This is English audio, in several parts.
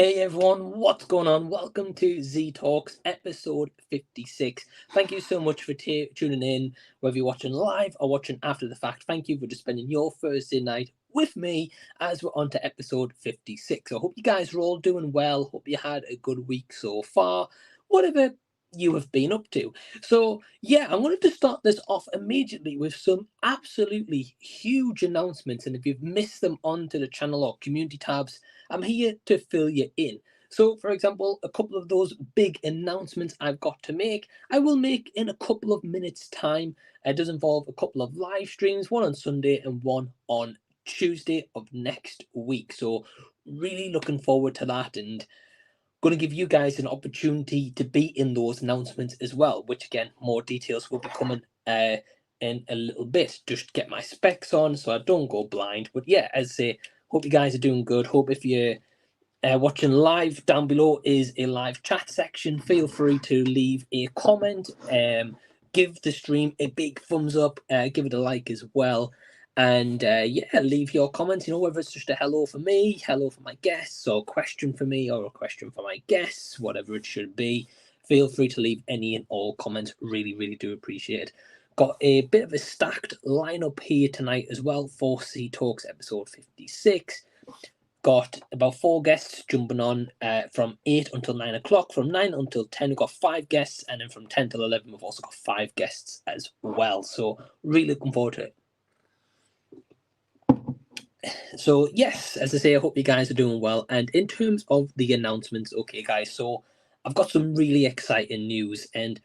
Hey everyone, what's going on? Welcome to Z Talks episode 56. Thank you so much for tuning in, whether you're watching live or watching after the fact. Thank you for just spending your Thursday night with me as we're on to episode 56. I hope you guys are all doing well. Hope you had a good week so far, whatever you have been up to. So yeah, I wanted to start this off immediately with some absolutely huge announcements, and if you've missed them onto the channel or community tabs, I'm here to fill you in. So, for example, a couple of those big announcements I've got to make, I will make in a couple of minutes' time. It does involve a couple of live streams, one on Sunday and one on Tuesday of next week. So, really looking forward to that, and going to give you guys an opportunity to be in those announcements as well, which again, more details will be coming in a little bit. Just get my specs on so I don't go blind. But yeah, as I say, hope you guys are doing good. Hope if you're watching live, down below is a live chat section. Feel free to leave a comment. Give the stream a big thumbs up. Give it a like as well. And yeah, leave your comments, whether it's just a hello for me, hello for my guests, or a question for me, or a question for my guests, whatever it should be. Feel free to leave any and all comments. Really, really do appreciate it. Got a bit of a stacked lineup here tonight as well for C Talks episode 56. Got about 4 guests jumping on from 8 until 9 o'clock. From 9 until 10, we've got 5 guests. And then from 10 till 11, we've also got 5 guests as well. So really looking forward to it. So yes, as I say, I hope you guys are doing well. And in terms of the announcements, okay guys, so I've got some really exciting news and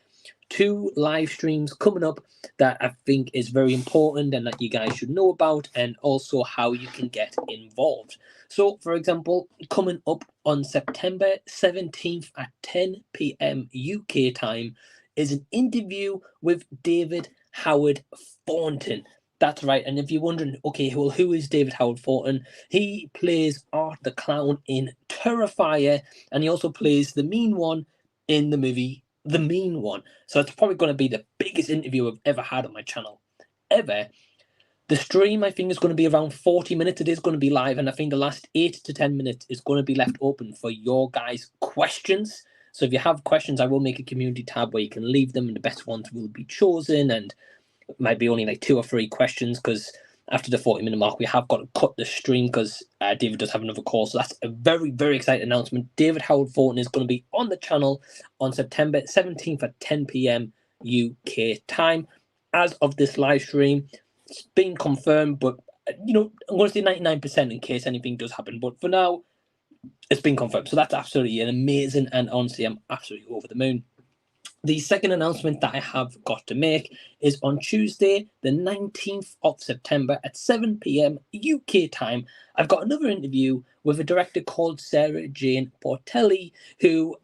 2 live streams coming up that I think is very important and that you guys should know about, and also how you can get involved. So for example, coming up on September 17th at 10 p.m. UK time is an interview with David Howard Thornton. That's right. And if you're wondering, okay, well, who is David Howard Thornton? He plays Art the Clown in Terrifier, and he also plays the mean one in the movie The Mean One. So it's probably going to be the biggest interview I've ever had on my channel, ever. The stream, I think, is going to be around 40 minutes. It is going to be live, and I think the last 8 to 10 minutes is going to be left open for your guys' questions. So if you have questions, I will make a community tab where you can leave them, and the best ones will be chosen, and it might be only like 2 or 3 questions, because after the 40-minute mark, we have got to cut the stream because David does have another call. So that's a very, very exciting announcement. David Howard Thornton is going to be on the channel on September 17th at 10 p.m. UK time. As of this live stream, it's been confirmed, but I'm going to say 99% in case anything does happen. But for now, it's been confirmed. So that's absolutely an amazing, and honestly, I'm absolutely over the moon. The second announcement that I have got to make is on Tuesday, the 19th of September at 7 p.m. UK time. I've got another interview with a director called Sarah Jane Portelli, who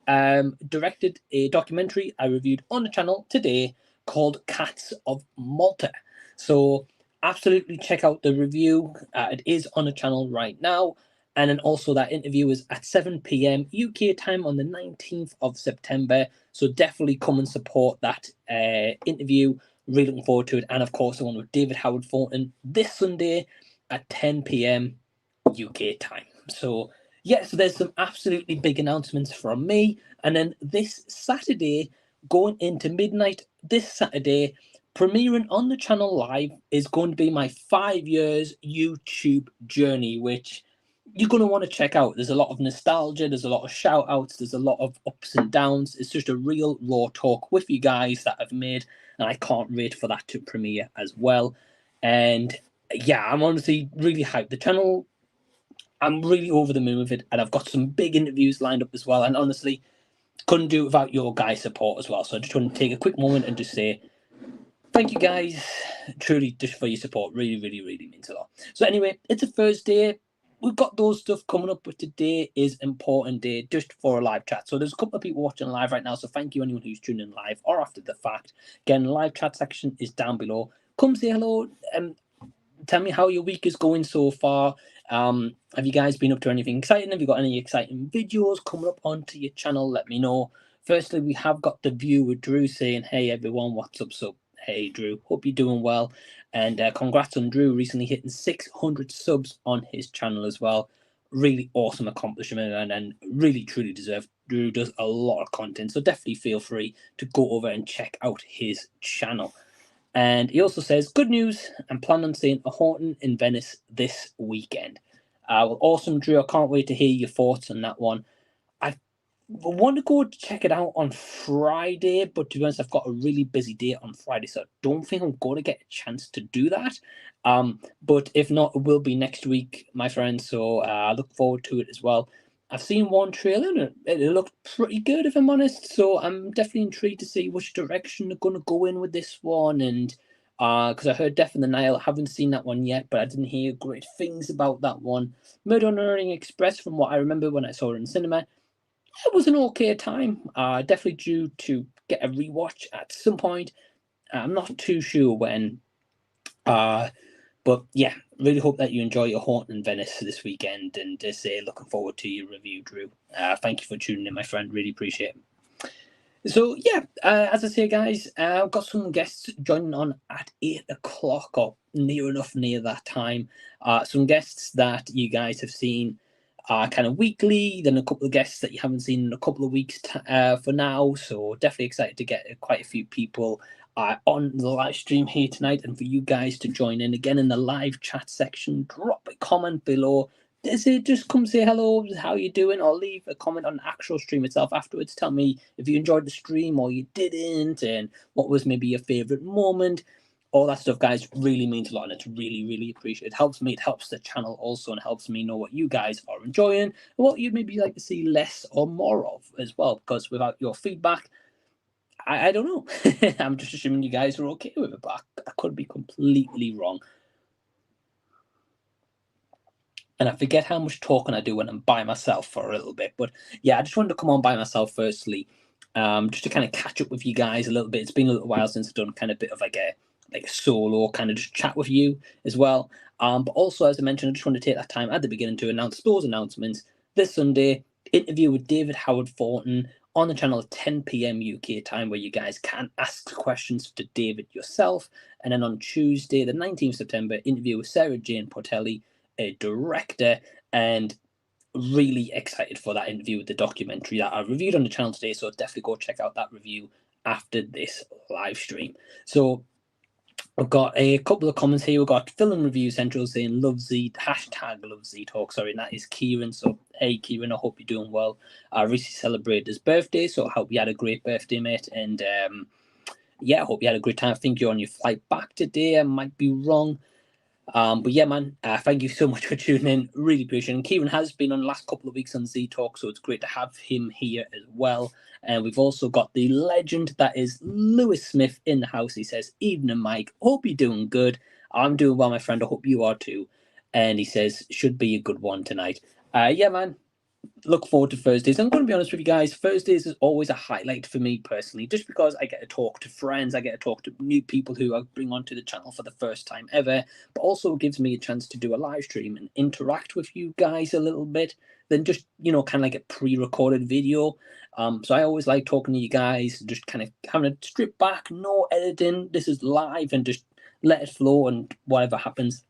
directed a documentary I reviewed on the channel today called Cats of Malta. So absolutely check out the review. It is on the channel right now. And then also that interview is at 7 p.m. UK time on the 19th of September. So definitely come and support that interview. Really looking forward to it. And of course, the one with David Howard Thornton this Sunday at 10 p.m. UK time. So yeah, so there's some absolutely big announcements from me. And then this Saturday, going into midnight this Saturday, premiering on the channel live is going to be my 5 years YouTube journey, which you're going to want to check out. There's a lot of nostalgia, there's a lot of shout outs, there's a lot of ups and downs. It's just a real raw talk with you guys that I've made, and I can't wait for that to premiere as well. And yeah, I'm honestly really hyped. The channel, I'm really over the moon with it, and I've got some big interviews lined up as well, and honestly couldn't do it without your guys' support as well. So I just want to take a quick moment and just say thank you guys, truly, just for your support. Really, really, really means a lot. So anyway, it's a Thursday. We've got those stuff coming up, but today is important day just for a live chat. So there's a couple of people watching live right now, so thank you anyone who's tuning in live or after the fact. Again, the live chat section is down below. Come say hello and tell me how your week is going so far. Have you guys been up to anything exciting? Have you got any exciting videos coming up onto your channel? Let me know. Firstly, we have got the view with Drew saying, hey everyone, what's up? So hey Drew, hope you're doing well, and congrats on Drew recently hitting 600 subs on his channel as well. really awesome accomplishment, and really truly deserved. Drew does a lot of content, so definitely feel free to go over and check out his channel. And he also says, good news, I'm planning on seeing A Haunting in Venice this weekend. Well, awesome, Drew. I can't wait to hear your thoughts on that one. I want to go check it out on Friday, but to be honest, I've got a really busy day on Friday, so I don't think I'm going to get a chance to do that. But if not, it will be next week, my friends, so I look forward to it as well. I've seen one trailer and it looked pretty good, if I'm honest, so I'm definitely intrigued to see which direction they're going to go in with this one. And because I heard Death in the Nile, I haven't seen that one yet, but I didn't hear great things about that one. Murder on the Orient Express, from what I remember when I saw it in cinema, it was an okay time. Definitely due to get a rewatch at some point. I'm not too sure when. But yeah, really hope that you enjoy your Haunting in Venice this weekend, and just looking forward to your review, Drew. Thank you for tuning in, my friend. Really appreciate it. So yeah, as I say, guys, I've got some guests joining on at 8 o'clock, or near enough near that time. Some guests that you guys have seen kind of weekly, then a couple of guests that you haven't seen in a couple of weeks for now. So definitely excited to get quite a few people on the live stream here tonight, and for you guys to join in again in the live chat section. Drop a comment below. Just come say hello, how you doing, or leave a comment on the actual stream itself afterwards. Tell me if you enjoyed the stream or you didn't, and what was maybe your favorite moment. All that stuff, guys, really means a lot, and it's really, really appreciated. It helps me, it helps the channel also, and helps me know what you guys are enjoying and what you'd maybe like to see less or more of as well, because without your feedback, I don't know. I'm just assuming you guys are okay with it, but I could be completely wrong. And I forget how much talking I do when I'm by myself for a little bit. But yeah, I just wanted to come on by myself firstly, just to kind of catch up with you guys a little bit. It's been a little while since I've done kind of a bit of like a solo kind of just chat with you as well. But also, as I mentioned, I just want to take that time at the beginning to announce those announcements. This Sunday, interview with David Howard Thornton on the channel at 10 p.m. UK time, where you guys can ask questions to David yourself. And then on Tuesday, the 19th of September, interview with Sarah Jane Portelli, a director, and really excited for that interview with the documentary that I reviewed on the channel today. So definitely go check out that review after this live stream. So I've got a couple of comments here. We've got Film Review Central saying love Z, hashtag love Z Talk. Sorry, and that is Kieran. So hey Kieran, I hope you're doing well. I recently celebrated his birthday, so I hope you had a great birthday, mate. And yeah, I hope you had a great time. I think you're on your flight back today. I might be wrong. But yeah, man, thank you so much for tuning in. Really appreciate it. And Kieran has been on the last couple of weeks on Z Talk, so it's great to have him here as well. And we've also got the legend that is Lewis Smith in the house. He says, evening, Mike. Hope you're doing good. I'm doing well, my friend. I hope you are too. And he says, should be a good one tonight. Yeah, man. Look forward to Thursdays. I'm going to be honest with you guys. Thursdays is always a highlight for me personally, just because I get to talk to friends, I get to talk to new people who I bring onto the channel for the first time ever, but also gives me a chance to do a live stream and interact with you guys a little bit than just, kind of like a pre-recorded video. So I always like talking to you guys, just kind of having a strip back, no editing. This is live and just let it flow, and whatever happens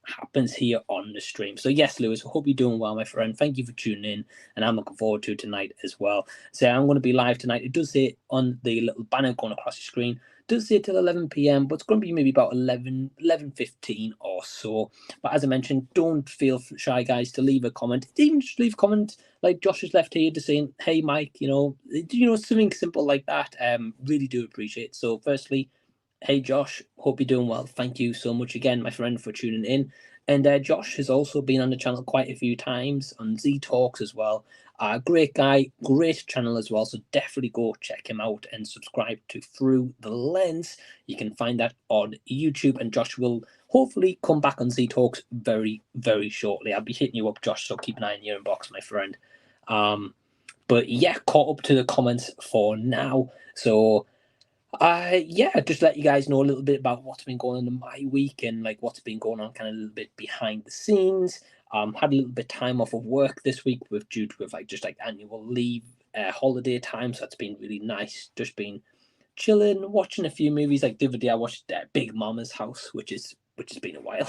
here on the stream. So yes, Lewis, I hope you're doing well, my friend. Thank you for tuning in, and I'm looking forward to tonight as well. So I'm going to be live tonight. It does say on the little banner going across the screen, it does say till 11 p.m, but it's going to be maybe about 11:15 or so. But as I mentioned, don't feel shy, guys, to leave a comment. Even just leave a comment like Josh has left here, just saying, hey, Mike, something simple like that. Really do appreciate it. So firstly, hey Josh, hope you're doing well. Thank you so much again, my friend, for tuning in. And Josh has also been on the channel quite a few times on Z Talks as well. Great guy, great channel as well. So definitely go check him out and subscribe to Through the Lens. You can find that on YouTube, and Josh will hopefully come back on Z Talks very, very shortly. I'll be hitting you up, Josh, so keep an eye on your inbox, my friend. But yeah, caught up to the comments for now. So yeah, just let you guys know a little bit about what's been going on in my week, and like what's been going on kind of a little bit behind the scenes. Had a little bit of time off of work this week due to annual leave, holiday time, so it's been really nice. Just been chilling, watching a few movies. Like the other day I watched Big Mama's House, which is which has been a while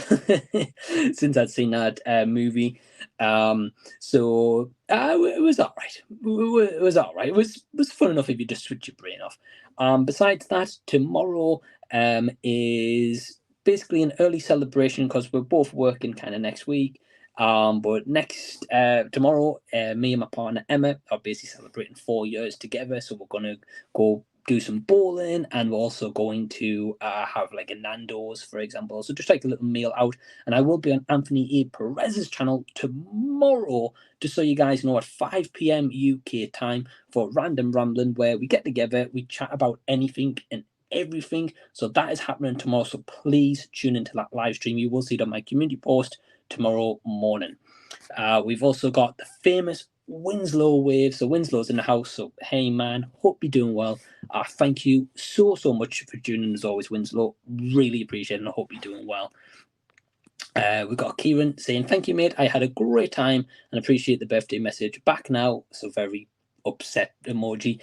since I'd seen that movie. So it was all right. It was all right. It was fun enough if you just switch your brain off. Besides that, tomorrow is basically an early celebration because we're both working kind of next week. But next tomorrow, me and my partner Emma are basically celebrating 4 years together. So we're gonna go do some bowling, and we're also going to have like a Nando's, for example. So just like a little meal out. And I will be on Anthony E. Perez's channel tomorrow, just so you guys know, at 5 p.m. UK time for Random Rambling, where we get together, we chat about anything and everything. So that is happening tomorrow. So please tune into that live stream. You will see it on my community post tomorrow morning. We've also got the famous Winslow wave. So Winslow's in the house. So hey man, hope you're doing well. Thank you so much for tuning in as always, Winslow. Really appreciate it, and I hope you're doing well. We've got Kieran saying, thank you, mate. I had a great time and appreciate the birthday message. Back now. So very upset emoji.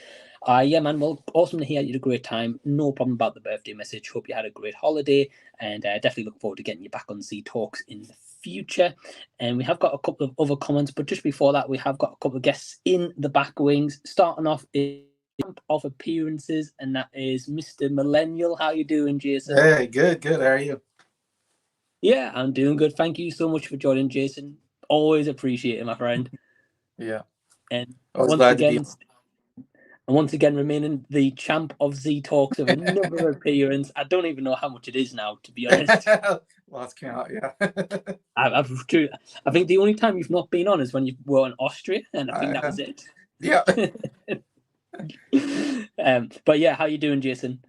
Yeah, man. Well, awesome to hear you had a great time. No problem about the birthday message. Hope you had a great holiday, and definitely look forward to getting you back on Z Talks in the future. And we have got a couple of other comments, but just before that, we have got a couple of guests in the back wings. Starting off is of appearances, and that is Mr. Millennial. How you doing, Jason? Hey, good. How are you? Yeah, I'm doing good. Thank you so much for joining, Jason. Always appreciate it, my friend. Yeah. And once again, remaining the champ of Z Talks of another appearance. I don't even know how much it is now, to be honest. Lost count, yeah. I think the only time you've not been on is when you were in Austria, and I think that was it. Yeah. But yeah, how you doing, Jason?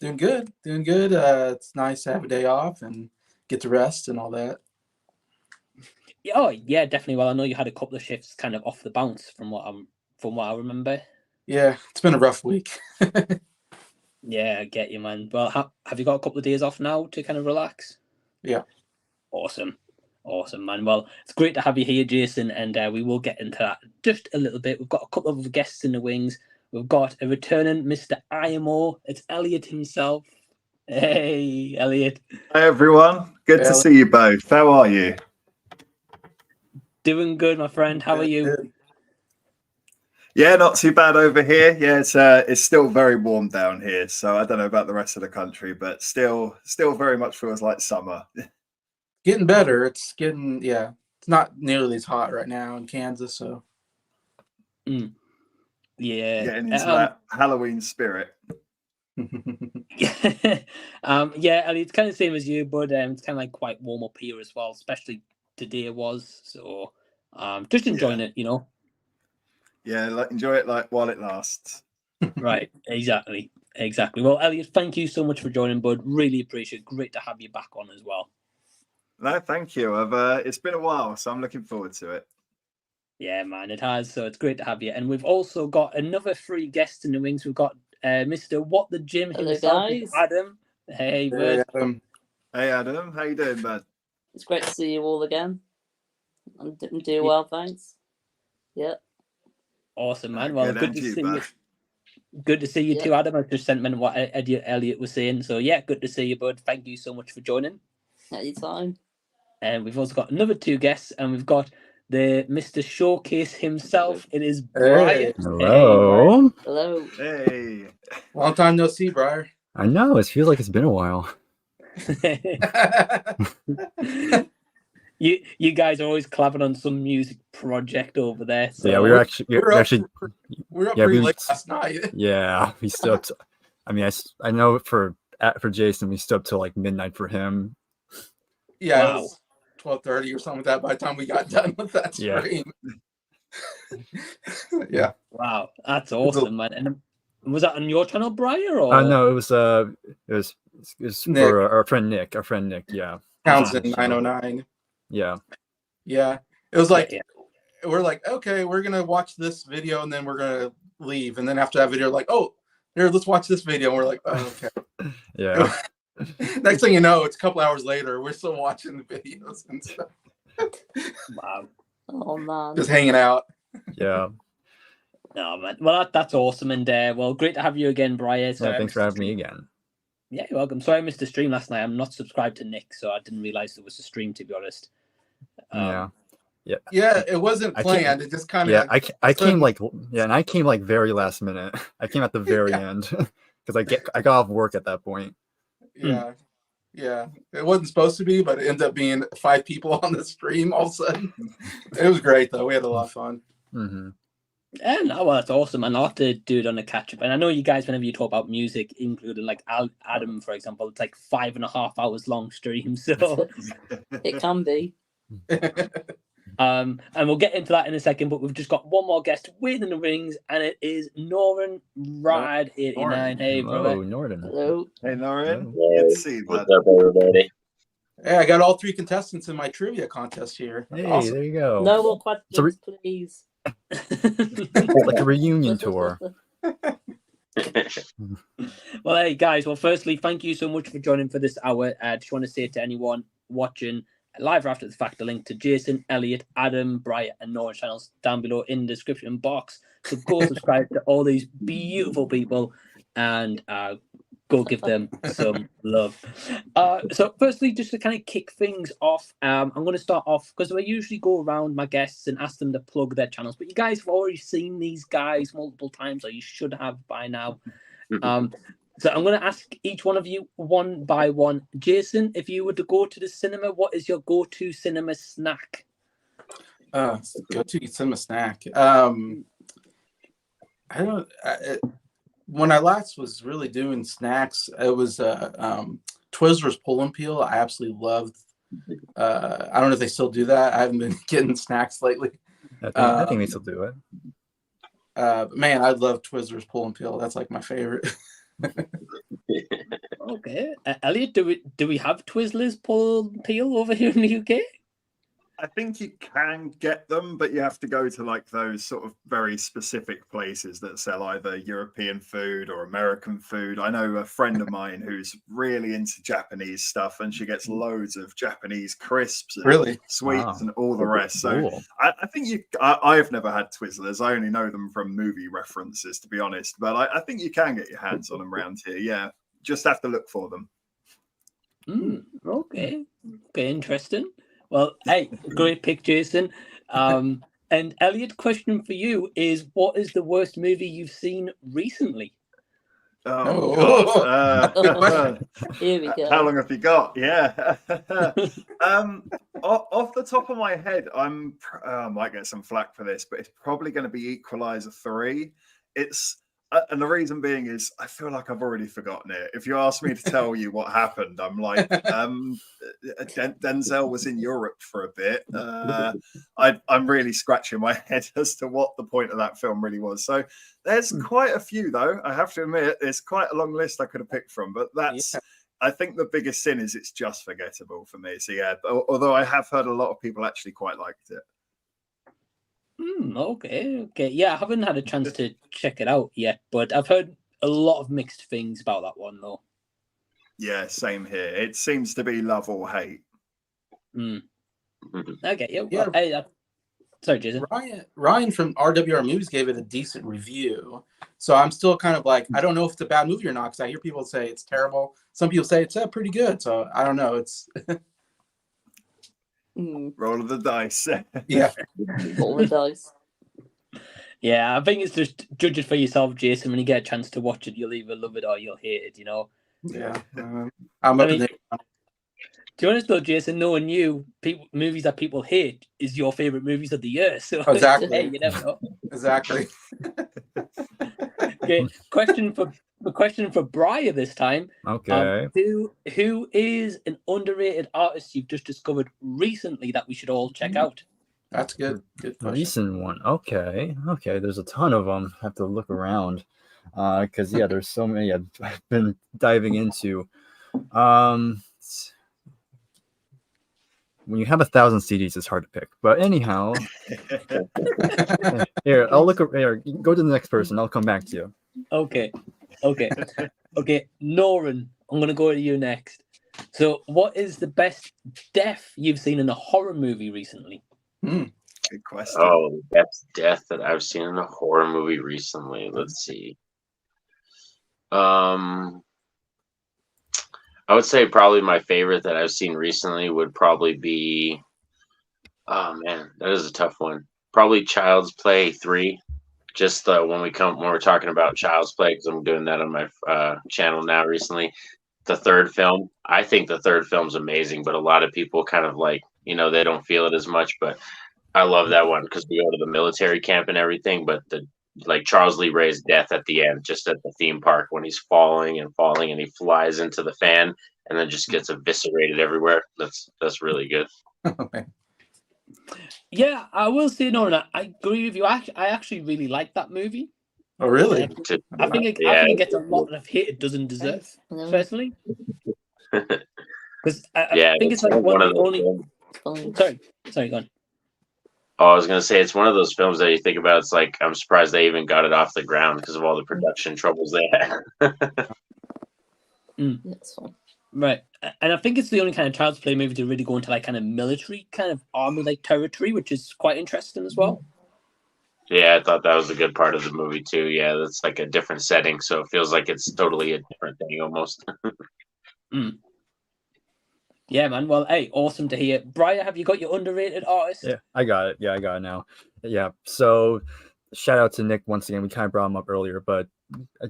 Doing good. It's nice to have a day off and get to rest and all that. Oh yeah, definitely. Well, I know you had a couple of shifts kind of off the bounce from what I remember. Yeah, it's been a rough week. Yeah, I get you, man. Well, have you got a couple of days off now to kind of relax? Yeah. Awesome, man. Well, it's great to have you here, Jason, and we will get into that just a little bit. We've got a couple of guests in the wings. We've got a returning Mr. IMO. It's Elliot himself. Hey, Elliot. Hi, everyone. Good to see you both. How are you? Doing good, my friend. How are you? Good. Yeah, not too bad over here. Yeah, it's still very warm down here, so I don't know about the rest of the country, but still very much feels like summer. Getting better. It's not nearly as hot right now in Kansas, so. Yeah. Getting into that Halloween spirit. Yeah, Elliot, it's kind of the same as you, but it's kind of like quite warm up here as well, especially today it was. So just enjoying it, you know. Yeah, enjoy it while it lasts. Right, exactly. Well, Elliot, thank you so much for joining, bud. Really appreciate it. Great to have you back on as well. No, thank you. It's been a while, so I'm looking forward to it. Yeah, man, it has. So it's great to have you. And we've also got another 3 guests in the wings. We've got Mr. What the Gym himself, Adam. Hey, bud. Hey, Adam. How you doing, bud? It's great to see you all again. I'm doing well, thanks. Yeah. Awesome, man. Well, good to see you. Good to see you too, Adam. I've just sent in what Elliot was saying. So yeah, good to see you, bud. Thank you so much for joining. Anytime. And we've also got another 2 guests, and we've got the Mr. Showcase himself. It is Bryer. Hello. Hey, Hello. Hey. Long time no see, Bryer. I know. It feels like it's been a while. You guys are always clapping on some music project over there. So. Yeah, we were actually up pretty late last night. Yeah, we stood up. I mean, I know for Jason, we stood up till like midnight for him. Yeah, wow. It was 12:30 or something like that by the time we got done with that stream. Yeah. Wow, that's awesome, man. And was that on your channel, Bryer? Or no, it was for our friend Nick. Yeah. Townsend 909. Yeah. It was like we're like, okay, we're gonna watch this video and then we're gonna leave, and then after that video, like, oh, here, let's watch this video. And we're like, oh, okay. Yeah. Next thing you know, it's a couple hours later, we're still watching the videos and stuff. Wow. Oh man. Just hanging out. Yeah. No, man. Well, that's awesome, and well, great to have you again, Bryer. So, thanks for having me again. Yeah, you're welcome. Sorry I missed the stream last night. I'm not subscribed to Nick, so I didn't realize there was a stream, to be honest. Yeah. Yeah, it wasn't planned. It just kind of. Yeah, I came like and I came like very last minute. I came at the very end because I got off work at that point. Yeah, yeah. It wasn't supposed to be, but it ended up being 5 people on the stream all of a sudden. It was great though. We had a lot of fun. Mm-hmm. And well, that's awesome. And I'll have to do it on a catch up. And I know you guys, whenever you talk about music, including like Adam, for example, it's like 5.5 hours long stream. So It can be. and we'll get into that in a second, but we've just got one more guest waiting in the rings, and it is Norin Radd89. Hey, brother. Oh, Norin. Hello. Hey, Norin. Hey, Good to see you, what's bud. up, everybody? Hey, I got all 3 contestants in my trivia contest here. Hey, Awesome. there you go. No more questions, So please. Like a reunion tour. Well, hey, guys. Well, firstly, thank you so much for joining for this hour. I just want to say to anyone watching live or after the fact, a link to Jason, Elliot, Adam, Bryer, and Nora's channels down below in the description box. So go subscribe to all these beautiful people and go give them some love. So firstly, just to kind of kick things off, I'm going to start off because I usually go around my guests and ask them to plug their channels, but you guys have already seen these guys multiple times, or you should have by now. So I'm going to ask each one of you one by one. Jason, if you were to go to the cinema, what is your go-to cinema snack? Go-to cinema snack. When I last was really doing snacks, it was Twizzlers pull and peel. I absolutely loved. I don't know if they still do that. I haven't been getting snacks lately. I think they still do it. But man, I love Twizzlers pull and peel. That's like my favorite. Okay, Elliot, do we have Twizzlers pull and peel over here in the UK? I think you can get them, but you have to go to like those sort of very specific places that sell either European food or American food. I know a friend of mine who's really into Japanese stuff, and she gets loads of Japanese crisps and sweets and all the rest. So Cool. I think I've never had Twizzlers. I only know them from movie references, to be honest. But I think you can get your hands on them around here. Yeah, just have to look for them. Okay, interesting. Well, hey, great pick, Jason. And Elliot, question for you is: what is the worst movie you've seen recently? God. Here we go. How long have you got? Yeah. Off the top of my head, I might get some flack for this, but it's probably going to be Equalizer 3. And the reason being is I feel like I've already forgotten it. If you ask me to tell you what happened, I'm like, Denzel was in Europe for a bit. I'm really scratching my head as to what the point of that film really was. So there's quite a few, though. I have to admit, there's quite a long list I could have picked from. But I think the biggest sin is it's just forgettable for me. So yeah, although I have heard a lot of people actually quite liked it. Okay. Yeah, I haven't had a chance to check it out yet, but I've heard a lot of mixed things about that one, though. Yeah, same here. It seems to be love or hate. Okay. Yeah. Hey, sorry, Jason. Ryan from RWR Movies gave it a decent review, so I'm still kind of like, I don't know if it's a bad movie or not, because I hear people say it's terrible. Some people say it's pretty good, so I don't know. It's roll of the dice. Yeah. Roll the dice. Yeah, I think it's just judge it for yourself, Jason. When you get a chance to watch it, you'll either love it or you'll hate it, you know? Yeah. I'm up in there. To be honest, though, Jason, knowing you, movies that people hate is your favorite movies of the year. So Exactly. Hey, you never know. Exactly. Okay, question for Bryer this time. Okay. Who is an underrated artist you've just discovered recently that we should all check out? That's good. Good question. Recent one. Okay. There's a ton of them. I have to look around because there's so many I've been diving into. When you have 1,000 CDs, it's hard to pick. But anyhow, here I'll look. Here, go to the next person. I'll come back to you. Okay. Norin, I'm gonna go to you next. So, what is the best death you've seen in a horror movie recently? Good question. Oh, that's death that I've seen in a horror movie recently. Let's see. I would say probably my favorite that I've seen recently would probably be. Oh man, that is a tough one. Probably Child's Play 3. Just when we're talking about Child's Play, because I'm doing that on my channel now recently. The third film, I think the third film's amazing, but a lot of people kind of like, they don't feel it as much. But I love that one because we go to the military camp and everything. But like Charles Lee Ray's death at the end, just at the theme park when he's falling and he flies into the fan and then just gets eviscerated everywhere. That's really good. Yeah, I will say, Norin, I agree with you. I actually really like that movie. Oh, really? I think it gets a lot of hate it doesn't deserve, personally. Because I think it's like one of the only. Sorry, go on. Oh, I was gonna say it's one of those films that you think about. It's like I'm surprised they even got it off the ground because of all the production troubles they had. That's fun. Right, and I think it's the only kind of Child's Play movie to really go into like kind of military kind of army like territory, which is quite interesting as well. Yeah, I thought that was a good part of the movie too. Yeah, that's like a different setting, so it feels like it's totally a different thing almost. Yeah, man. Well, hey, awesome to hear. Bryer, have you got your underrated artist? Yeah, I got it. Yeah, I got it now. Yeah. So shout out to Nick once again. We kind of brought him up earlier, but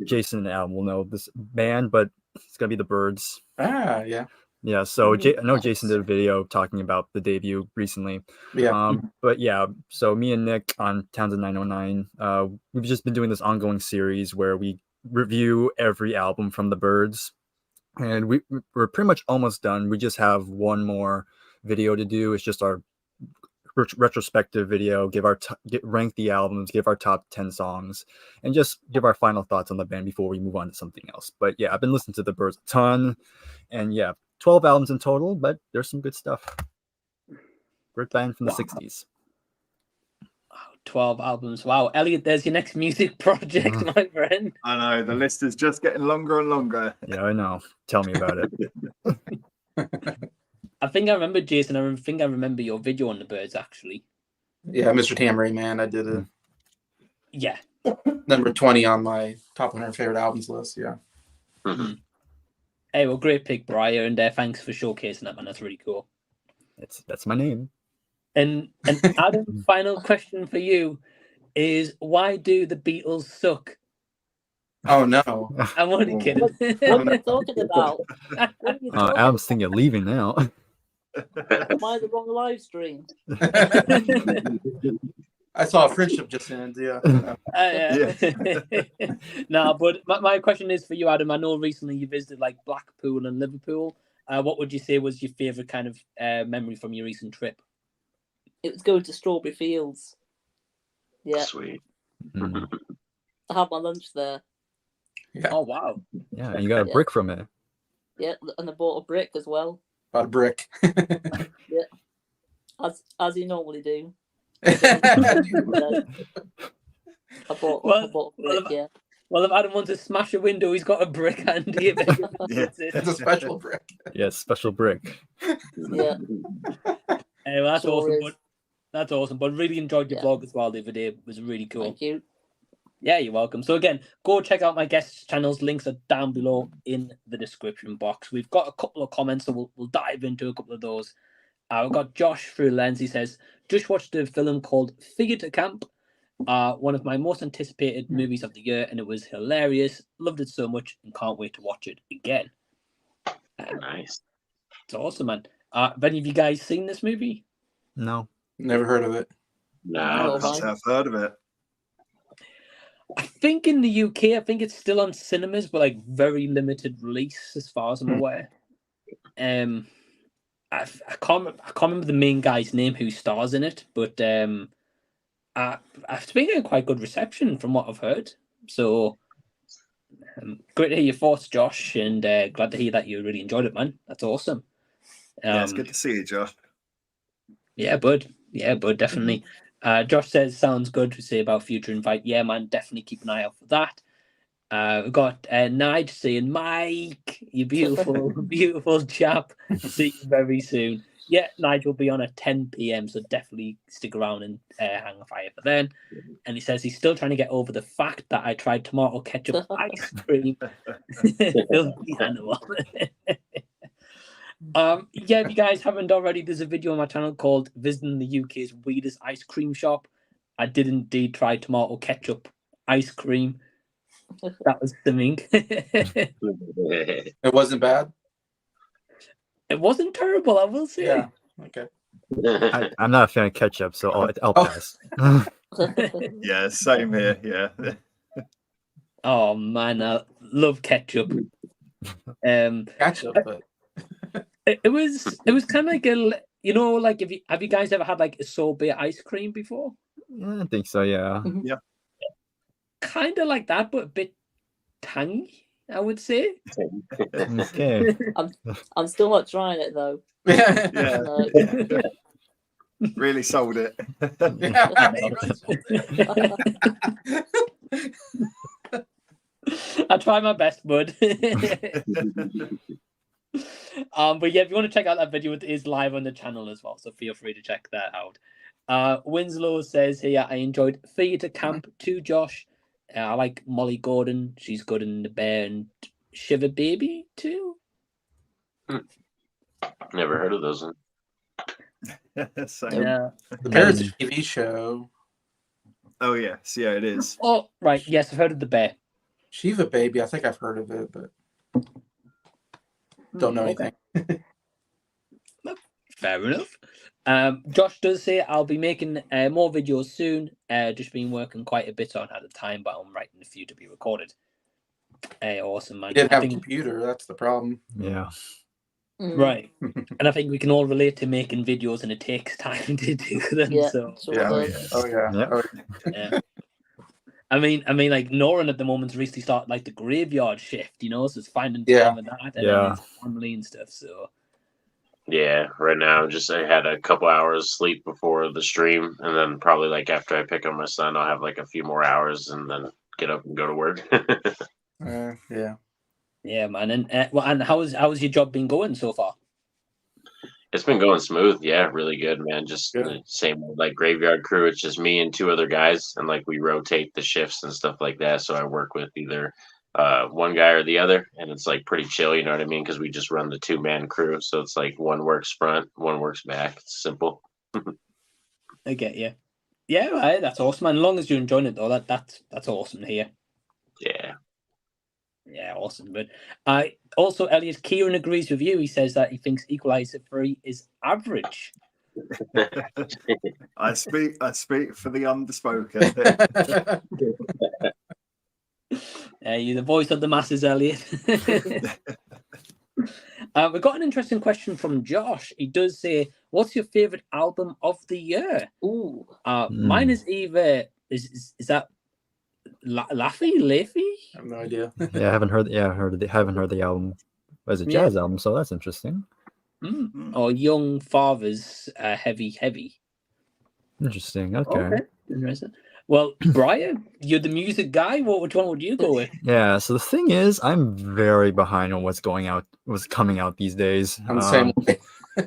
Jason and Adam will know this band, but it's gonna be the Birds. Ah, yeah. Yeah. So I know Jason did a video talking about the debut recently. Yeah. But yeah, so me and Nick on Townsend 909, we've just been doing this ongoing series where we review every album from the Birds. And we're pretty much almost done. We just have one more video to do. It's just our retrospective video. Rank the albums, give our top 10 songs, and just give our final thoughts on the band before we move on to something else. But yeah, I've been listening to the Birds a ton, and yeah, 12 albums in total. But there's some good stuff. Great band from the 60s. 12 albums. Wow, Elliot, there's your next music project, my friend. I know, the list is just getting longer and longer. Yeah, I know. Tell me about it. I think I remember, Jason. I think I remember your video on the Birds, actually. Yeah, Mr. Tambourine Man. I did it. Yeah. Number 20 on my top 100 favorite albums list. Yeah. Hey, well, great pick, Bryer, and thanks for showcasing that, man. That's really cool. That's my name. And Adam, final question for you is: why do the Beatles suck? Oh no! I'm only kidding. What are you talking about? Adam's thinking of leaving now. Am I the wrong live stream? I saw a friendship just end. Yeah. No, but my question is for you, Adam. I know recently you visited like Blackpool and Liverpool. What would you say was your favorite kind of memory from your recent trip? It was going to Strawberry Fields. Yeah. Sweet. I had my lunch there. Yeah. Oh wow. Yeah, and you got a brick from it. Yeah, and I bought a brick as well. Bought a brick. Yeah. As you normally do. Yeah. I bought a brick, yeah. Well, if Adam wants to smash a window, he's got a brick handy. It's a special brick. Yeah, special brick. Yeah. Well, that's Sure awesome. is. But that's awesome. But really enjoyed your vlog as well the other day. It was really cool. Thank you. Yeah, you're welcome. So again, go check out my guest channels. Links are down below in the description box. We've got a couple of comments, so we'll dive into a couple of those. We've got Josh through Lens. He says, just watched a film called Figure to Camp. One of my most anticipated movies of the year, and it was hilarious. Loved it so much and can't wait to watch it again. Nice. It's awesome, man. Have any of you guys seen this movie? No. Never heard of it. No. I've heard of it. I think in the UK, I think it's still on cinemas, but like very limited release as far as I'm aware. I can't remember the main guy's name who stars in it, but I've been getting quite good reception from what I've heard. So great to hear your thoughts, Josh, and glad to hear that you really enjoyed it, man. That's awesome. Yeah, it's good to see you, Josh. Yeah, bud. Yeah, bud, definitely. Josh says, sounds good to say about future invite. Yeah, man, definitely keep an eye out for that. We've got Nige saying, Mike, you beautiful, beautiful chap. See you very soon. Yeah, Nige will be on at 10 p.m, so definitely stick around and hang a fire for then. And he says he's still trying to get over the fact that I tried tomato ketchup ice cream. Filthy animal. Yeah, if you guys haven't already, there's a video on my channel called Visiting the UK's Weirdest Ice Cream Shop. I did indeed try tomato ketchup ice cream. That was something. It It wasn't bad. wasn't terrible, I will say. Yeah. Okay. I'm not a fan of ketchup, so I'll Oh. pass. Yeah, same here. Yeah. Oh man, I love ketchup. Ketchup, but It was kind of like like have you guys ever had like a sorbet ice cream before? I think so. Yeah. Kind of like that, but a bit tangy, I would say. Okay. I'm still not trying it though. Yeah. So, Really sold it. I try my best, bud. But yeah, if you want to check out that video, it is live on the channel as well, so feel free to check that out. Winslow says here, I enjoyed Theatre Camp too, Josh. I like Molly Gordon. She's good in The Bear and Shiver Baby too. Never heard of those. Same. Yeah. the Perez TV show. Oh yes, yeah, it is. Oh, right. Yes, I've heard of The Bear. Shiva Baby. I think I've heard of it, but don't know anything. Fair enough. Josh does say I'll be making more videos soon. Just been working quite a bit on at the time, but I'm writing a few to be recorded. Awesome, man. I didn't I have a think- computer. That's the problem. Yeah. Right. And I think we can all relate to making videos, and it takes time to do them. Yeah. So Sure Yeah, does. Oh yeah. Yep. Oh, yeah. I mean, like Norin at the moment's recently started like the graveyard shift, so it's finding time Yeah. and that, and Yeah. then it's family and stuff. So Yeah, right now I had a couple hours sleep before the stream, and then probably like after I pick up my son, I'll have like a few more hours, and then get up and go to work. yeah. yeah, man. And how's your job been going so far? It's been going smooth. Yeah, really good, man. Just Good. the same old, like graveyard crew. It's just me and two other guys, and like we rotate the shifts and stuff like that. So I work with either one guy or the other, and it's like pretty chill. You know what I mean? Because we just run the 2-man crew, so it's like one works front, one works back. It's simple. I get you. Yeah, right, that's awesome. And as long as you're enjoying it, though, that's awesome to hear. Yeah. Yeah, awesome. But also, Elliot Kieran agrees with you. He says that he thinks Equalizer 3 is average. I speak for the underspoken. You're the voice of the masses, Elliot. We've got an interesting question from Josh. He does say, "What's your favorite album of the year?" Ooh. Mine is either is that Laffy? I have no idea. Yeah, I haven't heard. Yeah, haven't heard the album. It's a Yeah. jazz album, so that's interesting. Or Young Father's Heavy. Interesting. Okay. Interesting. Well, Bryer, you're the music guy. Which one would you go with? Yeah. So the thing is, I'm very behind on what's coming out these days. I'm the same way.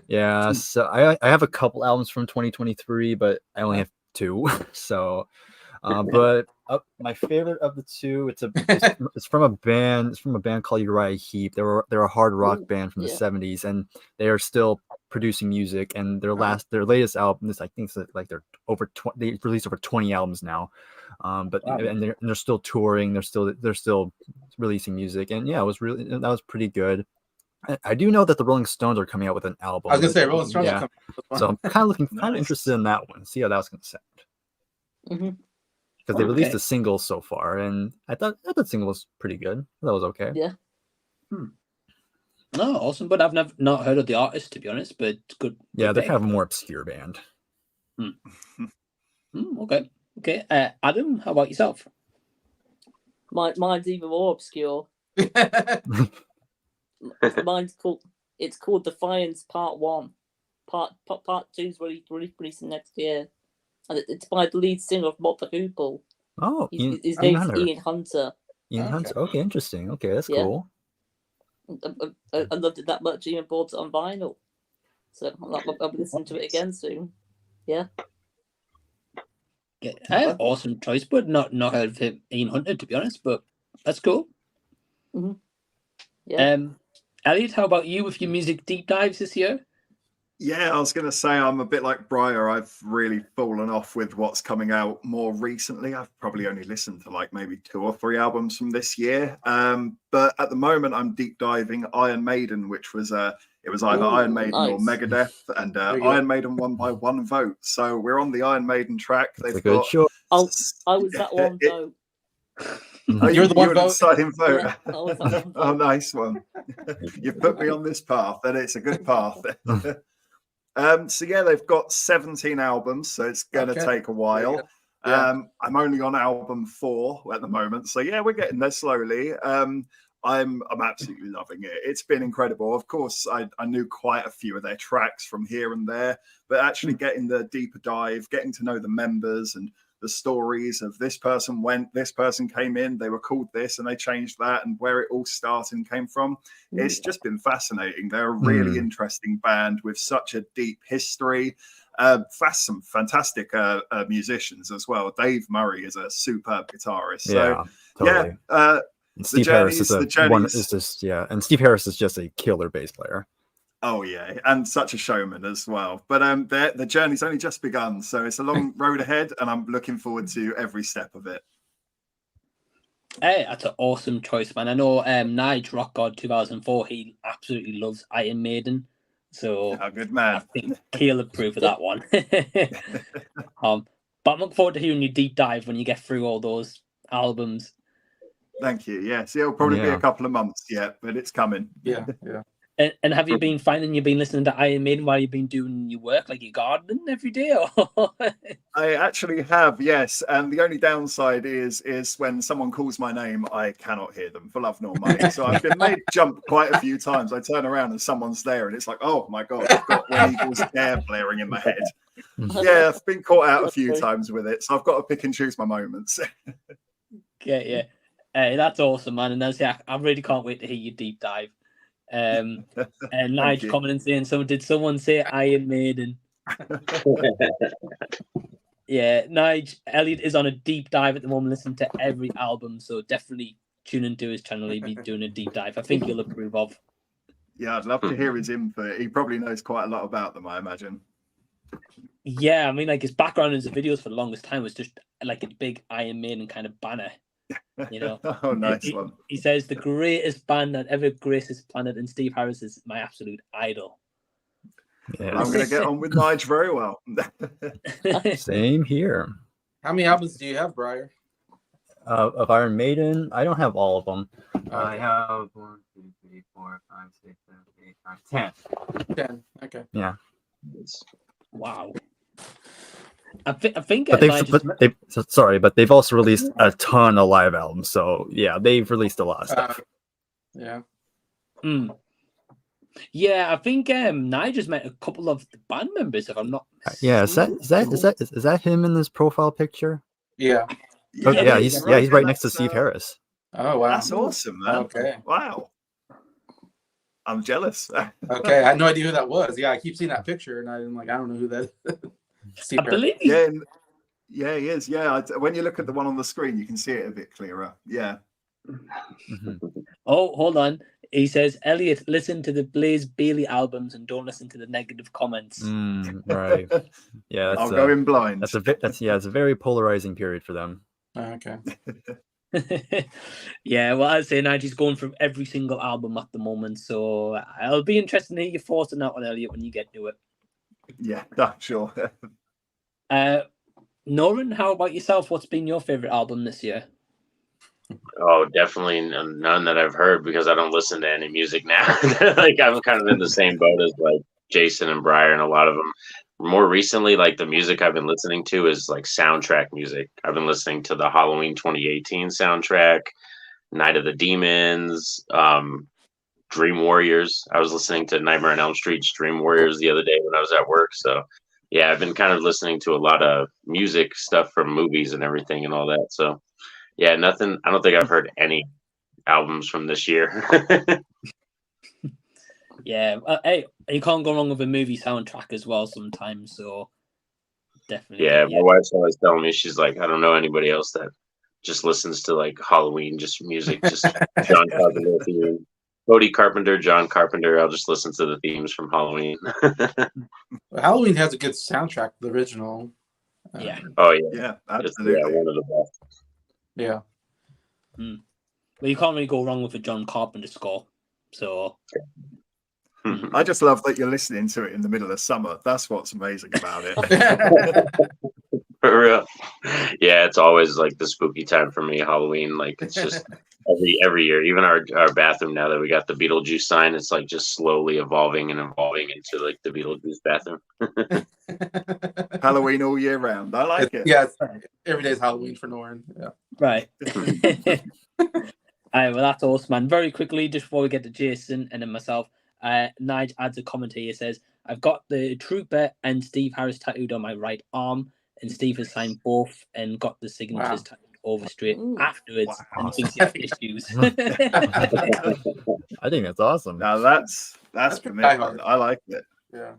Yeah. So I have a couple albums from 2023, but I only have 2. So, but my favorite of the 2, it's from a band. It's from a band called Uriah Heep. They're a hard rock band from the 70s, and they are still producing music. And their latest album is, I think, like they released over 20 albums now. But Wow. and they're still touring. They're still releasing music. And yeah, that was pretty good. I do know that the Rolling Stones are coming out with an album. I was gonna say Rolling Stones. Yeah. So I'm kind of interested in that one. See how that's gonna sound. Mm-hmm. Because they released Okay. a single so far, and I thought that single was pretty good. That was okay. Yeah. No, awesome. But I've not heard of the artist, to be honest. But it's good. Yeah, good they're pick. kind of a more obscure band. Okay. Adam, how about yourself? Mine's even more obscure. Mine's called Defiance Part 1. Part 2 is releasing next year. And it's by the lead singer of Motley Crue. Oh, His Ian name's Hunter. Ian Hunter. Ian Hunter. Okay, interesting. Okay, that's Yeah. cool. I loved it that much, even bought it on vinyl. So I'll be listening to it again soon. Yeah. Yeah, awesome choice, but not heard of Ian Hunter, to be honest. But that's cool. Yeah. Elliot, how about you with your music deep dives this year? Yeah, I was going to say I'm a bit like Bryer. I've really fallen off with what's coming out more recently. I've probably only listened to like maybe 2 or 3 albums from this year. But at the moment, I'm deep diving Iron Maiden, which was it was either Iron Maiden or nice. Megadeth, and There you go. Iron Maiden won by 1 vote. So we're on the Iron Maiden track. It's a They've good got. show. I was that one vote. Oh, You're the one were the vote? deciding vote. Yeah, I was that one Oh, vote. nice one. You put me on this path, and it's a good path. So yeah, they've got 17 albums, so it's going to Okay. take a while. Yeah. I'm only on album 4 at the moment, so yeah, we're getting there slowly. I'm absolutely loving it. It's been incredible. Of course, I knew quite a few of their tracks from here and there, but actually getting the deeper dive, getting to know the members and the stories of this person went, this person came in, they were called this and they changed that, and where it all started and came from. It's just been fascinating. They're a really interesting band with such a deep history. Some fantastic musicians as well. Dave Murray is a superb guitarist. So Totally. yeah, And Steve Harris is and Steve Harris is just a killer bass player. oh yeah, and such a showman as well. But the journey's only just begun, so it's a long road ahead, and I'm looking forward to every step of it. Hey, that's an awesome choice, man. I know Nige Rockgod 2004, he absolutely loves Iron Maiden. So Oh, good I man. think he'll approve of that one. But I'm looking forward to hearing you deep dive when you get through all those albums. Thank you. Yes, it'll probably be Yeah. a couple of months yet, but it's coming. Yeah. And have you been finding you've been listening to Iron Maiden while you've been doing your work, like your gardening every day? Or... I actually have, yes. And the only downside is when someone calls my name, I cannot hear them for love nor money. So I've been made jump quite a few times. I turn around and someone's there, and it's like, oh my god, I've got When Eagles Dare blaring in my head. Yeah, I've been caught out a few times with it, so I've got to pick and choose my moments. Yeah. Hey, that's awesome, man. And I really can't wait to hear you deep dive. And Nige you. commenting saying, did someone say Iron Maiden? Yeah, Nige, Elliot is on a deep dive at the moment, listening to every album, so definitely tune into his channel. He'll be doing a deep dive. I think you'll approve of. Yeah, I'd love to hear his input. He probably knows quite a lot about them, I imagine. Yeah, I mean, like his background in his videos for the longest time was just like a big Iron Maiden kind of banner. You know, Oh, nice one. He says the greatest band that ever graced this planet, and Steve Harris is my absolute idol. Yeah, I'm going to get on with Nige very well. same here. How many albums do you have, Bryer? Of Iron Maiden, I don't have all of them. I Okay. have 1, 2, 3, 4, 5, 6, 7, 8, 9, 10. 10. Okay. Yeah, Wow. I think but they've also released a ton of live albums. So yeah, they've released a lot of stuff. Yeah. Yeah, I think Nigel's met a couple of the band members, if I'm not Yeah, is that him in this profile picture? Yeah. Oh, yeah, he's right next to That's, Steve Harris. Oh, wow. That's awesome, man. Okay. Wow. I'm jealous. Okay. I had no idea who that was. Yeah, I keep seeing that picture, and I'm like, I don't know who that is. Steve I Harris. believe Yeah, he is. Yeah, when you look at the one on the screen, you can see it a bit clearer. Yeah. Oh, hold on. He says, Elliot, listen to the Blaze Bailey albums and don't listen to the negative comments. Right. Yeah, I'll go in blind. it's a very polarizing period for them. Okay. Yeah, well, I'd say Nigel's going through every single album at the moment, so I'll be interested to hear your thoughts on that one, Elliot, when you get to it. Yeah, sure. Norin, how about yourself? What's been your favorite album this year? Oh, definitely none that I've heard, because I don't listen to any music now. Like I'm kind of in the same boat as like Jason and Bryer, and a lot of them. More recently, like the music I've been listening to is like soundtrack music. I've been listening to the Halloween 2018 soundtrack, Night of the Demons, Dream Warriors. I was listening to Nightmare on Elm Street's Dream Warriors the other day when I was at work. So yeah, I've been kind of listening to a lot of music stuff from movies and everything and all that. So yeah, nothing. I don't think I've heard any albums from this year. Yeah, hey, you can't go wrong with a movie soundtrack as well sometimes, so definitely. Yeah, my wife's always telling me, she's like, I don't know anybody else that just listens to like Halloween, just music, just John Carpenter theme. Cody Carpenter, John Carpenter. I'll just listen to the themes from Halloween. Halloween has a good soundtrack, the original. Yeah. Oh yeah, Yeah, It's, absolutely. one of the best. Yeah. Well, you can't really go wrong with a John Carpenter score. So I just love that you're listening to it in the middle of summer. That's what's amazing about it. For real. Yeah, it's always like the spooky time for me, Halloween. Like it's just every year. Even our bathroom, now that we got the Beetlejuice sign, it's like just slowly evolving into like the Beetlejuice bathroom. Halloween all year round. I like it. Yeah, every day's Halloween for Norin. Yeah. right. All right, well, that's awesome, man. Very quickly, just before we get to Jason and then myself, Nige adds a comment here. He says, I've got the Trooper and Steve Harris tattooed on my right arm, and Steve has signed both and got the signatures tattooed over straight afterwards, and thinks he has issues. I think that's awesome. Now that's commitment. hard. I like it. Yeah.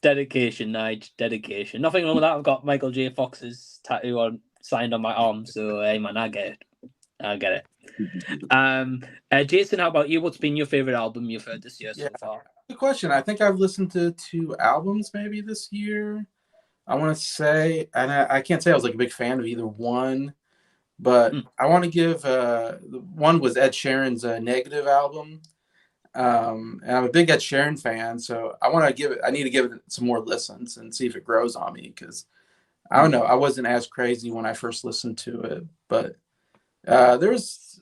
Dedication, Nige, dedication. Nothing wrong with that. I've got Michael J. Fox's tattoo signed on my arm, so hey, man, I get it. Jason, how about you? What's been your favorite album you've heard this year so far? Good question. I think I've listened to 2 albums maybe this year. I want to say, and I can't say I was like a big fan of either one, but I want to give one was Ed Sheeran's Negative album. And I'm a big Ed Sheeran fan, so I need to give it some more listens and see if it grows on me, because I don't know, I wasn't as crazy when I first listened to it, but there was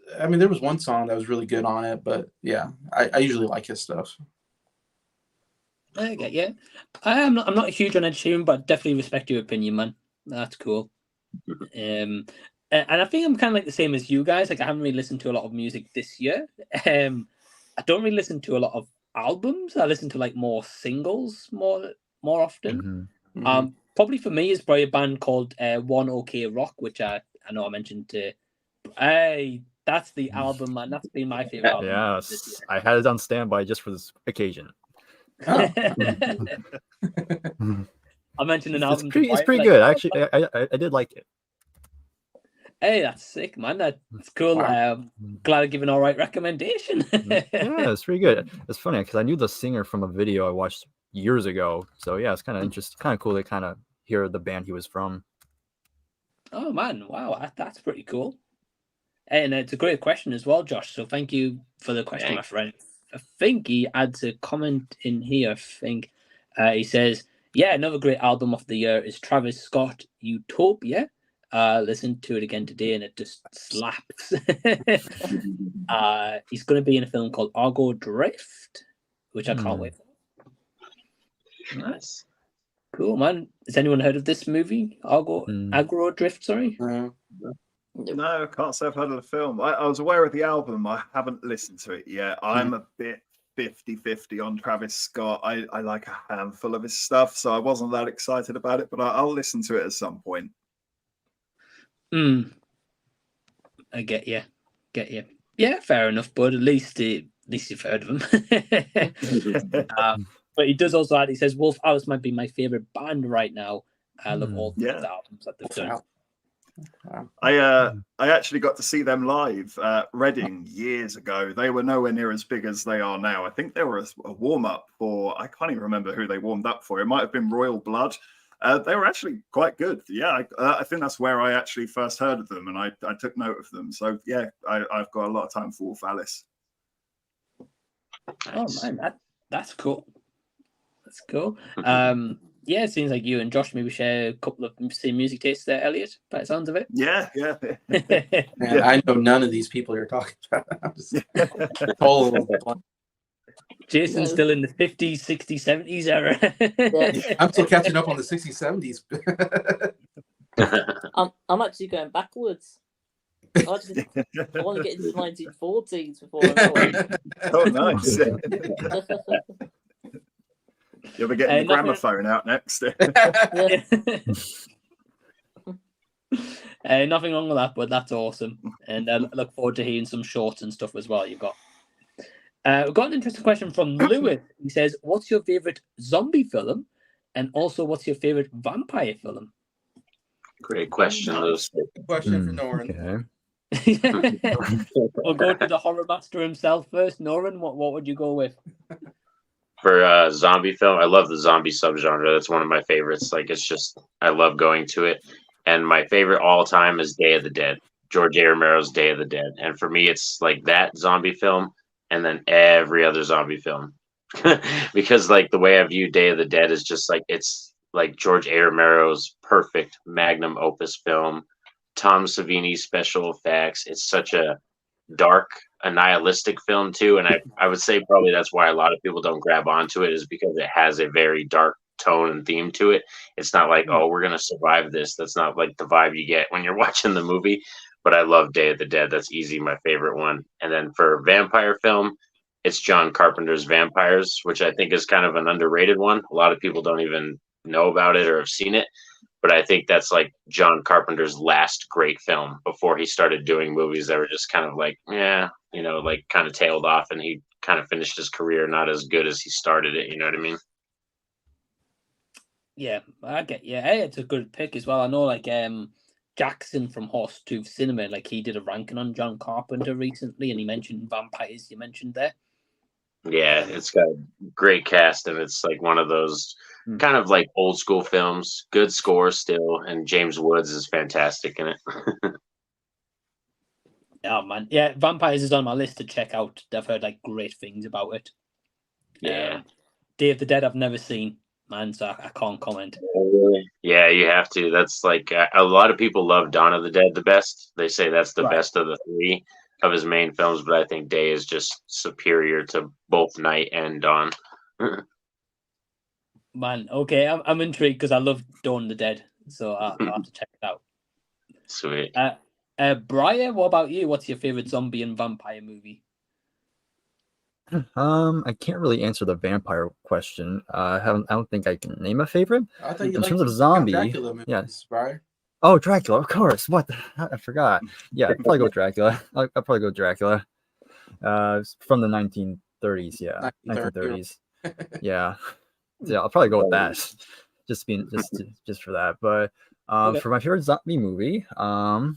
one song that was really good on it, but yeah, I usually like his stuff. Okay, yeah. I'm not huge on Ed Sheeran, but definitely respect your opinion, man. That's cool. And I think I'm kind of like the same as you guys. Like, I haven't really listened to a lot of music this year. I don't really listen to a lot of albums. I listen to like more singles more often. Probably for me is probably a band called One OK Rock, which I know I mentioned to. Hey, that's the album, man. That's been my favorite album. Yes, I had it on standby just for this occasion. I mentioned an album. It's pretty good. Actually, I did like it. Hey, that's sick, man. That's cool. Glad I give an all right recommendation. Yeah, it's pretty good. It's funny because I knew the singer from a video I watched years ago. So yeah, it's kind of interesting, kind of cool to kind of hear the band he was from. Oh man, wow, that's pretty cool. And it's a great question as well, Josh. So thank you for the question, my friend. I think he adds a comment in here. I think he says, "Yeah, another great album of the year is Travis Scott, Utopia. Listened to it again today, and it just slaps." He's going to be in a film called Argo Drift, which I can't wait for. Nice, cool, man. Has anyone heard of this movie, Argo Drift? Sorry. No, can't say I've heard of the film. I was aware of the album. I haven't listened to it yet. I'm a bit 50-50 on Travis Scott. I like a handful of his stuff, so I wasn't that excited about it, but I'll listen to it at some point. I get you. Yeah, fair enough, bud. At least you've heard of him. But he does also add, he says, Wolf Alice might be my favorite band right now. I love all the albums that they've done. I actually got to see them live at Reading years ago. They were nowhere near as big as they are now. I think they were a warm-up for, I can't even remember who they warmed up for. It might have been Royal Blood. They were actually quite good. Yeah, I think that's where I actually first heard of them, and I took note of them. So yeah, I've got a lot of time for Wolf Alice. Oh man, that's cool. That's cool. Yeah, it seems like you and Josh maybe share a couple of same music tastes there, Elliot, by the sounds of it. Yeah. Man, I know none of these people you're talking about. I'm just Jason's still in the 50s, 60s, 70s era. I'm still catching up on the 60s, 70s. I'm actually going backwards. I want to get into the 1940s before I know it. Oh, nice. You'll be getting the gramophone out next. Nothing wrong with that, but that's awesome. And I look forward to hearing some shorts and stuff as well you've got. We've got an interesting question from Lewis. He says, what's your favourite zombie film? And also, what's your favourite vampire film? Great question, Lewis. Question for Norin. Okay. We'll go to the horror master himself first. Norin, what would you go with? For zombie film, I love the zombie subgenre. That's one of my favorites. Like, it's just, I love going to it. And my favorite all time is Day of the Dead, George A. Romero's Day of the Dead. And for me, it's like that zombie film and then every other zombie film. Because like the way I view Day of the Dead is just like, it's like George A. Romero's perfect magnum opus film. Tom Savini's special effects. It's such a dark, a nihilistic film too, and I would say probably that's why a lot of people don't grab onto it, is because it has a very dark tone and theme to it. It's not like, oh, we're gonna survive this. That's not like the vibe you get when you're watching the movie. But I love Day of the Dead. That's easy my favorite one. And then for vampire film, it's John Carpenter's Vampires, which I think is kind of an underrated one. A lot of people don't even know about it or have seen it. But I think that's like John Carpenter's last great film before he started doing movies that were just kind of like, yeah, you know, like kind of tailed off, and he kind of finished his career not as good as he started it. You know what I mean? Yeah, I get. Yeah, hey, it's a good pick as well. I know, like Jackson from Horsetooth Cinema, like he did a ranking on John Carpenter recently, and he mentioned vampires. You mentioned there. Yeah, it's got a great cast, and it's like one of those kind of like old school films. Good score still, and James Woods is fantastic in it. Oh man, yeah, Vampires is on my list to check out. I've heard like great things about it. Yeah. Day of the Dead I've never seen, man, so I can't comment. Yeah, you have to. That's like a lot of people love Dawn of the Dead the best. They say that's the best of the three of his main films, but I think Day is just superior to both Night and Dawn. Man, okay, I'm intrigued because I love Dawn of the Dead, so I'll have to check it out. Sweet. Bryer, what about you? What's your favorite zombie and vampire movie? I can't really answer the vampire question. I don't think I can name a favorite. I think in terms of zombie, Dracula movies, yeah. right? Oh, Dracula, of course. What? I forgot. Yeah, I'd probably go Dracula. I'll probably go Dracula. From the 1930s. Yeah, 1930s. Yeah, I'll probably go with that. Just for that. But for my favorite zombie movie, I'll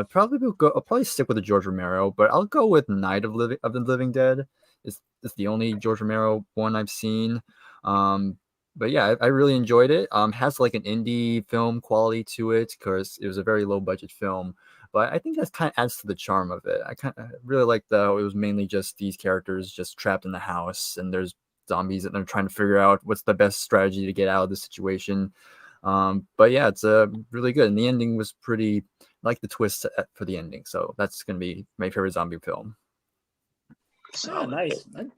probably stick with the George Romero, but I'll go with Night of the Living Dead. It's the only George Romero one I've seen. But yeah, I really enjoyed it. Has like an indie film quality to it because it was a very low budget film. But I think that kind of adds to the charm of it. I really like it was mainly just these characters just trapped in the house, and there's zombies, and they're trying to figure out what's the best strategy to get out of the situation. But yeah, it's really good, and the ending was pretty. I like the twist for the ending, so that's gonna be my favorite zombie film. Oh, nice, man.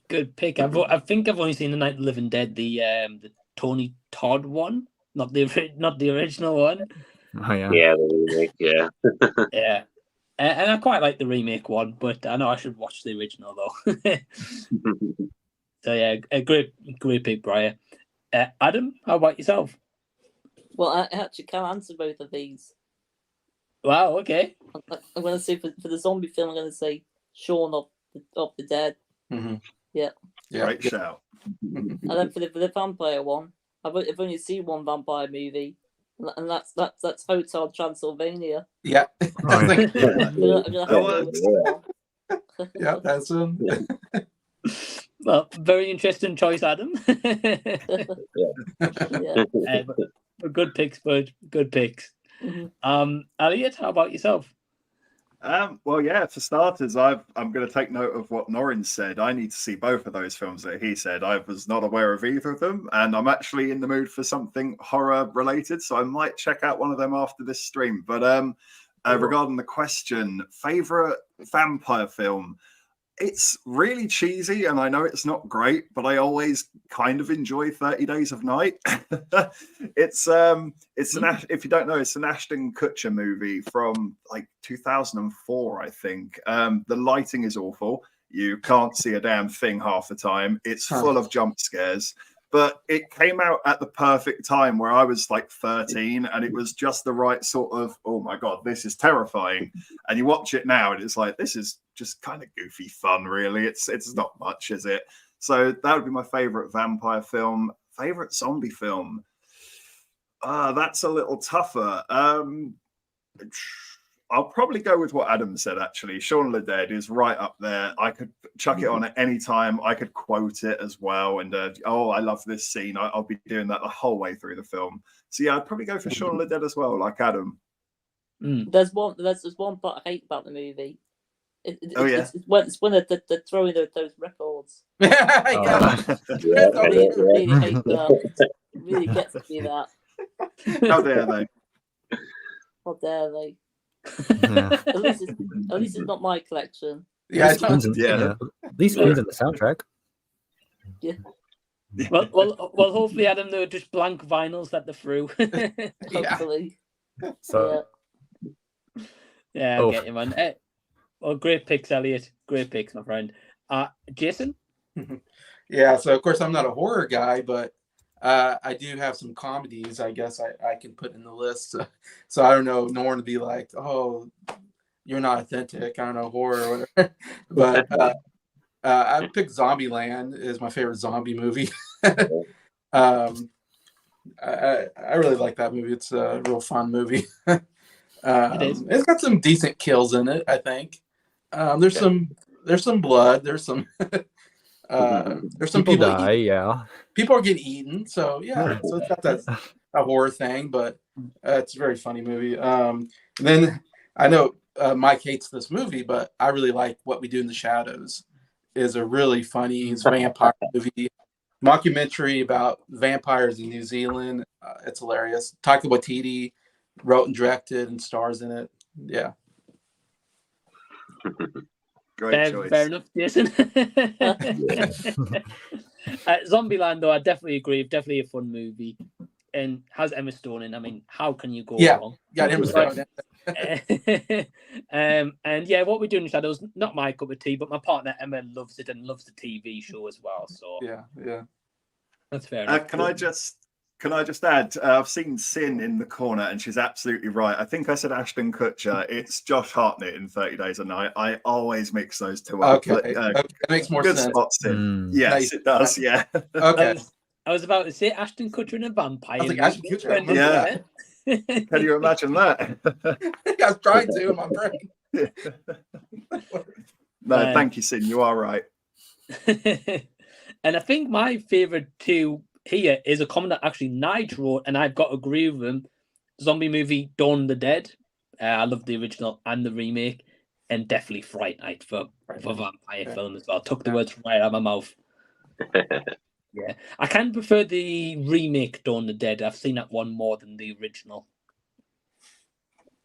Good pick. I think I've only seen The Night of the Living Dead, the Tony Todd one, not the original one. Oh yeah. Yeah, the remake. Yeah. Yeah, and I quite like the remake one, but I know I should watch the original though. So yeah, a great pick, Bryer. Adam, how about yourself? Well, I actually can't answer both of these. Wow. Okay. I'm going to say for the zombie film, I'm going to say Shaun of the Dead. Mm-hmm. Yeah. Great shout. And then for the vampire one, I've only seen one vampire movie, and that's Hotel Transylvania. Yeah. Oh, Yeah, that's him. Well, very interesting choice, Adam. Yeah. Good picks, bud. Good picks. Mm-hmm. Elliot, how about yourself? Well, yeah, for starters, I'm going to take note of what Norin said. I need to see both of those films that he said. I was not aware of either of them, and I'm actually in the mood for something horror related, so I might check out one of them after this stream. But regarding the question, favorite vampire film, it's really cheesy, and I know it's not great, but I always kind of enjoy 30 Days of Night. It's if you don't know, it's an Ashton Kutcher movie from like 2004, I think. The lighting is awful. You can't see a damn thing half the time. It's full of jump scares. But it came out at the perfect time where I was like 13, and it was just the right sort of, oh my God, this is terrifying. And you watch it now and it's like, this is just kind of goofy fun, really. It's not much, is it? So that would be my favorite vampire film. Favorite zombie film? That's a little tougher. I'll probably go with what Adam said, actually. Shaun of the Dead is right up there. I could chuck it on at any time. I could quote it as well. And, I love this scene. I'll be doing that the whole way through the film. So, yeah, I'd probably go for Shaun of the Dead as well, like Adam. There's one part I hate about the movie. It's when they're throwing those records. Yeah. I really hate that. It really gets me that. How dare they? How dare they? Yeah. At least it's not my collection. Yeah, At least cleans in the soundtrack. Yeah. Well, hopefully, Adam, they're just blank vinyls that they're through. Hopefully. So Yeah, I get you, man. Well, great picks, Elliot. Great picks, my friend. Jason? Yeah, so of course I'm not a horror guy, but I do have some comedies, I guess I can put in the list. So I don't know, Norin to be like, oh, you're not authentic. I don't know, horror or whatever. But I picked Zombieland is my favorite zombie movie. I really like that movie. It's a real fun movie. It's got some decent kills in it, I think. There's some blood. There's some people die. Yeah, people are getting eaten. So yeah, so it's not that a horror thing, but it's a very funny movie. Then I know Mike hates this movie, but I really like What We Do in the Shadows. Is a really funny vampire movie, mockumentary about vampires in New Zealand. It's hilarious. Taika Waititi wrote and directed and stars in it. Yeah. Great choice. Fair enough, Jason. Zombieland, though, I definitely agree. Definitely a fun movie. And has Emma Stone in. I mean, how can you go wrong? Got Emma Stone. And yeah, What We Do in the Shadows, not my cup of tea, but my partner Emma loves it and loves the TV show as well. So yeah, that's fair enough. Can I just add? I've seen Sin in the corner, and she's absolutely right. I think I said Ashton Kutcher. It's Josh Hartnett in 30 Days a Night. I always mix those two up. Okay, that makes more good sense. spot, Sin. Yes, Nice. it does. Yeah. Okay. I was about to say Ashton Kutcher and a vampire. I was like, Ashton Kutcher. Yeah. Can you imagine that? I was trying to in my brain. No, thank you, Sin. You are right. And I think my favorite two here is a comment that actually Nige wrote, and I've got to agree with him. Zombie movie Dawn of the Dead. I love the original and the remake, and definitely Fright Night for vampire film as well. Took the words right out of my mouth. Yeah, I can prefer the remake Dawn of the Dead. I've seen that one more than the original.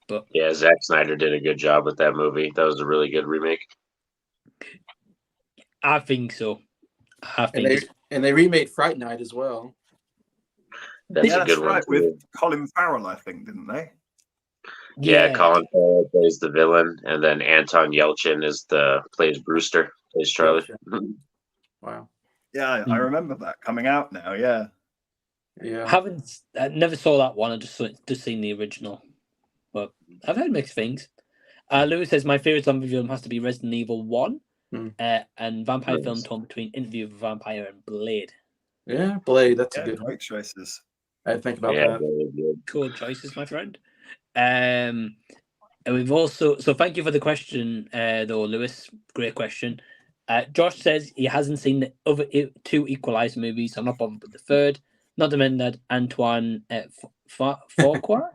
But yeah, Zack Snyder did a good job with that movie. That was a really good remake. I think so. And they remade Fright Night as well. That's a good right, one. with Colin Farrell, I think, didn't they? Yeah, Colin Farrell plays the villain, and then Anton Yelchin plays Brewster, plays Charlie. Wow. Yeah, I remember that coming out now. Yeah. I never saw that one. I just seen the original, but I've heard mixed things. Lewis says my favorite zombie film has to be Resident Evil 1, and vampire film torn between Interview with a Vampire and Blade. Yeah, Blade. That's a good great choices. I didn't think about that. Cool choices, my friend. And we've also thank you for the question, though, Lewis. Great question. Josh says he hasn't seen the other two Equalizer movies. So I'm not bothered with the third. Not to mention that Antoine Fuqua.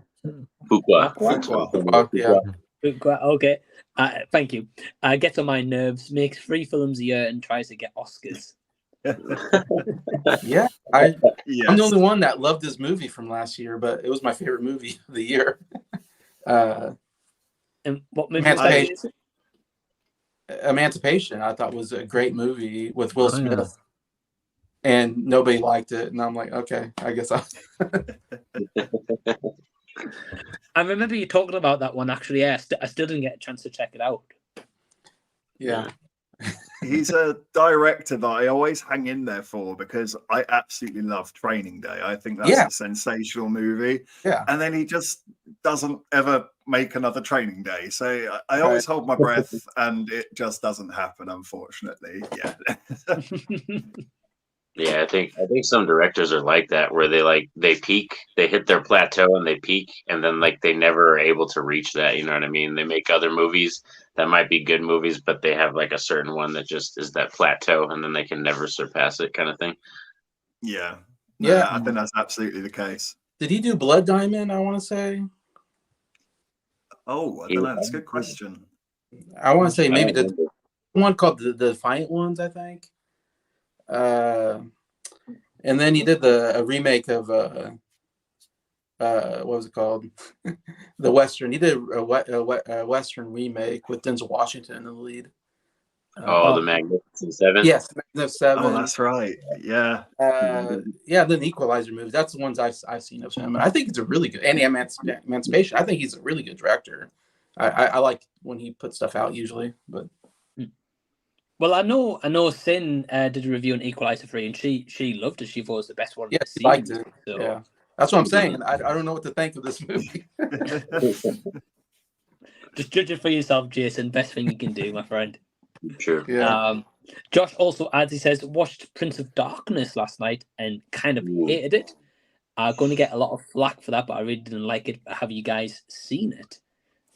Okay. Thank you. Gets on my nerves. Makes 3 films a year and tries to get Oscars. Yeah, I'm the only one that loved this movie from last year, but it was my favorite movie of the year. And what movie? Emancipation, I thought was a great movie with Will Smith, and nobody liked it, and I'm like, okay, I guess I remember you talking about that one. Actually, I still didn't get a chance to check it out. Yeah. He's a director that I always hang in there for because I absolutely love Training Day. I think that's a sensational movie. Yeah. And then he just doesn't ever make another Training Day. So I always hold my breath and it just doesn't happen, unfortunately. Yeah. Yeah, I think some directors are like that, where they peak, they hit their plateau and they peak, and then like they never are able to reach that. You know what I mean? They make other movies that might be good movies, but they have like a certain one that just is that plateau, and then they can never surpass it, kind of thing. Yeah. Yeah. I think that's absolutely the case. Did he do Blood Diamond? I want to say. Oh, I don't know. That's a good question. I want to say maybe I don't the remember. one called the Defiant Ones, I think. And then he did a remake of what was it called? The Western. He did a Western remake with Denzel Washington in the lead. The Magnificent Seven. Yes, Magnificent Seven. Oh, that's right. Yeah. Yeah, then the Equalizer movies. That's the ones I've seen of him, and I think it's a really good. And Emancipation. I think he's a really good director. I like when he puts stuff out usually, but. Well, I know Sin did a review on Equalizer 3, and she loved it. She thought it was the best one. Yeah, she liked it. So. Yeah, that's what I'm saying. I don't know what to think of this movie. Just judge it for yourself, Jason. Best thing you can do, my friend. True. Yeah. Josh also adds, he says, watched Prince of Darkness last night and kind of hated it. I'm going to get a lot of flack for that, but I really didn't like it. Have you guys seen it?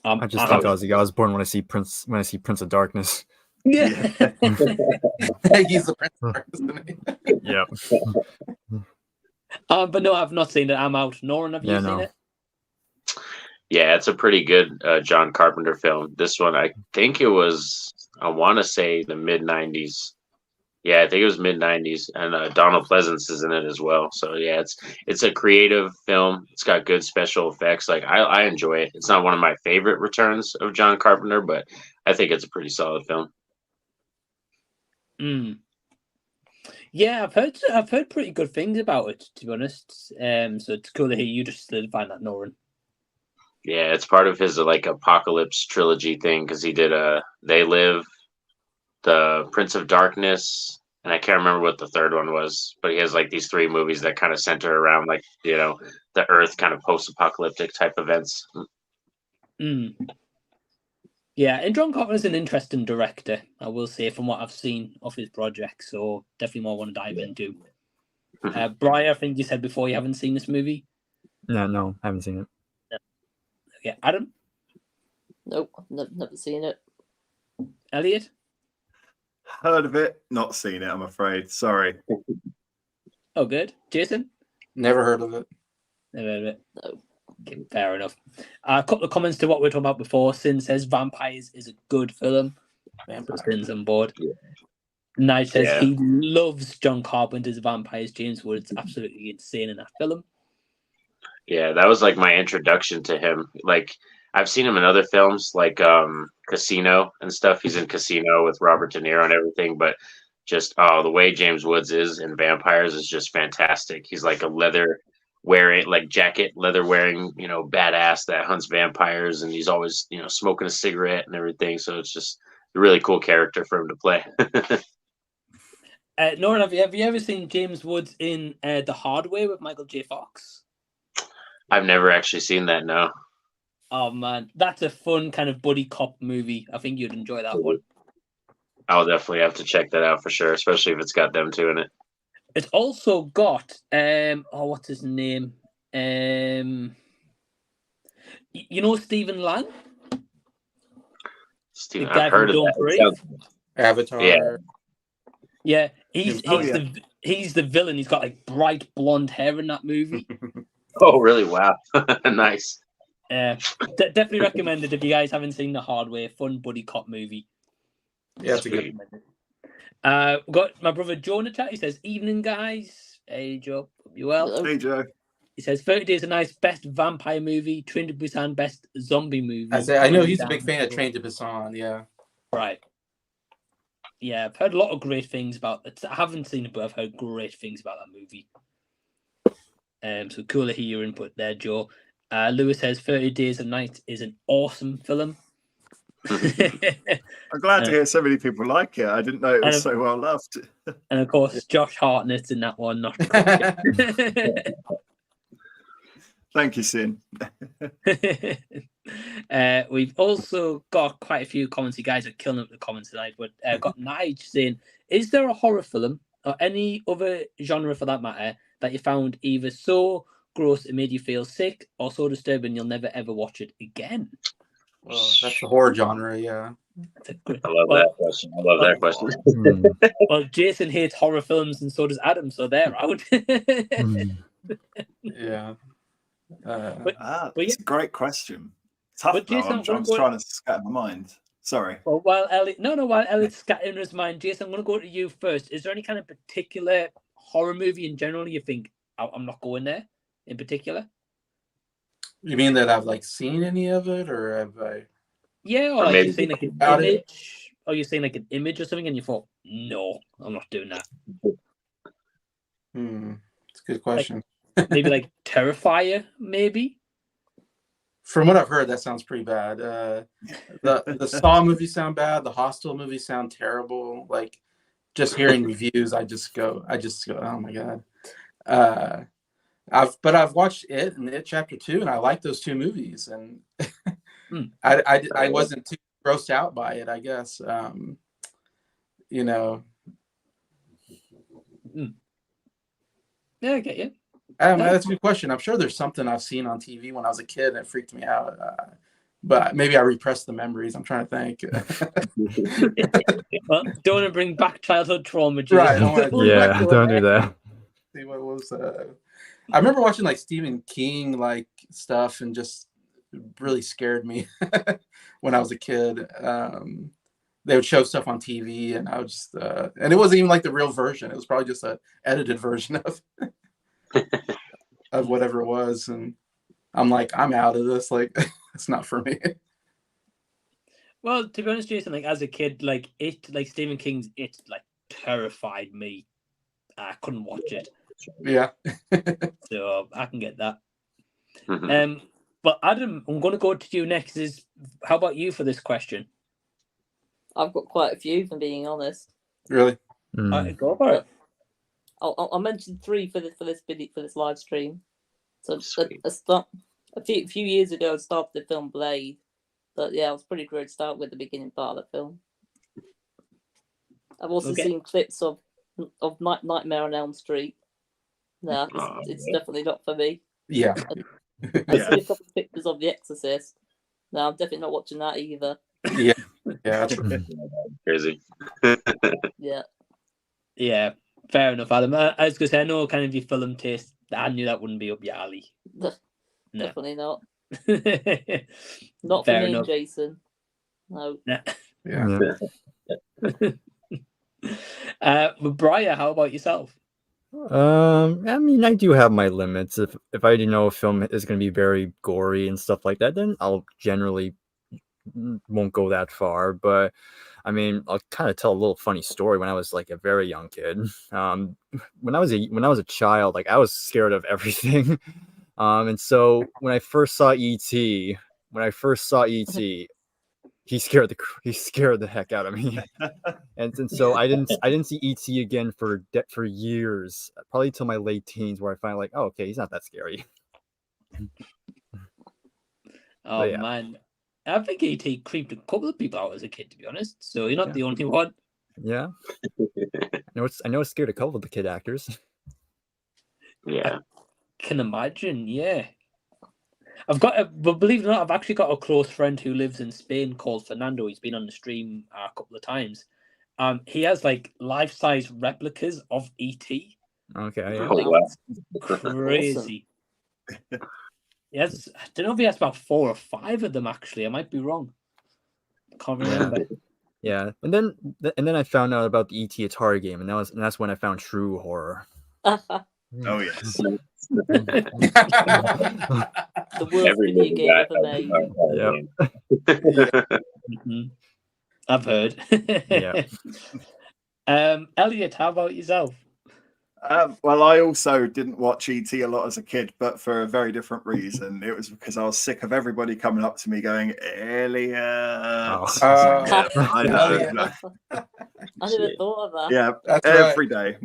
I just think I was born when I see Prince of Darkness. Yeah. He's the Prince of Darkness, isn't he? Yeah. But no, I've not seen it. I'm out. Norin, have you seen it? Yeah, it's a pretty good John Carpenter film. This one, I think it was, I want to say the mid-90s. Yeah, I think it was mid-90s. And Donald Pleasance is in it as well. So yeah, it's a creative film. It's got good special effects. Like I enjoy it. It's not one of my favorite returns of John Carpenter, but I think it's a pretty solid film. Yeah, I've heard pretty good things about it, to be honest. So it's cool to hear you just find that, Norin. Yeah, it's part of his like Apocalypse trilogy thing, because he did They Live, the Prince of Darkness, and I can't remember what the third one was, but he has like these 3 movies that kind of center around like, you know, the Earth kind of post-apocalyptic type events. Yeah, and John Carpenter's an interesting director, I will say, from what I've seen of his projects, so definitely more want to dive into. Bryer, I think you said before you haven't seen this movie? No, I haven't seen it. Yeah, Adam? Nope, never seen it. Elliot? Heard of it, not seen it, I'm afraid. Sorry. Oh, good. Jason? Never heard of it. Never heard of it. No. Okay, fair enough. A couple of comments to what we were talking about before. Sin says Vampires is a good film. Sin's on board. Yeah. Nige says he loves John Carpenter's Vampires. James Woods absolutely insane in that film. Yeah, that was like my introduction to him. Like, I've seen him in other films, like Casino and stuff. He's in Casino with Robert De Niro and everything, but just the way James Woods is in Vampires is just fantastic. He's like a leather wearing, you know, badass that hunts vampires, and he's always, you know, smoking a cigarette and everything. So it's just a really cool character for him to play. Norin, have you ever seen James Woods in The Hard Way with Michael J. Fox? I've never actually seen that, no. Oh man, that's a fun kind of buddy cop movie. I think you'd enjoy that one. I'll definitely have to check that out for sure, especially if it's got them two in it. It's also got what's his name? You know Stephen Lang? Stephen, The guy I've heard of from that. Don't Breathe? Avatar. Yeah, he's the villain. He's got like bright blonde hair in that movie. Oh, really? Wow. Nice. Definitely recommended if you guys haven't seen The Hard Way. Fun buddy cop movie. Yeah, it's a good. We've got my brother Joe in the chat. He says, "Evening, guys. Hey, Joe. Hope you well." Hey, Joe. He says, 30 Days a Nice, best vampire movie. Train to Busan, best zombie movie. I know he's a big fan of Train to Busan. Yeah. Right. Yeah, I've heard a lot of great things about it. I haven't seen it, but I've heard great things about that movie. So cool to hear your input there, Joe. Lewis says 30 Days a Night is an awesome film. I'm glad to hear so many people like it. I didn't know it was so well loved. And of course, Josh Hartnett's in that one. Not Thank you, Sin. We've also got quite a few comments. You guys are killing up the comments tonight, but got Nige saying, "Is there a horror film or any other genre for that matter that you found either so gross it made you feel sick or so disturbing you'll never ever watch it again? Well, that's the horror genre, yeah. That's a good. I love that question. I love that question. Well, Jason hates horror films, and so does Adam, so they're out. Yeah. but It's a great question. Tough But though. Jason, I'm trying to scatter my mind. Sorry. well, while Elliot's scattering his mind, Jason, I'm going to go to you first. Is there any kind of particular horror movie in general you think I'm not going there in particular? You mean that I've like seen any of it, or have I? Yeah, or Or like maybe you've seen like an about it. image, or you've seen like an image or something, and you thought, no, I'm not doing that. It's a good question. Maybe like Terrifier, maybe. From what I've heard, that sounds pretty bad. The Saw movies sound bad. The Hostel movies sound terrible. Like, just hearing reviews, I just go, oh my god. I've watched It and It Chapter 2, and I like those two movies, and I wasn't too grossed out by it, I guess. You know. Yeah, I get you. That's a good question. I'm sure there's something I've seen on TV when I was a kid and it freaked me out. But maybe I repressed the memories. I'm trying to think. Well, don't want to bring back childhood trauma, Jason. Right. Don't do that. See what was. I remember watching like Stephen King like stuff and just really scared me when I was a kid. They would show stuff on TV, and I would just and it wasn't even like the real version. It was probably just an edited version of whatever it was, and I'm like, I'm out of this. Like, it's not for me. Well, to be honest, Jason, like as a kid, like Stephen King's It, like terrified me. I couldn't watch it. Yeah. So I can get that. But Adam, I'm going to go to you next. How about you for this question? I've got quite a few, from being honest. Really? All right, go for it. I'll mention three for this live stream. So a few years ago, I started the film Blade, but yeah, I was pretty great to start with the beginning part of the film. I've also seen clips of Nightmare on Elm Street. No, it's definitely not for me. Yeah. I've seen a couple of pictures of The Exorcist. No, I'm definitely not watching that either. Yeah. Yeah. Crazy. Yeah. Fair enough, Adam. I was going to say, I know kind of your film taste. I knew that wouldn't be up your alley. No. Definitely not. Not Fair for me enough. and Jason. No. Yeah. But Bryer, how about yourself? I mean, I do have my limits. If I know a film is going to be very gory and stuff like that, then I'll generally won't go that far. But I mean, I'll kind of tell a little funny story. When I was like a very young kid, when I was a child, like I was scared of everything. And so when I first saw E.T., he scared the heck out of me. and so I didn't see E.T. again for years, probably till my late teens, where I finally like, oh, okay, he's not that scary. Oh yeah. Man, I think E.T. creeped a couple of people out as a kid, to be honest. So you're not the only one. Yeah. I know it scared a couple of the kid actors. Yeah. I can imagine, yeah. But believe it or not, I've actually got a close friend who lives in Spain called Fernando. He's been on the stream a couple of times. He has like life-size replicas of E.T. Okay. Yeah. Oh, wow. Crazy. Yes, I don't know if he has about 4 or 5 of them. Actually, I might be wrong. Can't remember. Yeah, and then I found out about the E.T. Atari game, and that's when I found true horror. Oh yes. The worst video game ever made. I've heard. Yeah. Elliot, how about yourself? Well, I also didn't watch E.T. a lot as a kid, but for a very different reason. It was because I was sick of everybody coming up to me going, "Elliot." I never thought of that. Yeah, that's every day.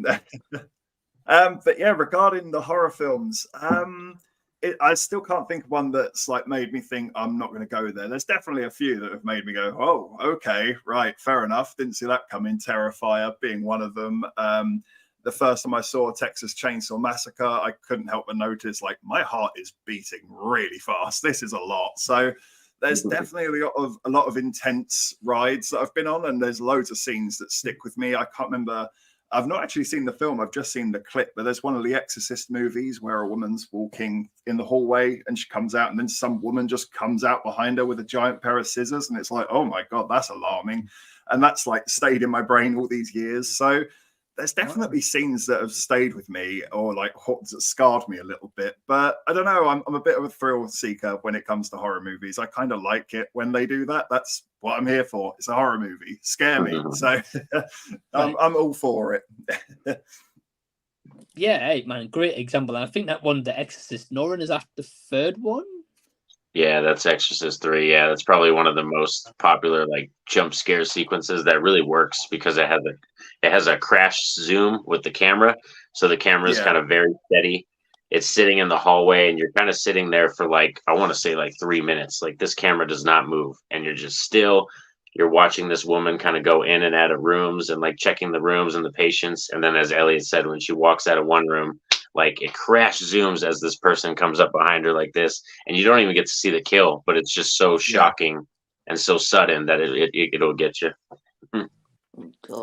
But yeah, regarding the horror films, I still can't think of one that's like made me think I'm not going to go there. There's definitely a few that have made me go, "Oh, okay, right, fair enough. Didn't see that coming." Terrifier being one of them. the first time I saw Texas Chainsaw Massacre, I couldn't help but notice, like, my heart is beating really fast. This is a lot. So there's definitely a lot of intense rides that I've been on, and there's loads of scenes that stick with me. I can't remember. I've not actually seen the film. I've just seen the clip, but there's one of the Exorcist movies where a woman's walking in the hallway and she comes out, and then some woman just comes out behind her with a giant pair of scissors. And it's like, oh my God, that's alarming. And that's like stayed in my brain all these years. So there's definitely scenes that have stayed with me, or like that scarred me a little bit. But I don't know. I'm a bit of a thrill seeker when it comes to horror movies. I kind of like it when they do that. That's what I'm here for. It's a horror movie. Scare me. So I'm all for it. Yeah, hey man, great example. And I think that one, The Exorcist, Norin, is that the third one? Yeah, that's Exorcist 3. Yeah, that's probably one of the most popular like jump scare sequences that really works because it has a crash zoom with the camera. So the camera is kind of very steady. It's sitting in the hallway and you're kind of sitting there for like, I want to say like 3 minutes. Like this camera does not move and you're just still. You're watching this woman kind of go in and out of rooms and like checking the rooms and the patients. And then as Elliot said, when she walks out of one room, like it crash zooms as this person comes up behind her like this, and you don't even get to see the kill, but it's just so shocking and so sudden that it'll get you.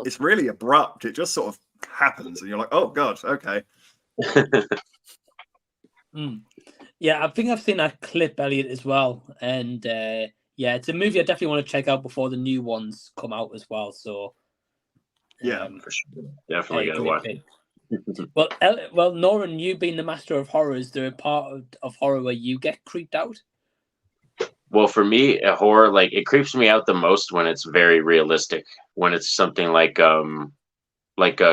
It's really abrupt. It just sort of happens, and you're like, "Oh God, okay." Yeah, I think I've seen that clip, Elliot, as well, and yeah, it's a movie I definitely want to check out before the new ones come out as well. So yeah, for sure, definitely gotta watch it. Well, Norin, you being the master of horror, is there a part of horror where you get creeped out? Well, for me, a horror, like it creeps me out the most when it's very realistic. When it's something like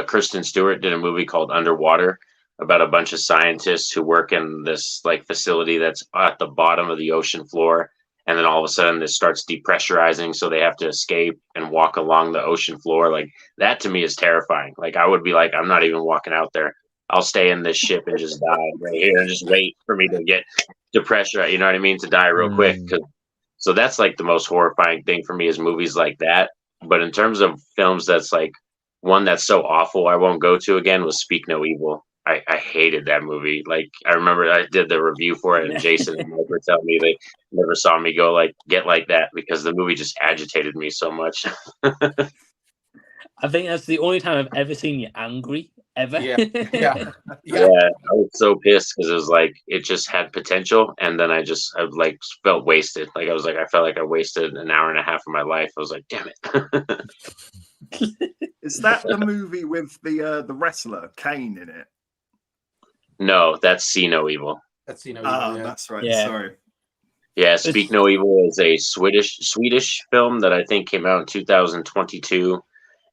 Kristen Stewart did a movie called Underwater about a bunch of scientists who work in this like facility that's at the bottom of the ocean floor, and then all of a sudden this starts depressurizing, so they have to escape and walk along the ocean floor. Like that to me is terrifying. Like I would be like, I'm not even walking out there. I'll stay in this ship and just die right here and just wait for me to get depressurized. You know what I mean? To die real quick. So that's like the most horrifying thing for me is movies like that. But in terms of films, that's like one that's so awful I won't go to again was Speak No Evil. I hated that movie. Like I remember I did the review for it, and Jason and Mike were telling me they never saw me go get like that because the movie just agitated me so much. I think that's the only time I've ever seen you angry ever. Yeah. I was so pissed because it was like it just had potential, and then I like felt wasted. Like I felt like I wasted an hour and a half of my life. I was like, damn it. Is that the movie with the wrestler Kane in it? No, that's See No Evil. That's See No Evil. That's right. Yeah. Sorry. Yeah, Speak No Evil is a Swedish film that I think came out in 2022,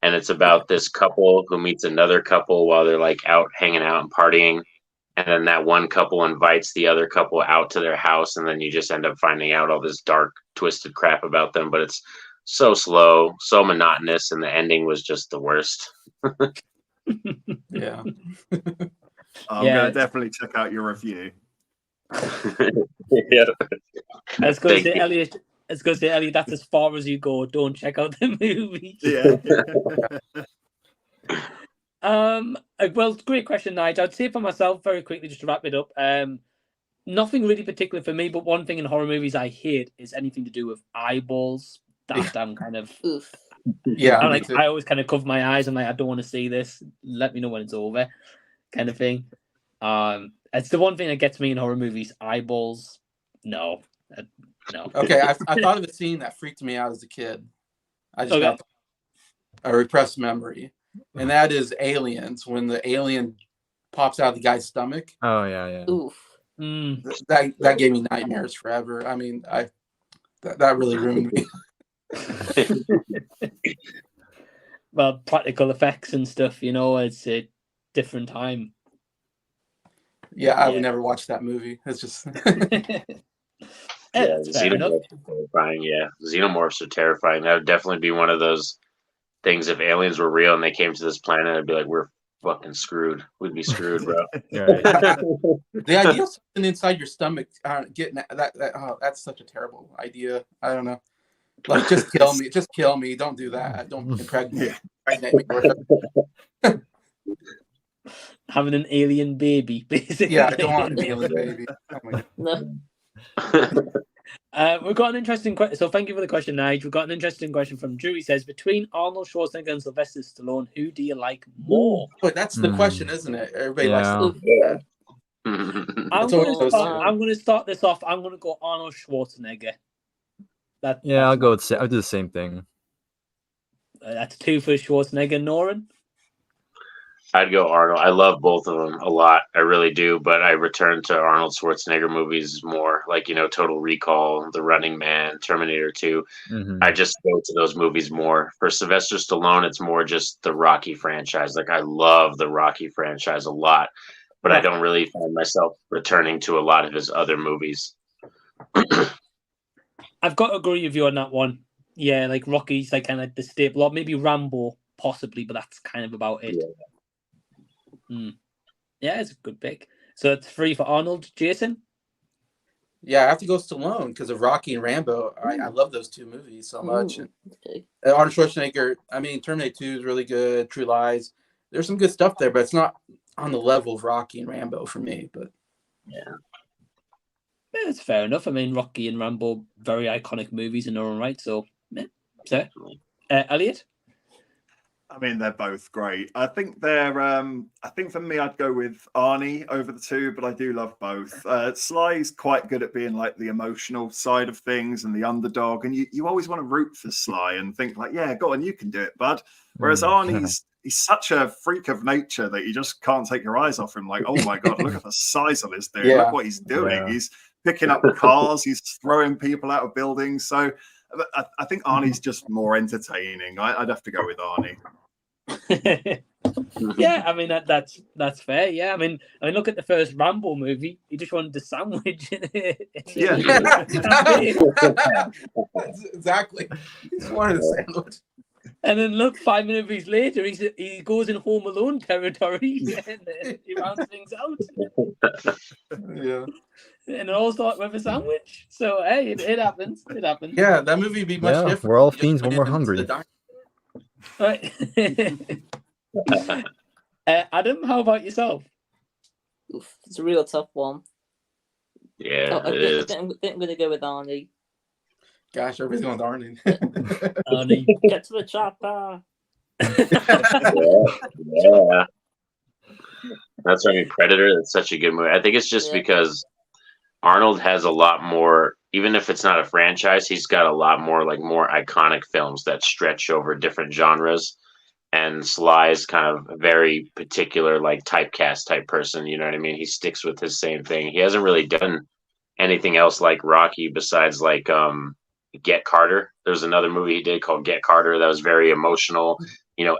and it's about this couple who meets another couple while they're like out hanging out and partying, and then that one couple invites the other couple out to their house, and then you just end up finding out all this dark, twisted crap about them. But it's so slow, so monotonous, and the ending was just the worst. Yeah. I'm gonna definitely check out your review. Yeah. I was going to say, Elliot, that's as far as you go. Don't check out the movie. Well, great question, Nigel. I'd say for myself, very quickly, just to wrap it up. Nothing really particular for me, but one thing in horror movies I hate is anything to do with eyeballs. That I'm kind of. Yeah. I always kind of cover my eyes. I'm like, I don't want to see this. Let me know when it's over, kind of thing. It's the one thing that gets me in horror movies. Eyeballs. No. Okay, I thought of a scene that freaked me out as a kid. I just got a repressed memory, and that is Aliens. When the alien pops out of the guy's stomach. Oh yeah. Oof. That gave me nightmares forever. I mean, that really ruined me. Well, practical effects and stuff. It's a different time. Yeah, I would never watch that movie. It's just. Xenomorphs are terrifying. Yeah, xenomorphs are terrifying. That would definitely be one of those things. If aliens were real and they came to this planet, I'd be like, we're fucking screwed. We'd be screwed, bro. The idea of something inside your stomach getting that's such a terrible idea. I don't know. Like, just kill me. Just kill me. Don't do that. Don't impregnate me. having an alien baby, basically. Yeah, I don't want an alien baby. Oh my God. No. We've got an interesting question. So thank you for the question, Nige. We've got an interesting question from Drew. He says, between Arnold Schwarzenegger and Sylvester Stallone, who do you like more? But that's the question, isn't it? Everybody Yeah. likes Yeah. I'm That's what going I was saying. to start this off. I'm going to go Arnold Schwarzenegger. Yeah, I'll go with I'll do the same thing. That's 2 for Schwarzenegger. Norin? I'd go Arnold. I love both of them a lot. I really do. But I return to Arnold Schwarzenegger movies more, like, Total Recall, The Running Man, Terminator 2. I just go to those movies more. For Sylvester Stallone, it's more just the Rocky franchise. Like, I love the Rocky franchise a lot, but I don't really find myself returning to a lot of his other movies. I've got to agree with you on that one. Yeah, like Rocky's like kind of like the staple, or maybe Rambo, possibly, but that's kind of about it. Yeah, it's a good pick. So it's 3 for Arnold. Jason? Yeah, I have to go Stallone because of Rocky and Rambo. I love those 2 movies so much. Ooh, okay. Arnold Schwarzenegger, I mean, Terminator 2 is really good. True Lies. There's some good stuff there, but it's not on the level of Rocky and Rambo for me. But Yeah, it's fair enough. I mean, Rocky and Rambo, very iconic movies in their own right. So, yeah. So, Elliot? I mean, they're both great. I think they're. I think for me, I'd go with Arnie over the 2, but I do love both. Sly's quite good at being like the emotional side of things and the underdog, and you always want to root for Sly and think like, yeah, go on, you can do it, bud. Whereas Arnie's he's such a freak of nature that you just can't take your eyes off him. Like, oh my God, look at the size of this dude. Yeah. Look what he's doing. Yeah. He's picking up cars. He's throwing people out of buildings. So I think Arnie's just more entertaining. I'd have to go with Arnie. Yeah, I mean that's fair. Yeah, I mean look at the first Rambo movie. He just wanted the sandwich. Yeah. Exactly. He just wanted a sandwich. And then look, 5 movies later, he goes in Home Alone territory and he rounds things out. Yeah. And it all starts with a sandwich. So hey, it happens. It happens. Yeah, that movie would be much different. We're all He just fiends when went we're into the hungry. Right. Adam, how about yourself? Oof, it's a real tough one. Yeah, I it think is. I'm going to go with Arnie. Gosh, everybody's going with Arnie. Arnie. Get to the chopper. Yeah. That's why I mean Predator. That's such a good movie. I think it's just because Arnold has a lot more. Even if it's not a franchise, he's got a lot more more iconic films that stretch over different genres. And Sly is kind of a very particular typecast type person. You know what I mean? He sticks with his same thing. He hasn't really done anything else like Rocky besides Get Carter. There's another movie he did called Get Carter that was very emotional,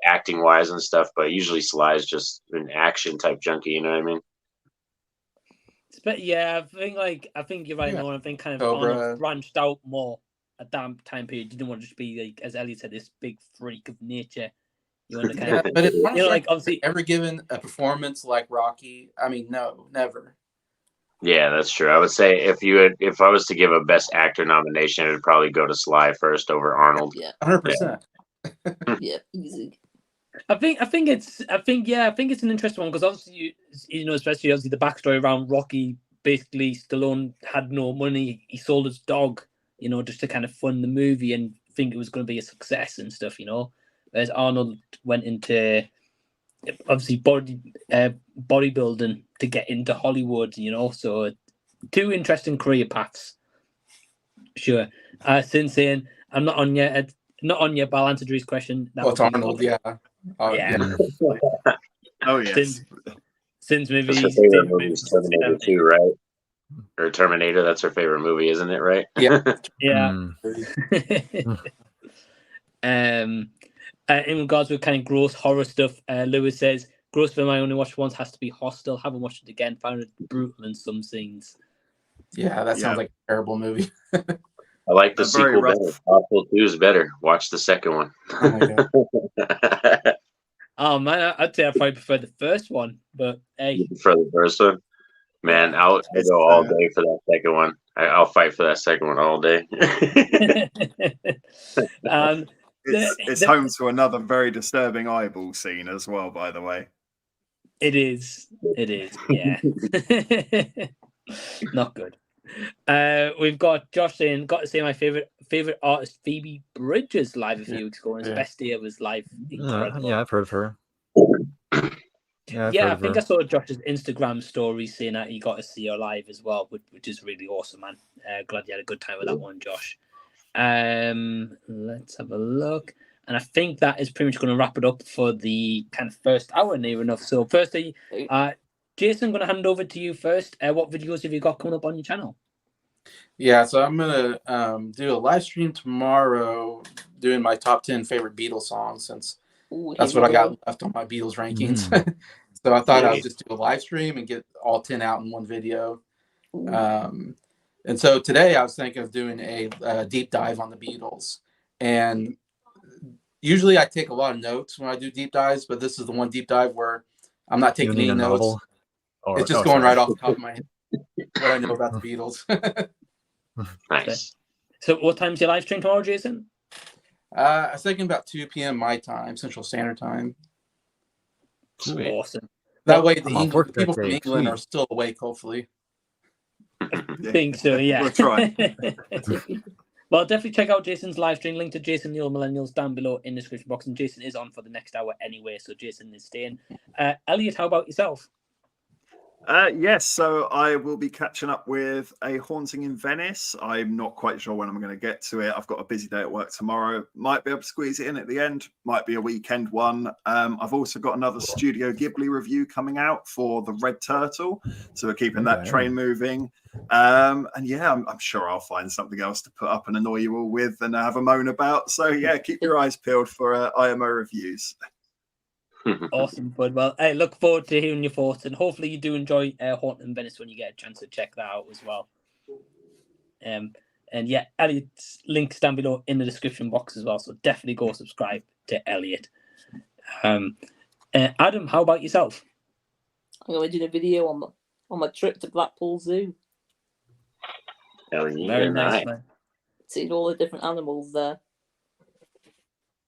acting wise and stuff. But usually Sly is just an action type junkie. You know what I mean? But yeah, I think you're right, Nolan. I think kind of Cobra. Arnold branched out more at that time period. You didn't want to just be as Elliot said, this big freak of nature. You want to kind of, but if obviously ever given a performance like Rocky, I mean, no, never. Yeah, that's true. I would say if I was to give a Best Actor nomination, it would probably go to Sly first over Arnold. Yeah, 100%. yeah, easy. I think it's an interesting one because obviously especially the backstory around Rocky. Basically, Stallone had no money. He sold his dog, just to kind of fund the movie and think it was going to be a success and stuff. Whereas Arnold went into obviously bodybuilding to get into Hollywood. So 2 interesting career paths. Sure. Since saying I'm not on yet. Not on yet, but I'll answer Drew's question. Well, it's Arnold, yeah. Yeah. Oh yes. Since That's movies. her favorite movie is Terminator 2, right? Or Terminator, that's her favorite movie, isn't it, right? Yeah. Yeah. In regards to kind of gross horror stuff, Lewis says, gross film I only watched once has to be Hostel. Haven't watched it again. Found it brutal in some scenes. Yeah, that sounds like a terrible movie. I like the They're very sequel rough. better. Hostel 2 is better. Watch the second one. Oh my God. Oh man, I'd say I probably prefer the first one, but hey. For the first one, man, I'll go all day for that second one. I'll fight for that second one all day. It's home to another very disturbing eyeball scene as well, by the way. It is. Yeah. Not good. We've got Josh saying, got to say my favorite artist Phoebe Bridges live a few weeks ago. His best day of his life. Incredible. Yeah, I've heard of her. Yeah, I think I saw Josh's Instagram story saying that he got to see her live as well, which is really awesome, man. Glad you had a good time with that one, Josh. Let's have a look. And I think that is pretty much going to wrap it up for the kind of first hour near enough. So firstly, Jason, I'm going to hand over to you first. What videos have you got coming up on your channel? Yeah, so I'm going to do a live stream tomorrow doing my top 10 favorite Beatles songs, since that's what I got left on my Beatles rankings. So I thought I would just do a live stream and get all 10 out in one video. And so today I was thinking of doing a deep dive on the Beatles. And usually I take a lot of notes when I do deep dives, but this is the one deep dive where I'm not taking any notes. It's just going right off the top of my head what I know about the Beatles. Nice. So what time's your live stream tomorrow, Jason? I was thinking about 2 p.m. my time, Central Standard Time. Sweet. Awesome. That way the people from England are still awake, hopefully. I think so, yeah. We'll try. Well, definitely check out Jason's live stream. Link to Jason the Old Millennials down below in the description box. And Jason is on for the next hour anyway, so Jason is staying. Elliot, how about yourself? Yes, so I will be catching up with A Haunting in Venice. I'm not quite sure when I'm going to get to it. I've got a busy day at work tomorrow. Might be able to squeeze it in at the end. Might be a weekend one. I've also got another Studio Ghibli review coming out for The Red Turtle. So we're keeping that train moving. And yeah, I'm sure I'll find something else to put up and annoy you all with and have a moan about. So yeah, keep your eyes peeled for IMO Reviews. Awesome, bud. Well, I look forward to hearing your thoughts, and hopefully you do enjoy Haunting in Venice when you get a chance to check that out as well. And yeah, Elliot's links down below in the description box as well, so definitely go subscribe to Elliot. Adam, how about yourself? I'm going to do a video on my trip to Blackpool Zoo. Very nice, man. Seeing all the different animals there.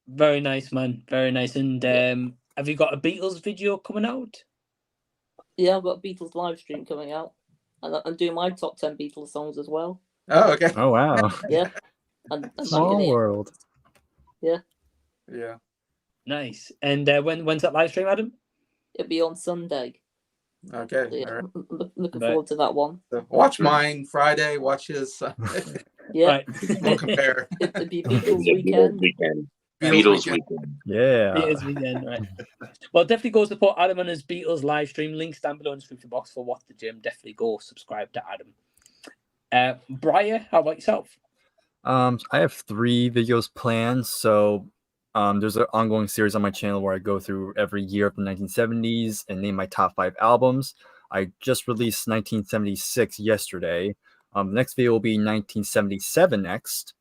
Very nice, man. Very nice. And have you got a Beatles video coming out? Yeah, I've got a Beatles live stream coming out. And I'm doing my top 10 Beatles songs as well. Oh, okay. Oh, wow. Yeah. And Small world. Yeah. Yeah. Nice. And when's that live stream, Adam? It'll be on Sunday. Okay. So, yeah, All right. looking forward to that one. So watch mine Friday, watch his Sunday. Yeah. Right. We'll compare. It'll be Beatles weekend. Beatles weekend. Yeah. Beatles weekend, right. Well, definitely go support Adam and his Beatles live stream. Links down below in the description box for What the Gym. Definitely go subscribe to Adam. Bryer, how about yourself? I have 3 videos planned. So there's an ongoing series on my channel where I go through every year of the 1970s and name my top 5 albums. I just released 1976 yesterday. The next video will be 1977 next.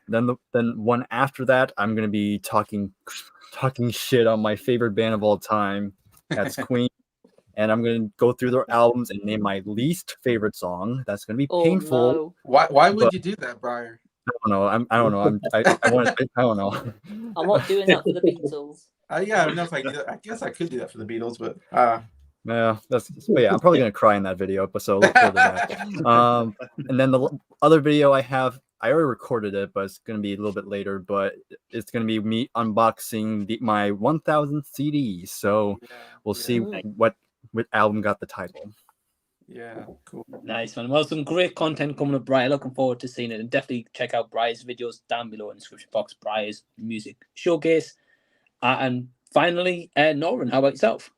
Then one after that, I'm gonna be talking shit on my favorite band of all time. That's Queen, and I'm gonna go through their albums and name my least favorite song. That's gonna be painful. No. Why would you do that, Bryer? I don't know. I don't know. I don't know. I'm not doing that for the Beatles. Yeah, I don't know if I could do that. I guess I could do that for the Beatles, but Yeah, I'm probably gonna cry in that video. But so look forward to that. And then the other video I already recorded it, but it's gonna be a little bit later. But it's gonna be me unboxing my 1,000 CDs. So we'll see what album got the title. Yeah, cool. Nice, man. Well, some great content coming up, Bryer. Looking forward to seeing it. And definitely check out Bryer's videos down below in the description box. Bryer's music showcase. And finally, Norin, how about yourself?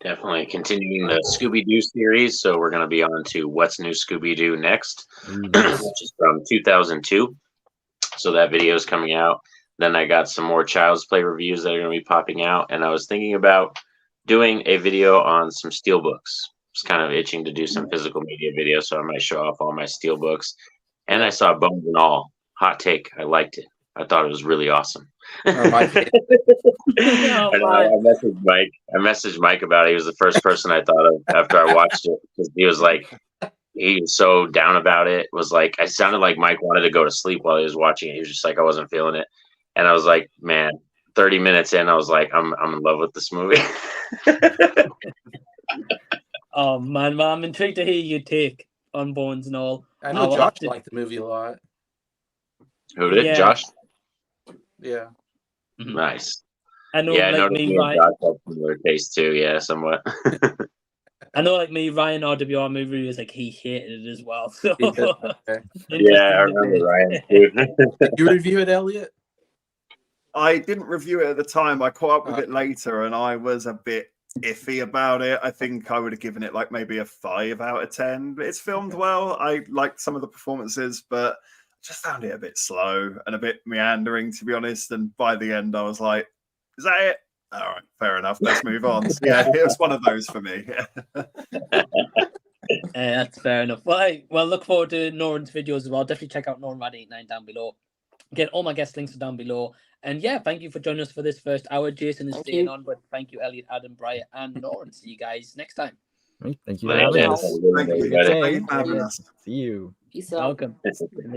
Definitely continuing the Scooby-Doo series. So we're going to be on to What's New Scooby-Doo next, which is from 2002. So that video is coming out. Then I got some more Child's Play reviews that are going to be popping out. And I was thinking about doing a video on some steelbooks. I was kind of itching to do some physical media videos, so I might show off all my steelbooks. And I saw Bones and All. Hot take. I liked it. I thought it was really awesome. I messaged Mike about it. He was the first person I thought of after I watched it, because he was so down about it. It was like, I sounded like Mike wanted to go to sleep while he was watching it. He was just like, I wasn't feeling it. And I was like, man, 30 minutes in, I was like, I'm in love with this movie. Oh man, well, I'm intrigued to hear your take on Bones and all. I know Josh liked the movie a lot. Who did? Yeah. Josh? Yeah. Nice. I know, Yeah, I know like me, Josh Ryan. had similar taste too. Yeah, somewhat. I know, like me, Ryan RWR Movie Reviews, like he hated it as well. So Okay. Yeah, I remember Ryan. Did you review it, Elliot? I didn't review it at the time. I caught up with it later, and I was a bit iffy about it. I think I would have given it like maybe a 5 out of 10. But it's filmed well. I liked some of the performances, but just found it a bit slow and a bit meandering, to be honest. And by the end, I was like, "Is that it? All right, fair enough. Let's move on." So, yeah, it was one of those for me. That's fair enough. Well, look forward to Norin's videos as well. Definitely check out Norin Radd89 down below. Again, all my guest links are down below. And yeah, thank you for joining us for this first hour. Jason is staying on, but thank you, Elliot, Adam, Bryer, and Norin. See you guys next time. Right, thank you. Thank you. Thank you. Thank you for having us. See you. Peace out. Welcome.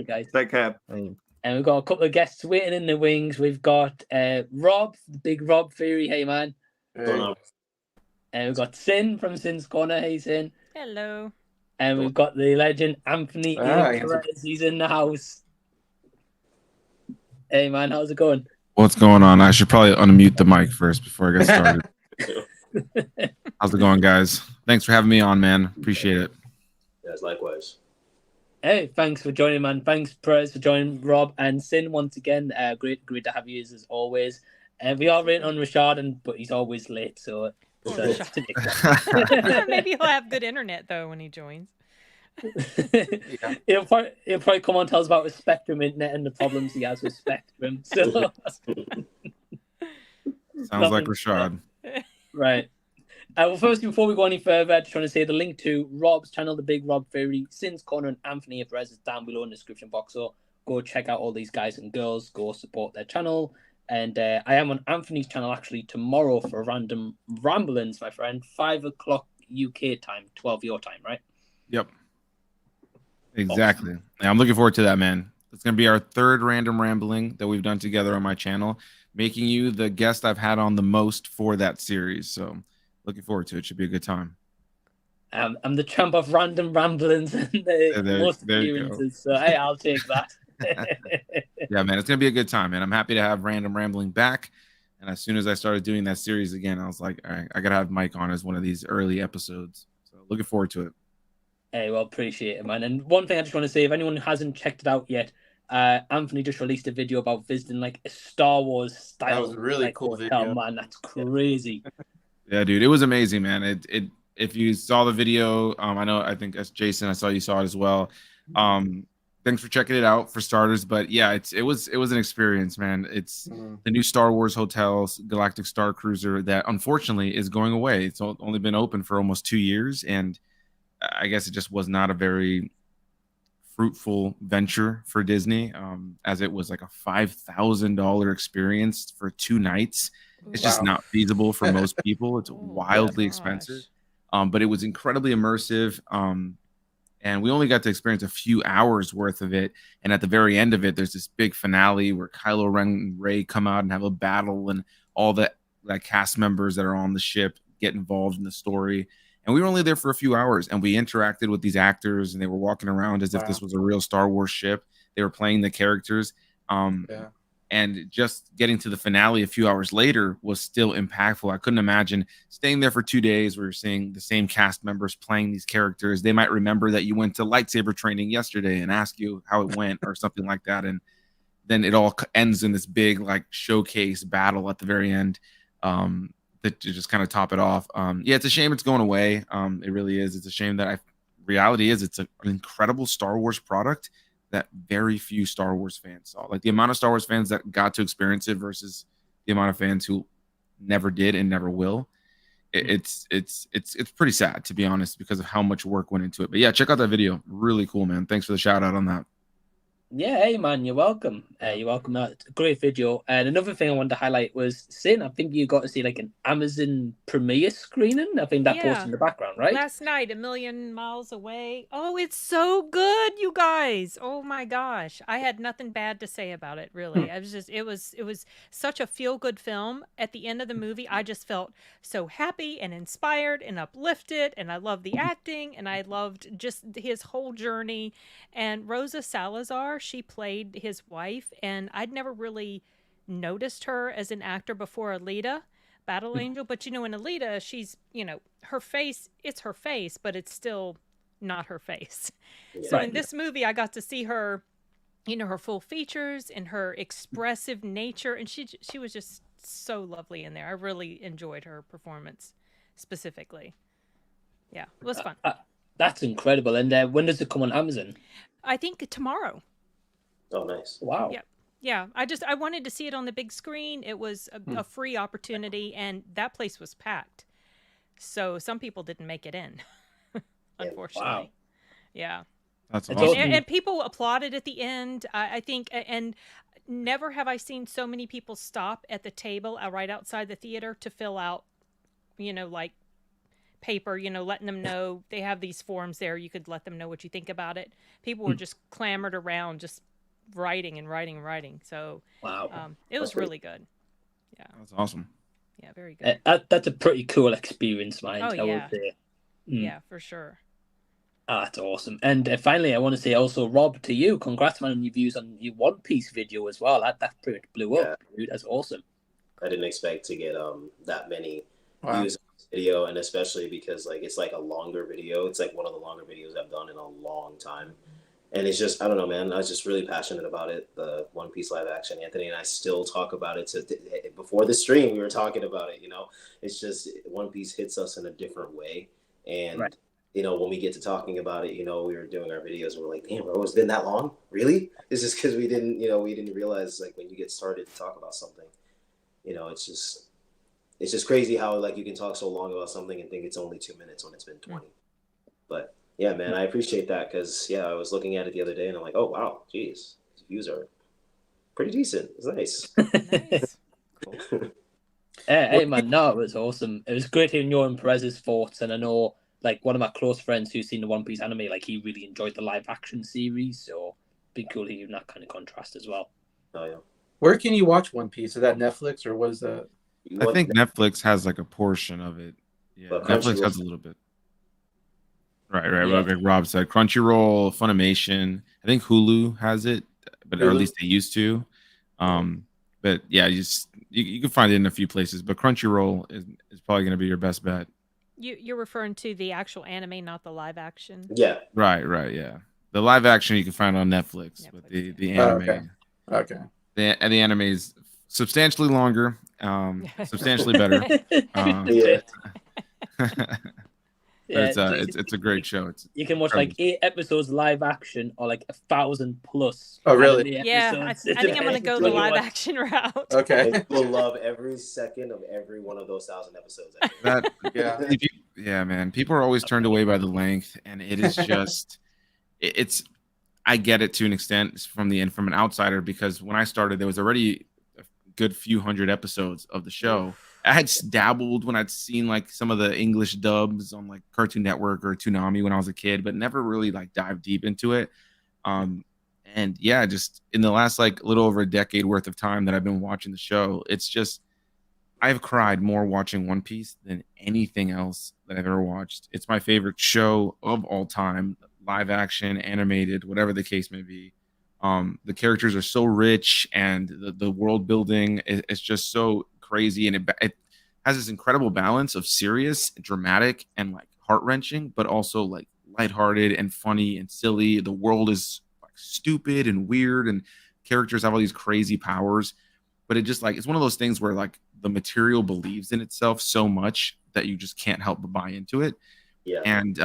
Guys. Take care. Hey. And we've got a couple of guests waiting in the wings. We've got Rob, the big Rob Theory. Hey, man. Hey. And we've got Sin from Sin's Corner. Hey, Sin. Hello. And we've got the legend Anthony Perez. He's in the house. Hey, man. How's it going? What's going on? I should probably unmute the mic first before I get started. How's it going, guys? Thanks for having me on, man. Appreciate it. Yes, likewise. Hey, thanks for joining, man. Thanks, Perez, for joining Rob and Sin once again. Great to have you as always. We are waiting on Rashad, but he's always late, so maybe he'll have good internet though when he joins. He'll probably come on and tell us about his Spectrum internet and the problems he has with Spectrum. So sounds like Rashad. Right. Well, first, before we go any further, I just want to say the link to Rob's channel, The Big Rob Theory, Sin's Corner, and Anthony Perez is down below in the description box. So go check out all these guys and girls. Go support their channel. And I am on Anthony's channel actually tomorrow for Random Ramblings, my friend. 5 o'clock UK time, 12 your time, right? Yep. Exactly. Awesome. Yeah, I'm looking forward to that, man. It's going to be our 3rd Random Rambling that we've done together on my channel, making you the guest I've had on the most for that series. So looking forward to it. Should be a good time. I'm the champ of Random Ramblings and the most appearances. So, hey, I'll take that. Yeah, man, it's going to be a good time, man. I'm happy to have Random Rambling back. And as soon as I started doing that series again, I was like, all right, I got to have Mike on as one of these early episodes. So looking forward to it. Hey, well, appreciate it, man. And one thing I just want to say, if anyone hasn't checked it out yet, Anthony just released a video about visiting like a Star Wars style. That was a really cool video. Man, that's crazy. Yeah, dude, it was amazing, man. It if you saw the video, I think as Jason, I saw you saw it as well. Thanks for checking it out for starters. But yeah, it was an experience, man. It's the new Star Wars Hotel Galactic Star Cruiser that unfortunately is going away. It's only been open for almost 2 years, and I guess it just was not a very fruitful venture for Disney, as it was like a $5,000 experience for 2 nights. It's just not feasible for most people. It's wildly expensive, but it was incredibly immersive. And we only got to experience a few hours worth of it. And at the very end of it, there's this big finale where Kylo Ren and Rey come out and have a battle, and all the cast members that are on the ship get involved in the story. And we were only there for a few hours, and we interacted with these actors, and they were walking around as if this was a real Star Wars ship. They were playing the characters. And just getting to the finale a few hours later was still impactful. I couldn't imagine staying there for 2 days where you're seeing the same cast members playing these characters. They might remember that you went to lightsaber training yesterday and ask you how it went or something like that. And then it all ends in this big showcase battle at the very end. That to just kind of top it off. Yeah, it's a shame it's going away. It really is. It's a shame that reality is it's an incredible Star Wars product that very few Star Wars fans saw. Like the amount of Star Wars fans that got to experience it versus the amount of fans who never did and never will. It's pretty sad, to be honest, because of how much work went into it. But yeah, check out that video. Really cool, man. Thanks for the shout out on that. Yeah, hey man, you're welcome. You're welcome. That's a great video. And another thing I wanted to highlight was Sin. I think you got to see like an Amazon premiere screening. I think that posted in the background, right? Last night, A Million Miles Away. Oh, it's so good, you guys. Oh my gosh. I had nothing bad to say about it, really. I was just it was such a feel-good film. At the end of the movie, I just felt so happy and inspired and uplifted, and I loved the acting, and I loved just his whole journey. And Rosa Salazar, she played his wife, and I'd never really noticed her as an actor before Alita, Battle Angel. But, in Alita, she's, her face, it's her face, but it's still not her face. So in this movie, I got to see her, her full features and her expressive nature. And she was just so lovely in there. I really enjoyed her performance specifically. Yeah, it was fun. That's incredible. And when does it come on Amazon? I think tomorrow. Oh, nice. Wow. Yeah. I wanted to see it on the big screen. It was a free opportunity, and that place was packed. So some people didn't make it in, unfortunately. Wow. Yeah. That's awesome. And people applauded at the end. I think, and never have I seen so many people stop at the table right outside the theater to fill out, like paper, letting them know they have these forms there. You could let them know what you think about it. People were just clamored around, just writing and writing and writing. So wow, it was really good. Yeah, that's awesome. Yeah, very good. That's a pretty cool experience, man. Oh, I yeah. would say. Yeah, for sure. That's awesome. And finally, I want to say also, Rob, to you, congrats, man, on your views on your One Piece video as well. That pretty much blew up, dude. That's awesome. I didn't expect to get that many views on this video, and especially because it's like a longer video. It's like one of the longer videos I've done in a long time. And it's just, I don't know, man. I was just really passionate about it. The One Piece live action. Anthony and I still talk about it. Before the stream, we were talking about it. It's just One Piece hits us in a different way. And when we get to talking about it, we were doing our videos and we're like, damn, bro, it's been that long? Really? This is because we didn't realize when you get started to talk about something, it's just crazy how you can talk so long about something and think it's only 2 minutes when it's been 20. But yeah, man, I appreciate that because I was looking at it the other day and I'm like, oh wow, geez, these views are pretty decent. It's nice. Nice. Cool. Hey man, no, it was awesome. It was great hearing your and Perez's thoughts, and I know one of my close friends who's seen the One Piece anime, he really enjoyed the live action series, so it'd be cool hearing that kind of contrast as well. Oh yeah. Where can you watch One Piece? Is that Netflix or what is that? I think Netflix has a portion of it. Yeah, Netflix has a little bit. Right. Yeah. Like Rob said, Crunchyroll, Funimation. I think Hulu has it, but or at least they used to. But yeah, you can find it in a few places. But Crunchyroll is probably going to be your best bet. You're referring to the actual anime, not the live action. Yeah. Right. Yeah. The live action you can find on Netflix, but the anime. Okay. The anime is substantially longer, substantially better. It's a great show. You can watch 8 episodes live action or 1,000 plus. Oh, really? Yeah, I think I'm going to go the live action route. Okay. And we'll love every second of every one of those 1,000 episodes. Yeah, man. People are always turned away by the length, and it is just I get it to an extent from an outsider, because when I started, there was already a good few hundred episodes of the show. I had dabbled when I'd seen some of the English dubs on Cartoon Network or Toonami when I was a kid, but never really dived deep into it. And yeah, just in the last little over a decade worth of time that I've been watching the show, it's just I've cried more watching One Piece than anything else that I've ever watched. It's my favorite show of all time, live action, animated, whatever the case may be. The characters are so rich, and the world building is just so crazy, and it has this incredible balance of serious, dramatic, and heart-wrenching, but also lighthearted and funny and silly. The world is stupid and weird, and characters have all these crazy powers, but it just it's one of those things where the material believes in itself so much that you just can't help but buy into it. Yeah. And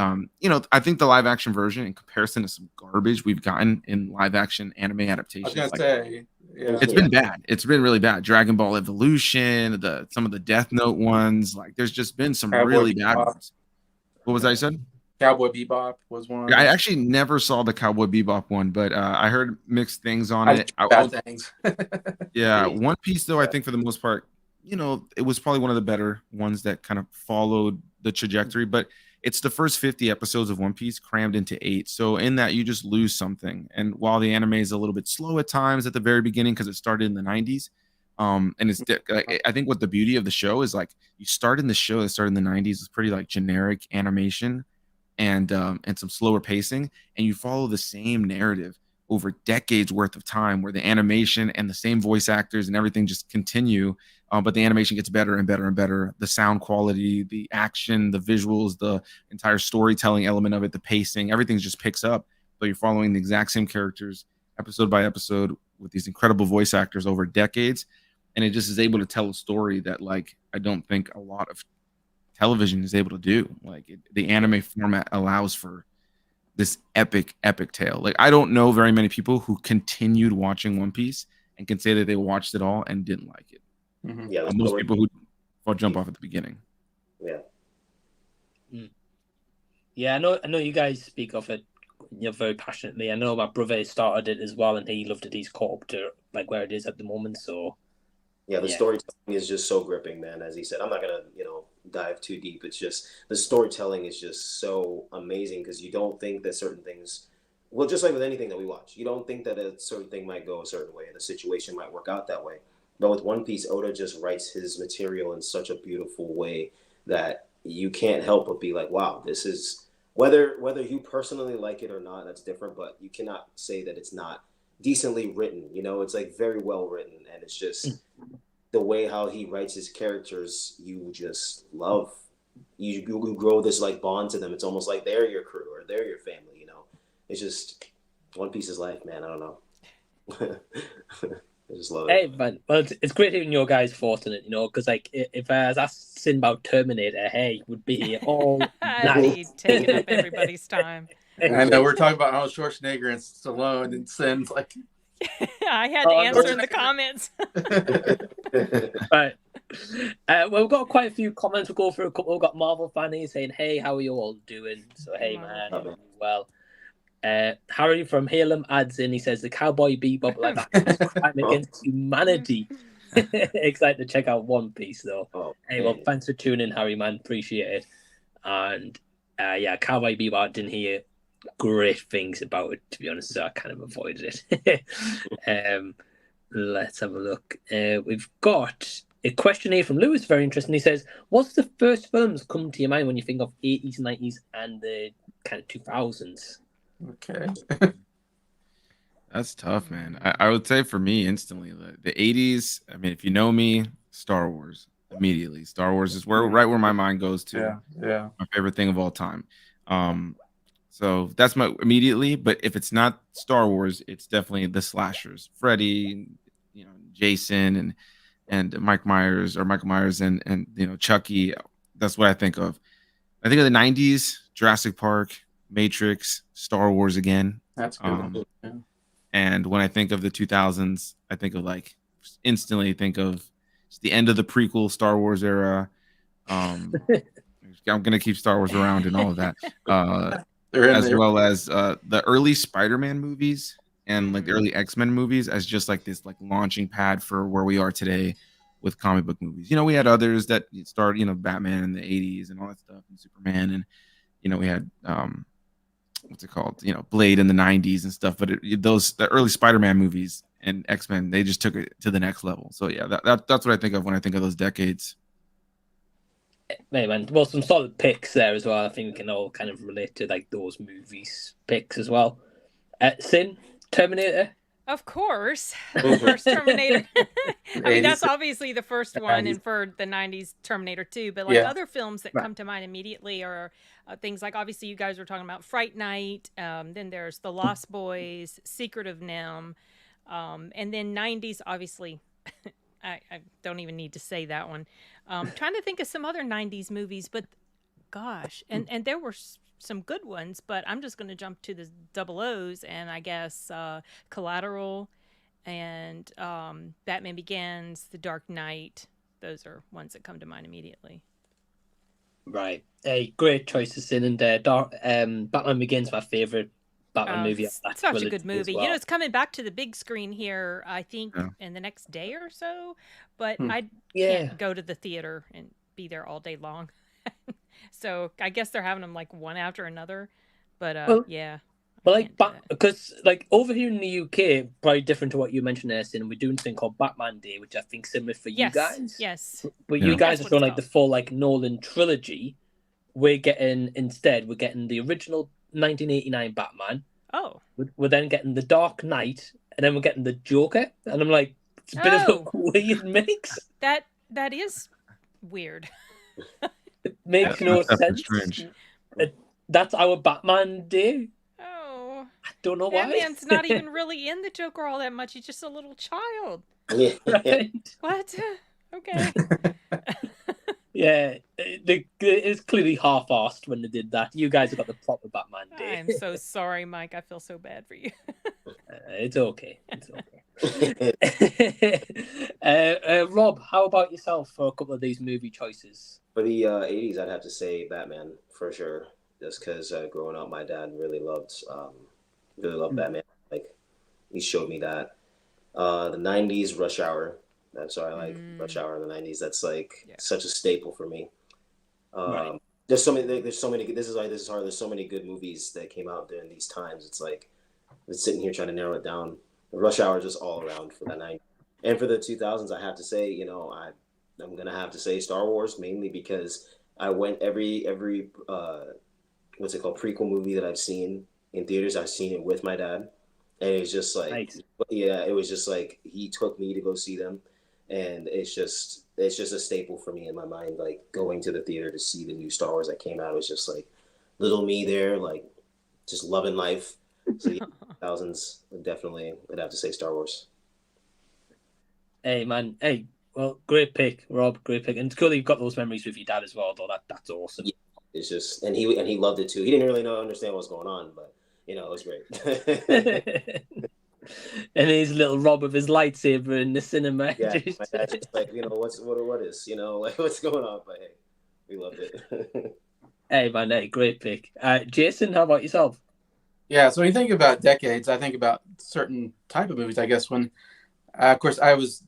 I think the live action version, in comparison to some garbage we've gotten in live action anime adaptations, I was gonna say, yeah. It's been bad. It's been really bad. Dragon Ball Evolution, some of the Death Note ones, there's just been some really bad ones. What was that you said? Cowboy Bebop was one. I actually never saw the Cowboy Bebop one, but I heard mixed things on I it. bad things. Yeah, One Piece though, I think for the most part, you know, it was probably one of the better ones that kind of followed the trajectory. But it's the first 50 episodes of One Piece crammed into 8. So in that, you just lose something. And while the anime is a little bit slow at times at the very beginning because it started in the 90s, and I think what the beauty of the show is, like, you start in the show that started in the 90s is pretty like generic animation and some slower pacing, and you follow the same narrative over decades worth of time where the animation and the same voice actors and everything just continue, but the animation gets better and better and better. The sound quality, the action, the visuals, the entire storytelling element of it, the pacing, everything just picks up. But you're following the exact same characters episode by episode with these incredible voice actors over decades, and it just is able to tell a story that, like, I don't think a lot of television is able to do. Like, the anime format allows for this epic tale. Like, I don't know very many people who continued watching One Piece and can say that they watched it all and didn't like it. Mm-hmm. Yeah, Most people who jump off at the beginning. Yeah. Yeah, I know you guys speak of it, you know, very passionately. I know my brother started it as well, and he loved it. He's caught up to like where it is at the moment. So yeah, the storytelling is just so gripping, man. As he said, I'm not gonna, dive too deep. It's just the storytelling is just so amazing because you don't think that certain things, well, just like with anything that we watch, you don't think that a certain thing might go a certain way and the situation might work out that way. But with One Piece, Oda just writes his material in such a beautiful way that you can't help but be like, wow, this is, whether you personally like it or not, that's different, but you cannot say that it's not decently written. It's like very well written, and it's just the way how he writes his characters, you just love. You grow this like bond to them. It's almost like they're your crew or they're your family. It's just One Piece's life, man. I don't know. I just love it. Hey, man, well, it's great hearing your guys' thoughts on it, because like if I was asked Sin about Terminator, hey, would be here all night. He'd taken up everybody's time. I know we're talking about Arnold Schwarzenegger and Stallone, and Sin's like, I had to answer in the comments. Right. Well, we've got quite a few comments. We'll go through a couple. We've got Marvel fans saying, "Hey, how are you all doing?" So, hey, man, I'm doing well. Harry from Halem adds in. He says, "The Cowboy Bebop live action is crime against humanity." Excited to check out One Piece, though. Hey, well, thanks for tuning in, Harry, man. Appreciate it. And yeah, Cowboy Bebop, didn't hear great things about it, to be honest, so I kind of avoided it. Let's have a look. We've got a question here from Lewis, very interesting. He says, what's the first films come to your mind when you think of 80s, 90s, and the kind of 2000s? Okay. That's tough, man. I would say for me, instantly, the 80s, I mean, if you know me, Star Wars, immediately. Star Wars is right where my mind goes to. Yeah. My favorite thing of all time. So that's my immediately, but if it's not Star Wars, it's definitely the slashers. Freddy, Jason and Michael Myers and Chucky. That's what I think of. I think of the 90s, Jurassic Park, Matrix, Star Wars again. That's good. Yeah. And when I think of the 2000s, I think of instantly think of the end of the prequel Star Wars era. I'm gonna keep Star Wars around and all of that. As well as the early Spider-Man movies and the early X-Men movies as just this launching pad for where we are today with comic book movies. We had others that started, Batman in the 80s and all that stuff, and Superman, and we had what's it called? Blade in the 90s and stuff. But the early Spider-Man movies and X-Men, they just took it to the next level. So yeah, that's what I think of when I think of those decades. Hey, man. Well, some solid picks there as well. I think we can all kind of relate to those movies picks as well. Sin, Terminator. Of course, first Terminator. I mean, that's obviously the first one, and for the 90s, Terminator 2. But other films that come to mind immediately are things like, obviously, you guys were talking about Fright Night. Then there's The Lost Boys, Secret of NIMH. And then 90s, obviously, I don't even need to say that one. Trying to think of some other 90s movies, but gosh, and there were some good ones, but I'm just going to jump to the double O's, and I guess Collateral and Batman Begins, The Dark Knight. Those are ones that come to mind immediately. Right. Hey, great choices, Sin, and Batman Begins, my favorite Batman movie. It's such a good movie. Well. It's coming back to the big screen here, I think, Yeah. in the next day or so. But I Yeah. can't go to the theater and be there all day long. So I guess they're having them like one after another. But Well, yeah. But because over here in the UK, probably different to what you mentioned there, Sin, we're doing something called Batman Day, which I think is similar for you guys. Yes. But you guys are showing like the full like Nolan trilogy. We're getting the original 1989 Batman. Oh. We're then getting the Dark Knight, and then we're getting the Joker. And I'm like, it's a bit of a weird mix. That is weird. It makes no sense. Strange. That's our Batman Day. Oh. I don't know why. Batman's not even really in the Joker all that much. He's just a little child. Right? What? Okay. Yeah, it's clearly half-assed when they did that. You guys have got the proper Batman Day. I'm so sorry, Mike. I feel so bad for you. It's okay. It's okay. Rob, how about yourself for a couple of these movie choices? For the 80s, I'd have to say Batman for sure. Just because growing up, my dad really loved Batman. Like, he showed me that. The 90s, Rush Hour. That's why I like Rush Hour in the 90s. That's like such a staple for me. Right. There's so many. This is hard. There's so many good movies that came out during these times. It's like I'm sitting here trying to narrow it down. Rush Hour is just all around for that 90s. And for the 2000s, I have to say, I'm gonna have to say Star Wars, mainly because I went every what's it called, prequel movie that I've seen in theaters. I've seen it with my dad, and it's just like Nice. it was just like he took me to go see them. And it's just a staple for me in my mind, like going to the theater to see the new Star Wars that came out. It was just like little me there, like just loving life. So yeah, thousands, definitely, I'd have to say Star Wars. Hey man, hey, well, great pick, Rob, great pick, and it's cool that you've got those memories with your dad as well. Though that's awesome. Yeah, it's just, and he loved it too. He didn't really understand what's going on, but it was great. And his little Rob with his lightsaber in the cinema. Yeah, my dad's just like, what is, like what's going on? But hey, we loved it. Hey man, hey, great pick. Jason, how about yourself? Yeah, so when you think about decades, I think about certain type of movies. I guess when, of course, I was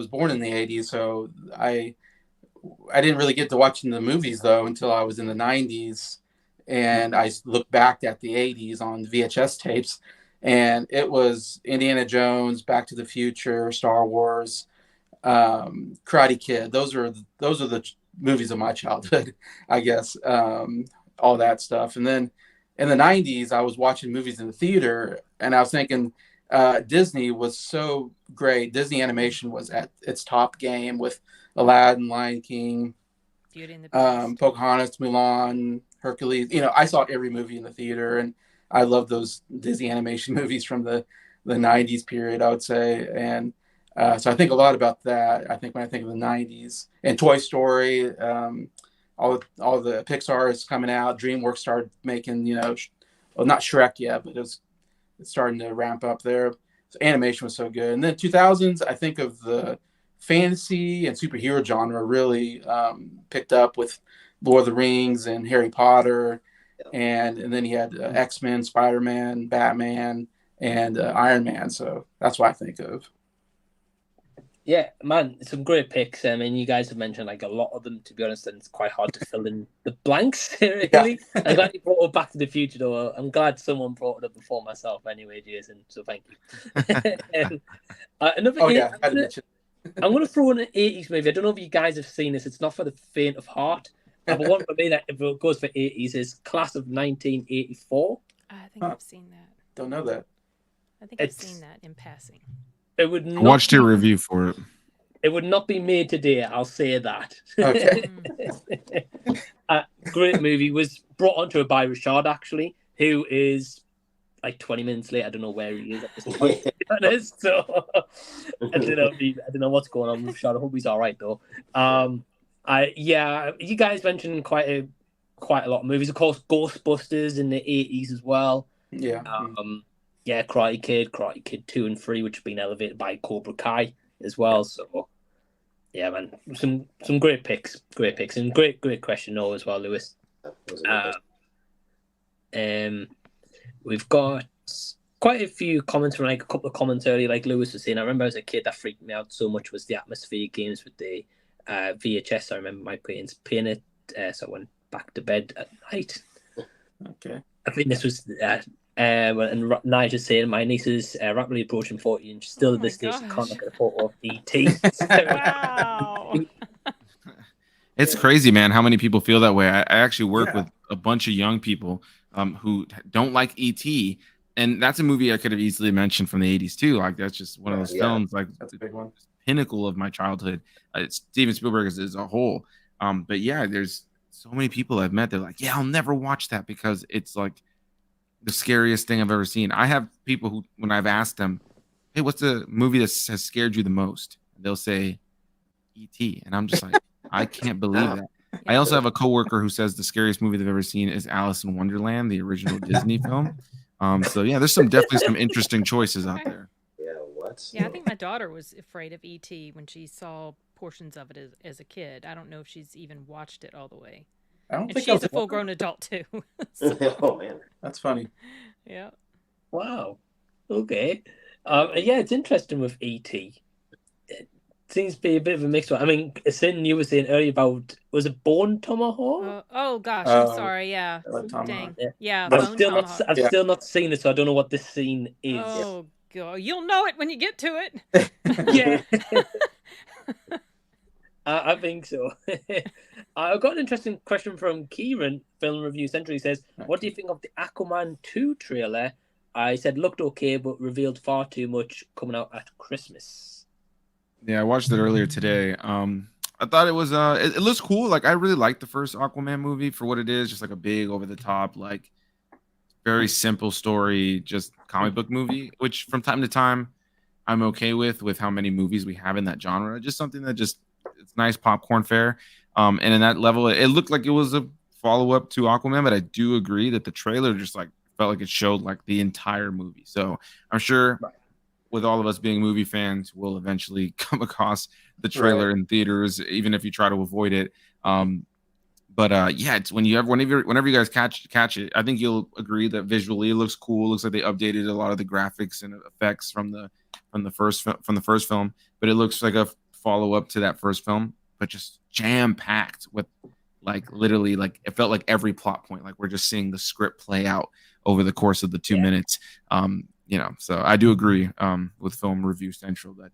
born in the 80s, so I didn't really get to watching the movies though until I was in the 90s, and I looked back at the 80s on VHS tapes. And it was Indiana Jones, Back to the Future, Star Wars, Karate Kid. Those are the movies of my childhood, I guess. All that stuff. And then in the 90s, I was watching movies in the theater, and I was thinking Disney was so great. Disney animation was at its top game with Aladdin, Lion King, Beauty and the Beast, Pocahontas, Mulan, Hercules. I saw every movie in the theater, and I love those Disney animation movies from the 90s period, I would say. And so I think a lot about that. I think when I think of the 90s and Toy Story, all the Pixar is coming out. DreamWorks started making, well, not Shrek yet, but it's starting to ramp up there. So animation was so good. And then 2000s, I think of the fantasy and superhero genre really picked up with Lord of the Rings and Harry Potter. And then he had X-Men, Spider-Man, Batman, and Iron Man. So that's what I think of. Yeah, man, some great picks. I mean, you guys have mentioned like a lot of them, to be honest, and it's quite hard to fill in the blanks, really. Yeah. I'm glad you brought up Back to the Future, though. I'm glad someone brought it up before myself anyway, Jason, so thank you. I'm going to throw in an 80s movie. I don't know if you guys have seen this. It's not for the faint of heart. But one for me that if it goes for 80s is Class of 1984. I think I've seen that. Don't know that. I think I've seen that in passing. It would not I watched your review for it. It would not be made today, I'll say that. Okay. Great movie. Was brought onto it by Rashad, actually, who is like 20 minutes late. I don't know where he is at this point. So I don't know what's going on with Rashad. I hope he's all right though. You guys mentioned quite a lot of movies. Of course, Ghostbusters in the 80s as well. Yeah. Karate Kid 2 and 3, which have been elevated by Cobra Kai as well. So Yeah, man. Some great picks, and great question though as well, Lewis. We've got quite a few comments from like a couple of comments earlier, like Lewis was saying. I remember as a kid that freaked me out so much was the atmosphere games with the VHS. I remember my parents playing it, so I went back to bed at night. Okay. I think this was and Nigel's saying my niece is rapidly approaching 40 and still at this stage she can't look at a photo of E.T. Wow. It's crazy, man, how many people feel that way. I actually work with a bunch of young people who don't like E.T., and that's a movie I could have easily mentioned from the 80s too. Like that's just one of those films, like that's a big one. Pinnacle of my childhood. It's Steven Spielberg as a whole. But yeah, there's so many people I've met. They're like, yeah, I'll never watch that because it's like the scariest thing I've ever seen. I have people who, when I've asked them, hey, what's the movie that has scared you the most? They'll say E.T. And I'm just like, I can't believe that. I also have a coworker who says the scariest movie they've ever seen is Alice in Wonderland, the original Disney film. So yeah, there's definitely some interesting choices out there. Yeah, what? Yeah, I think my daughter was afraid of E.T. when she saw portions of it as a kid. I don't know if she's even watched it all the way. I don't And think she's a full-grown adult too. So, Oh man, that's funny. yeah. Wow. Okay. Yeah, it's interesting with E.T. It seems to be a bit of a mixed one. I mean, Sin, you were saying earlier about, was it Bone Tomahawk? Oh gosh, I'm sorry. Yeah. Tomahawk. Dang. Yeah. I've Bone still Tomahawk. I've still not seen it, so I don't know what this scene is. Oh god, you'll know it when you get to it. Yeah. I think so. I've got an interesting question from Kieran, Film Review Central. He says, what do you think of the Aquaman 2 trailer? I said looked okay, but revealed far too much coming out at Christmas. Yeah, I watched it earlier today. I thought it was it looks cool. Like I really liked the first Aquaman movie for what it is, just like a big over the top, like very simple story, just comic book movie, which from time to time I'm okay with how many movies we have in that genre. Just something that just it's nice popcorn fare. And in that level, it looked like it was a follow-up to Aquaman, but I do agree that the trailer just like felt like it showed like the entire movie. So I'm sure with all of us being movie fans, we'll eventually come across the trailer in theaters, even if you try to avoid it. But yeah, it's whenever you guys catch it, I think you'll agree that visually it looks cool. It looks like they updated a lot of the graphics and effects from the first film, but it looks like a follow-up to that first film, but just jam-packed with like literally like it felt like every plot point, like we're just seeing the script play out over the course of the 2 minutes. So I do agree with Film Review Central that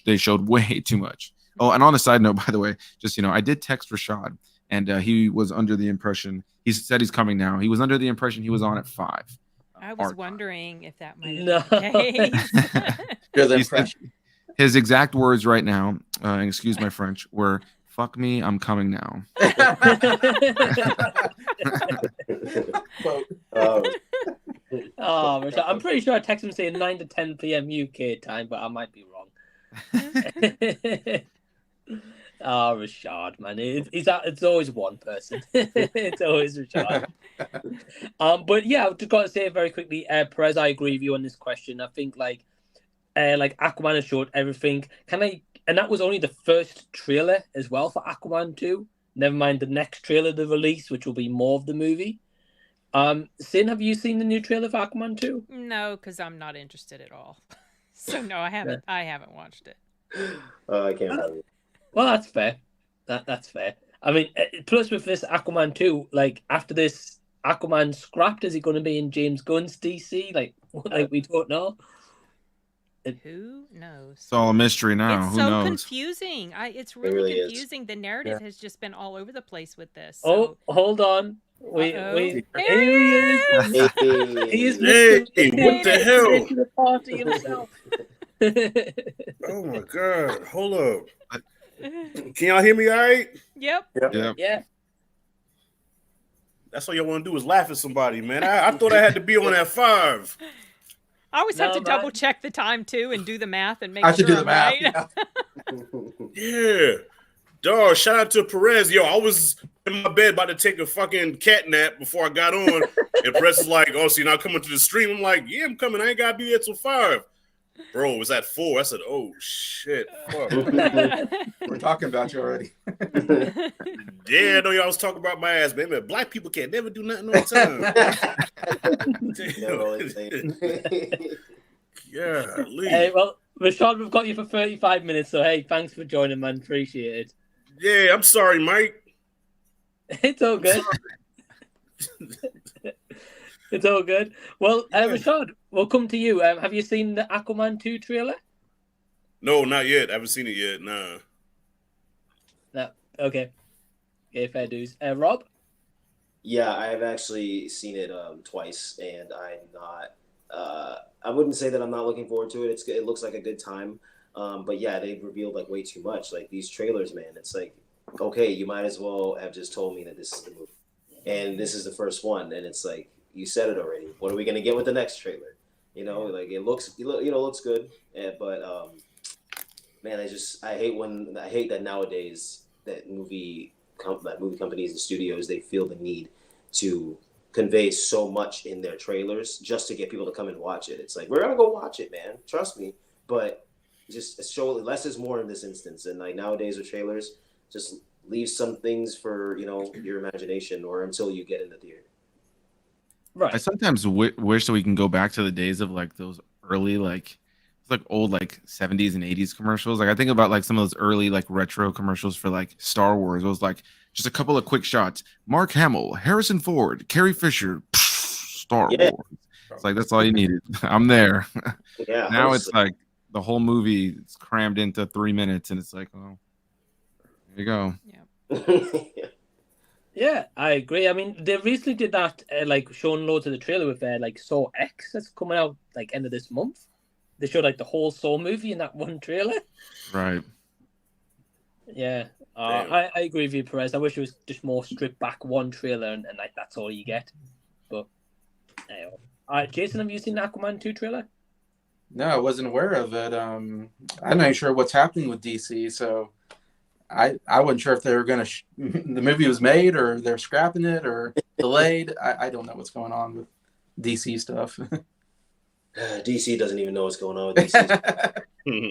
they showed way too much. Oh, and on a side note, by the way, just I did text Rashad, and he was under the impression he said he's coming now. He was under the impression he was on at 5. I was wondering if that might have been the case. His exact words right now, excuse my French, were "fuck me, I'm coming now." Rashad, I'm pretty sure I texted him saying 9 to 10 p.m. UK time, but I might be wrong. Rashad, man, it's always one person. It's always Rashad. But yeah, I've just got to say very quickly, Perez, I agree with you on this question. I think like Aquaman has showed everything. And that was only the first trailer as well for Aquaman 2. Never mind the next trailer they release, which will be more of the movie. Sin, have you seen the new trailer for Aquaman 2? No, because I'm not interested at all. So no, I haven't. I haven't watched it. I can't. Well, that's fair. That's fair. I mean, plus with this Aquaman 2, like after this Aquaman scrapped, is he going to be in James Gunn's DC? Like we don't know. Who knows? It's all a mystery now. It's Who so knows? Confusing. It's really confusing. The narrative has just been all over the place with this. So. Oh, hold on. Wait. Here he is. He is what the hell? To the party himself. Oh my god! Hold up. Can y'all hear me? All right? Yep. Yeah. That's all y'all want to do is laugh at somebody, man. I thought I had to be on that 5. I always have to double check the time too and do the math and make I sure should do the I'm math. right. Yeah. Dog, shout out to Perez. Yo, I was in my bed about to take a fucking cat nap before I got on. And Perez is like, oh, so you're not coming to the stream? I'm like, yeah, I'm coming. I ain't got to be there till 5. Bro, was that 4? I said, oh shit. Fuck. We're talking about you already. Yeah, I know y'all was talking about my ass, man. But black people can't never do nothing on time. Yeah. Hey, well, Rashad, we've got you for 35 minutes, so hey, thanks for joining, man. Appreciate it. Yeah, I'm sorry, Mike. It's all good. It's all good. Well, Rashad, we'll come to you. Have you seen the Aquaman 2 trailer? No, not yet. I haven't seen it yet. Nah. No. Okay. Okay, fair dues. Rob? Yeah, I've actually seen it twice, and I'm not. I wouldn't say that I'm not looking forward to it. It looks like a good time, but yeah, they've revealed like way too much. Like these trailers, man. It's like, okay, you might as well have just told me that this is the movie, and this is the first one, and it's like you said it already. What are we gonna get with the next trailer? You know, like it looks, looks good, but man, I hate that nowadays that movie companies and studios, they feel the need to convey so much in their trailers just to get people to come and watch it. It's like, we're gonna go watch it, man, trust me, but just show less is more in this instance. And like nowadays with trailers, just leave some things for your imagination or until you get in the theater. Right. I sometimes wish that we can go back to the days of like those early old like 70s and 80s commercials. Like I think about like some of those early like retro commercials for like Star Wars. It was like just a couple of quick shots. Mark Hamill, Harrison Ford, Carrie Fisher, Star Wars. It's like that's all you needed. I'm there. Yeah. Now it's like the whole movie is crammed into 3 minutes, and it's like, oh, there you go. Yeah. Yeah, I agree. I mean, they recently did that, like showing loads of the trailer with like Saw X that's coming out like end of this month. They showed like the whole Saw movie in that one trailer. Right. Yeah, I agree with you, Perez. I wish it was just more stripped back one trailer and like that's all you get. But anyway. Jason, have you seen the Aquaman 2 trailer? No, I wasn't aware of it. I'm not sure what's happening with DC, so I wasn't sure if they were going to the movie was made or they're scrapping it or delayed. I don't know what's going on with DC stuff. DC doesn't even know what's going on with DC.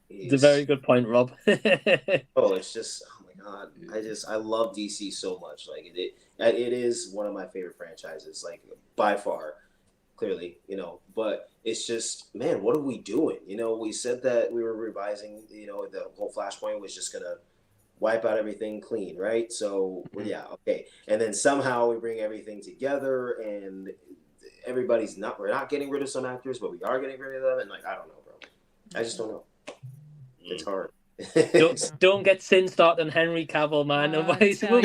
It's a very good point, Rob. It's just, oh my god, I love DC so much. Like it is one of my favorite franchises, like by far. Clearly, but it's just, man, what are we doing? We said that we were revising, the whole Flashpoint was just gonna wipe out everything clean, right? So yeah, okay. And then somehow we bring everything together and we're not getting rid of some actors, but we are getting rid of them. And like, I don't know, bro. I just don't know. It's hard. don't get sin started on Henry Cavill, man. Otherwise, I'm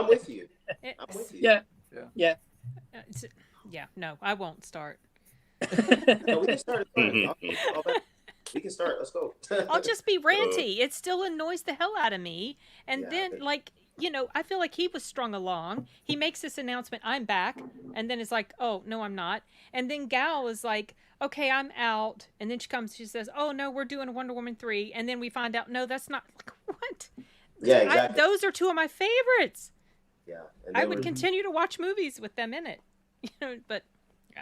with you. I'm with you. Yeah. Yeah, no, I won't start. No, we can start. We can start. Let's go. I'll just be ranty. It still annoys the hell out of me. And then, like, I feel like he was strung along. He makes this announcement, I'm back. And then it's like, oh, no, I'm not. And then Gal is like, okay, I'm out. And then she says, oh, no, we're doing Wonder Woman 3. And then we find out, no, that's not. Like, what? Yeah, exactly. Those are two of my favorites. Yeah. I would continue to watch movies with them in it. But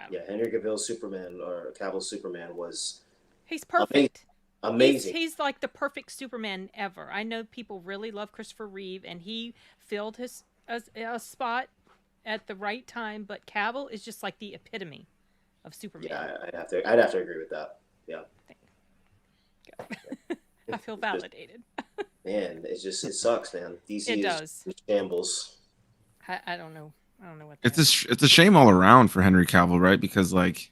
yeah, Henry Cavill's Superman or Cavill's Superman was he's perfect. Amazing. He's like the perfect Superman ever. I know people really love Christopher Reeve, and he filled his a spot at the right time. But Cavill is just like the epitome of Superman. Yeah, I'd have to agree with that. Yeah. I feel validated. Man, it sucks, man. DC is shambles. I don't know. I don't know what. It's a shame all around for Henry Cavill, right? Because like,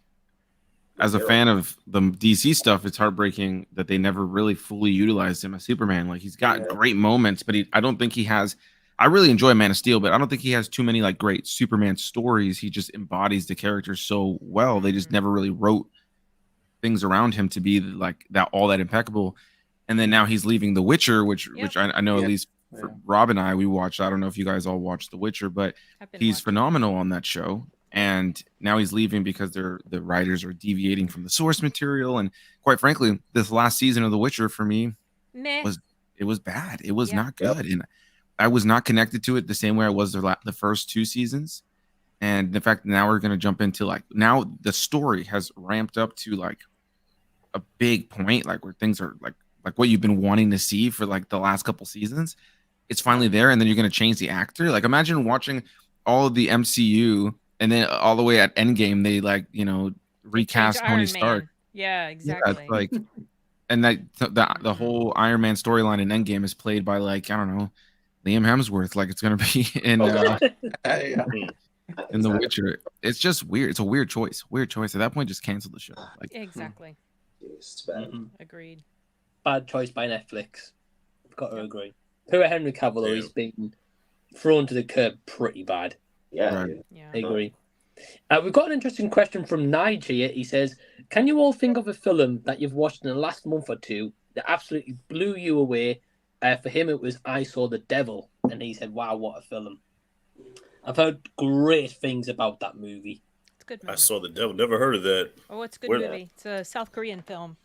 as a fan of the DC stuff, it's heartbreaking that they never really fully utilized him as Superman. Like he's got great moments, but I don't think he has. I really enjoy Man of Steel, but I don't think he has too many like great Superman stories. He just embodies the character so well. They just never really wrote things around him to be like that, all that impeccable. And then now he's leaving The Witcher, which I know at least. For Rob and I, we watched. I don't know if you guys all watched The Witcher, but he's phenomenal on that show. And now he's leaving because the writers are deviating from the source material. And quite frankly, this last season of The Witcher for me was bad. It was not good, and I was not connected to it the same way I was the first two seasons. And the fact that now we're going to jump into like, now the story has ramped up to like a big point, like where things are like what you've been wanting to see for like the last couple seasons. It's finally there, and then you're going to change the actor. Like, imagine watching all of the MCU, and then all the way at Endgame, they like, you know, recast Tony Iron Stark. Man. Yeah, exactly. Yeah, it's like, and that the whole Iron Man storyline in Endgame is played by like, I don't know, Liam Hemsworth. Like, it's going to be in in The Witcher. It's just weird. It's a weird choice. Weird choice. At that point, just cancel the show. Like, exactly. It's bad. Agreed. Bad choice by Netflix. I've got to agree. Poor Henry Cavill, though, he's been thrown to the curb pretty bad. Yeah. Right. Yeah. I agree. We've got an interesting question from Nige here. He says, can you all think of a film that you've watched in the last month or two that absolutely blew you away? For him, it was I Saw the Devil. And he said, wow, what a film. I've heard great things about that movie. It's a good movie. I Saw the Devil. Never heard of that. Oh, it's a good movie. It's a South Korean film.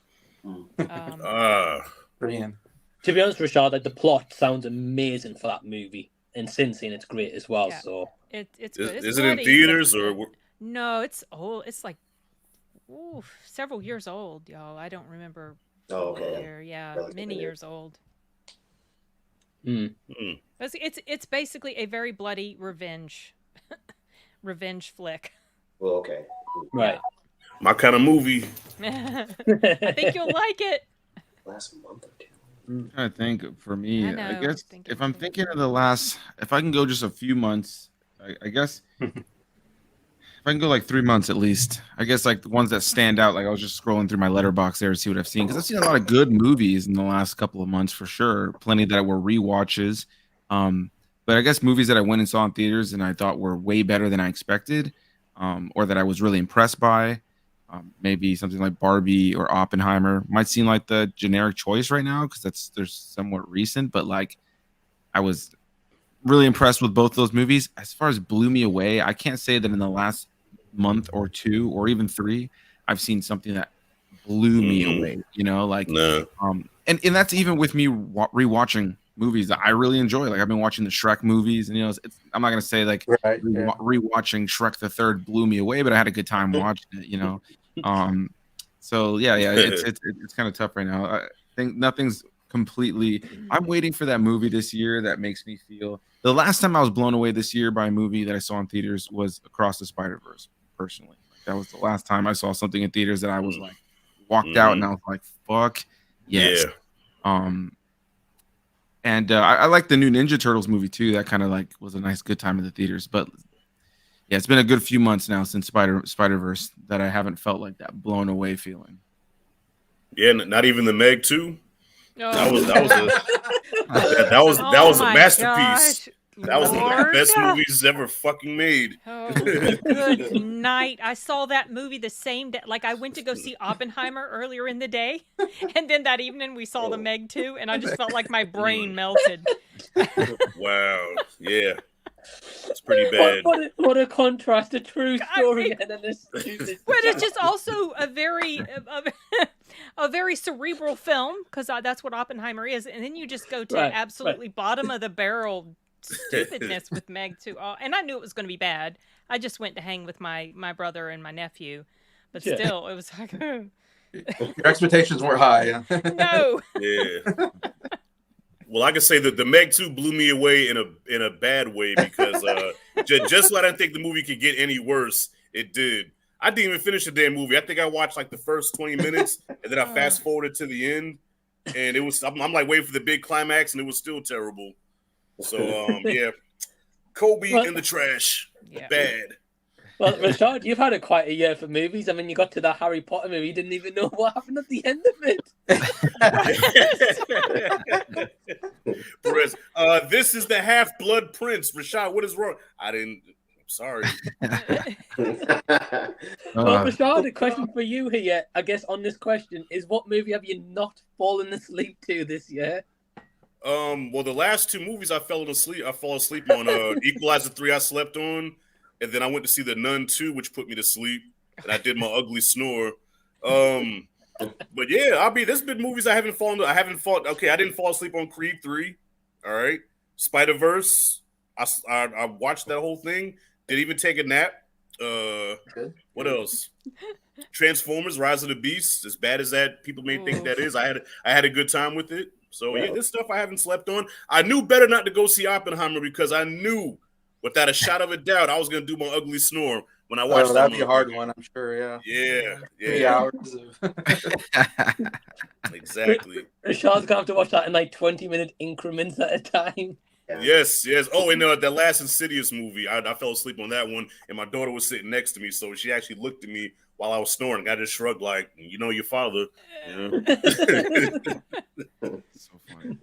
Korean. To be honest, Rashad, like, the plot sounds amazing for that movie. And since then, it's great as well. Yeah. So It's good. It's Is it in bloody, theaters but- or? No, it's old. It's like several years old, y'all. I don't remember. Oh, okay. Year. Yeah, Relatively many new. years old. Mm. But it's basically a very bloody revenge flick. Well, okay. Right. My kind of movie. I think you'll like it. Last month or two. I think for me, I know, I guess thinking if I'm too. thinking of the last, if I can go just a few months, I guess if I can go like 3 months at least, I guess like the ones that stand out, like I was just scrolling through my letterbox there to see what I've seen, because I've seen a lot of good movies in the last couple of months for sure. Plenty that were rewatches. But I guess movies that I went and saw in theaters and I thought were way better than I expected, or that I was really impressed by. Maybe something like Barbie or Oppenheimer might seem like the generic choice right now because they're somewhat recent, but like I was really impressed with both those movies. As far as blew me away, I can't say that in the last month or two or even 3 I've seen something that blew me away. You know, like No. and that's even with me rewatching movies that I really enjoy. Like I've been watching the Shrek movies, and you know, I'm not gonna say like rewatching Shrek the Third blew me away, but I had a good time watching it. You know, so yeah, it's kind of tough right now. I think nothing's completely. I'm waiting for that movie this year that makes me feel. The last time I was blown away this year by a movie that I saw in theaters was Across the Spider-Verse. Personally, that was the last time I saw something in theaters that I was like walked out and I was like, "Fuck yes." Yeah. And I like the new Ninja Turtles movie too. That kind of like was a nice good time in the theaters. But yeah, it's been a good few months now since Spider-Verse that I haven't felt like that blown away feeling. Yeah, not even the Meg 2. Oh. That was a my masterpiece. gosh, That was one of the Lord. best movies ever fucking made. Oh, good night. I saw that movie the same day. Like, I went to go see Oppenheimer earlier in the day, and then that evening we saw the Meg 2, and I just felt like my brain melted. Wow. Yeah. It's pretty bad. What a contrast, a true story and then this stupid. But it's just also a very cerebral film, because that's what Oppenheimer is. And then you just go to absolutely bottom of the barrel stupidness with Meg 2. Oh, and I knew it was going to be bad. I just went to hang with my brother and my nephew. But still, it was like... Your expectations weren't high. No. Yeah. Well, I can say that the Meg 2 blew me away in a bad way because just when I didn't think the movie could get any worse, it did. I didn't even finish the damn movie. I think I watched like the first 20 minutes and then I fast forwarded to the end, and it was I'm like waiting for the big climax, and it was still terrible. So yeah, Kobe in the trash, bad. Well, Rashad, you've had quite a year for movies. I mean, you got to the Harry Potter movie, you didn't even know what happened at the end of it. Perez, this is the Half-Blood Prince. Rashad, what is wrong? I'm sorry. Well, Rashad, a question for you here, I guess, on this question is, what movie have you not fallen asleep to this year? Well, the last 2 movies I fell asleep on. Equalizer 3 I slept on, and then I went to see The Nun 2, which put me to sleep, and I did my ugly snore. But yeah, there's been movies I didn't fall asleep on. Creed 3, all right. Spider-Verse, I watched that whole thing. even take a nap. What else? Transformers: Rise of the Beast. As bad as that people may think that is, I had a good time with it. So yeah, this stuff I haven't slept on. I knew better not to go see Oppenheimer because I knew without a shot of a doubt I was gonna do my ugly snore when I watched that. That'd be a hard one, I'm sure. Yeah. 3 hours of Exactly. Rashad's gonna have to watch that in like 20-minute increments at a time. Yes. Oh, and that last Insidious movie, I fell asleep on that one, and my daughter was sitting next to me, so she actually looked at me while I was snoring. I just shrugged like, your father. So funny.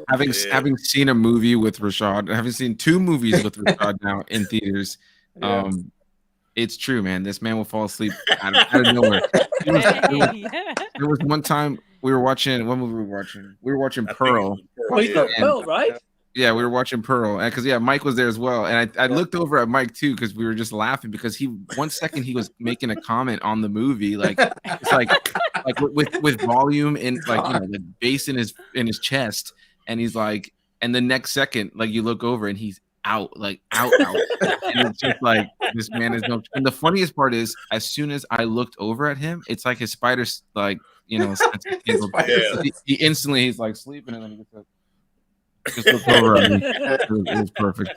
Having seen a movie with Rashad, having seen 2 movies with Rashad now in theaters, it's true, man. This man will fall asleep out of nowhere. There was one time we were watching. What movie were we watching? We were watching Pearl. Pearl, right? Yeah, we were watching Pearl, and because Mike was there as well, and I looked over at Mike too because we were just laughing because one second he was making a comment on the movie, like it's like with volume and the bass in his chest, and he's like, and the next second you look over and he's out. And it's just like this man is no. And the funniest part is, as soon as I looked over at him, it's like his spiders he instantly he's like sleeping, and then he gets up. Just looked over at me. It was perfect.